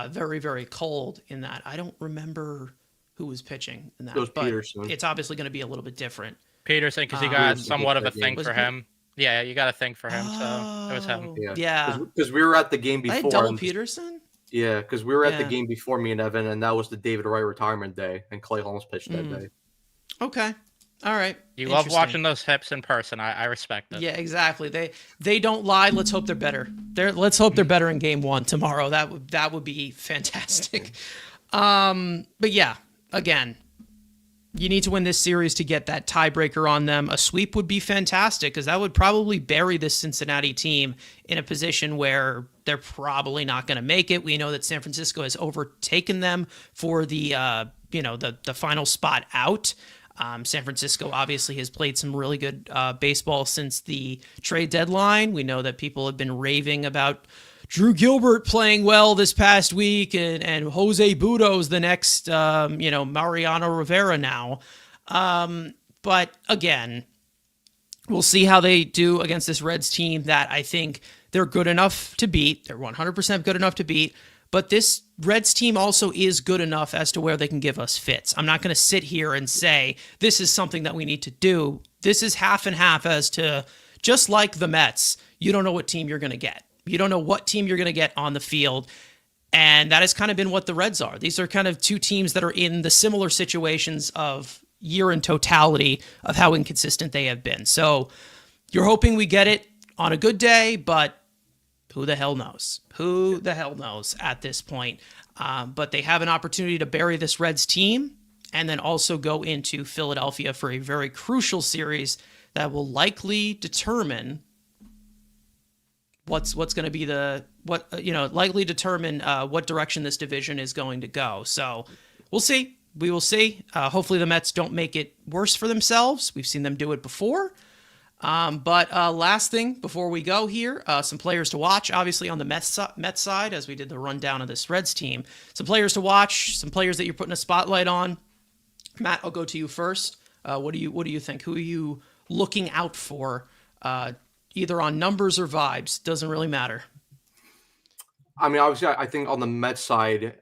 very, very cold in that. I don't remember who was pitching in that, but Peterson. It's obviously going to be a little bit different. Peterson, because he got somewhat of a thing for him. Yeah, you got to think for him. So it was him. Yeah. Because we were at the game before. I had double Peterson? Yeah, because we were at the game before, me and Evan, and that was the David Wright retirement day, and Clay Holmes pitched that day. Okay. All right. You love watching those hips in person. I respect it. Yeah, exactly. They don't lie. Let's hope they're better. Let's hope they're better in game 1 tomorrow. That would be fantastic. But yeah, again, you need to win this series to get that tiebreaker on them. A sweep would be fantastic because that would probably bury this Cincinnati team in a position where they're probably not going to make it. We know that San Francisco has overtaken them for the the final spot out. San Francisco obviously has played some really good baseball since the trade deadline. We know that people have been raving about Drew Gilbert playing well this past week, and Jose Budo's the next, Mariano Rivera now. But again, we'll see how they do against this Reds team that I think they're good enough to beat. They're 100% good enough to beat. But this Reds team also is good enough as to where they can give us fits. I'm not going to sit here and say this is something that we need to do. This is half and half as to, just like the Mets, you don't know what team you're going to get. You don't know what team you're going to get on the field. And that has kind of been what the Reds are. These are kind of two teams that are in the similar situations of year in totality of how inconsistent they have been. So you're hoping we get it on a good day, but who the hell knows? Who the hell knows at this point? But they have an opportunity to bury this Reds team and then also go into Philadelphia for a very crucial series that will likely determine what's going to be what direction this division is going to go. So we'll see. We will see. Hopefully the Mets don't make it worse for themselves. We've seen them do it before. But last thing before we go here, some players to watch, obviously on the Mets side, as we did the rundown of this Reds team. Some players to watch, some players that you're putting a spotlight on. Matt, I'll go to you first. What do you think? Who are you looking out for? Either on numbers or vibes, doesn't really matter. I mean, obviously, I think on the Mets side,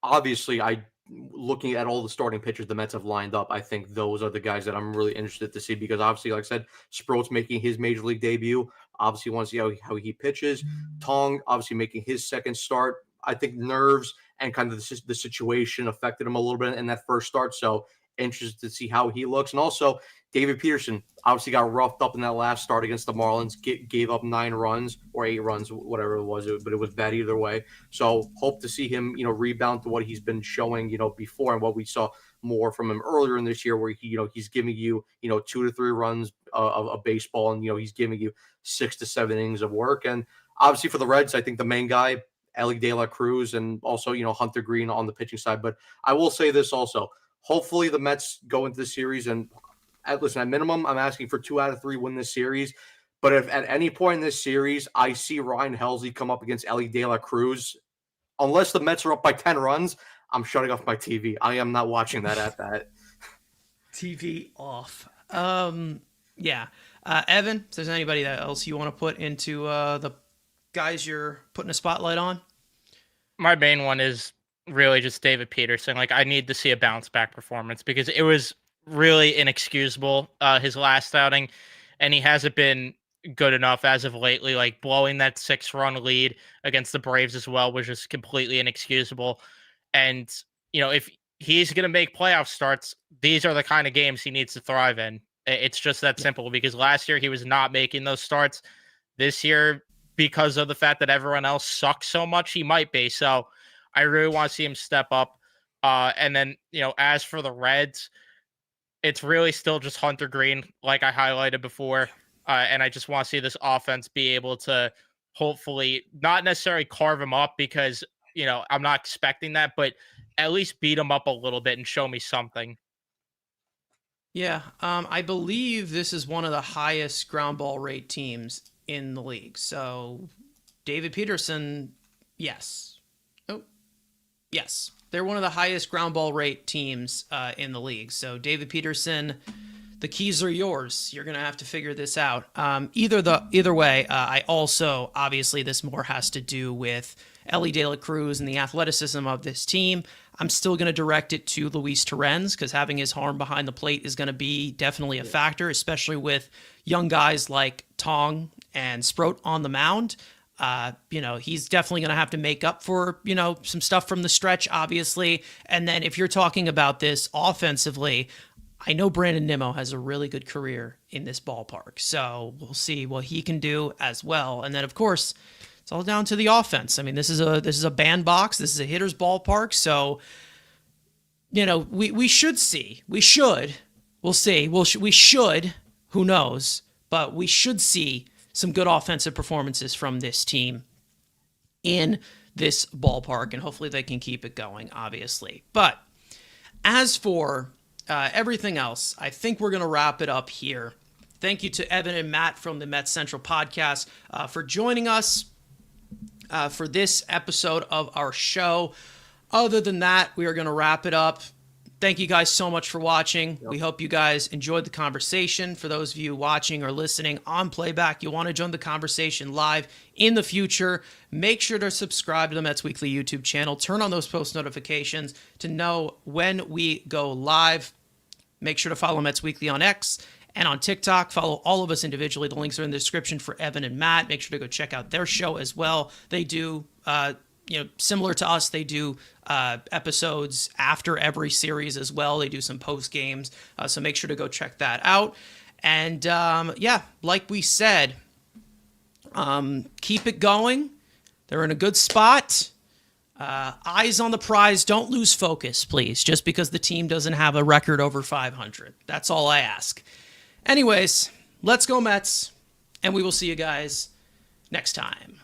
obviously, looking at all the starting pitchers the Mets have lined up, I think those are the guys that I'm really interested to see because obviously, like I said, Sproat's making his major league debut. Obviously, want to see how he pitches. Tong, obviously, making his second start. I think nerves and kind of the situation affected him a little bit in that first start. So interested to see how he looks. And also, David Peterson obviously got roughed up in that last start against the Marlins, gave up 9 runs or 8 runs, whatever it was, but it was bad either way. So hope to see him, rebound to what he's been showing, before and what we saw more from him earlier in this year where he's giving you, 2 to 3 runs of baseball and, he's giving you 6 to 7 innings of work. And obviously for the Reds, I think the main guy, Ellie De La Cruz, and also, Hunter Green on the pitching side. But I will say this also, hopefully the Mets go into the series and at minimum, I'm asking for 2 out of 3 win this series. But if at any point in this series I see Ryan Helsley come up against Ellie De La Cruz, unless the Mets are up by 10 runs, I'm shutting off my TV. I am not watching that at that. TV off. Yeah. Evan, if there's anybody else you want to put into the guys you're putting a spotlight on? My main one is really just David Peterson. Like, I need to see a bounce back performance because it was really inexcusable his last outing, and he hasn't been good enough as of lately. Like, blowing that 6-run lead against the Braves as well was just completely inexcusable. And if he's going to make playoff starts, these are the kind of games he needs to thrive in. It's just that simple, because last year he was not making those starts. This year, because of the fact that everyone else sucks so much, he might be. So I really want to see him step up. And then, as for the Reds, it's really still just Hunter Green, like I highlighted before. And I just want to see this offense be able to hopefully not necessarily carve him up, because, I'm not expecting that, but at least beat him up a little bit and show me something. Yeah, I believe this is one of the highest ground ball rate teams in the league. So David Peterson, yes. Oh, yes. They're one of the highest ground ball rate teams in the league. So David Peterson, the keys are yours. You're going to have to figure this out. Either way, I also, obviously, this more has to do with Ellie De La Cruz and the athleticism of this team. I'm still going to direct it to Luis Torrens, because having his arm behind the plate is going to be definitely a factor, especially with young guys like Tong and Sproat on the mound. He's definitely going to have to make up for, some stuff from the stretch, obviously. And then if you're talking about this offensively, I know Brandon Nimmo has a really good career in this ballpark. So we'll see what he can do as well. And then, of course, it's all down to the offense. I mean, this is a bandbox. This is a hitter's ballpark. So, we should see. We'll see. We should. Who knows? But we should see some good offensive performances from this team in this ballpark, and hopefully they can keep it going, obviously. But as for everything else, I think we're going to wrap it up here. Thank you to Evan and Matt from the Mets Central podcast for joining us for this episode of our show. Other than that, we are going to wrap it up. Thank you guys so much for watching. Yep. We hope you guys enjoyed the conversation. For those of you watching or listening on playback, you want to join the conversation live in the future, make sure to subscribe to the Mets Weekly YouTube channel. Turn on those post notifications to know when we go live. Make sure to follow Mets Weekly on X and on TikTok. Follow all of us individually. The links are in the description for Evan and Matt. Make sure to go check out their show as well. They do, similar to us, they do episodes after every series as well. They do some post games. So make sure to go check that out. And like we said, keep it going. They're in a good spot. Eyes on the prize. Don't lose focus, please, just because the team doesn't have a record over 500. That's all I ask. Anyways, let's go Mets, and we will see you guys next time.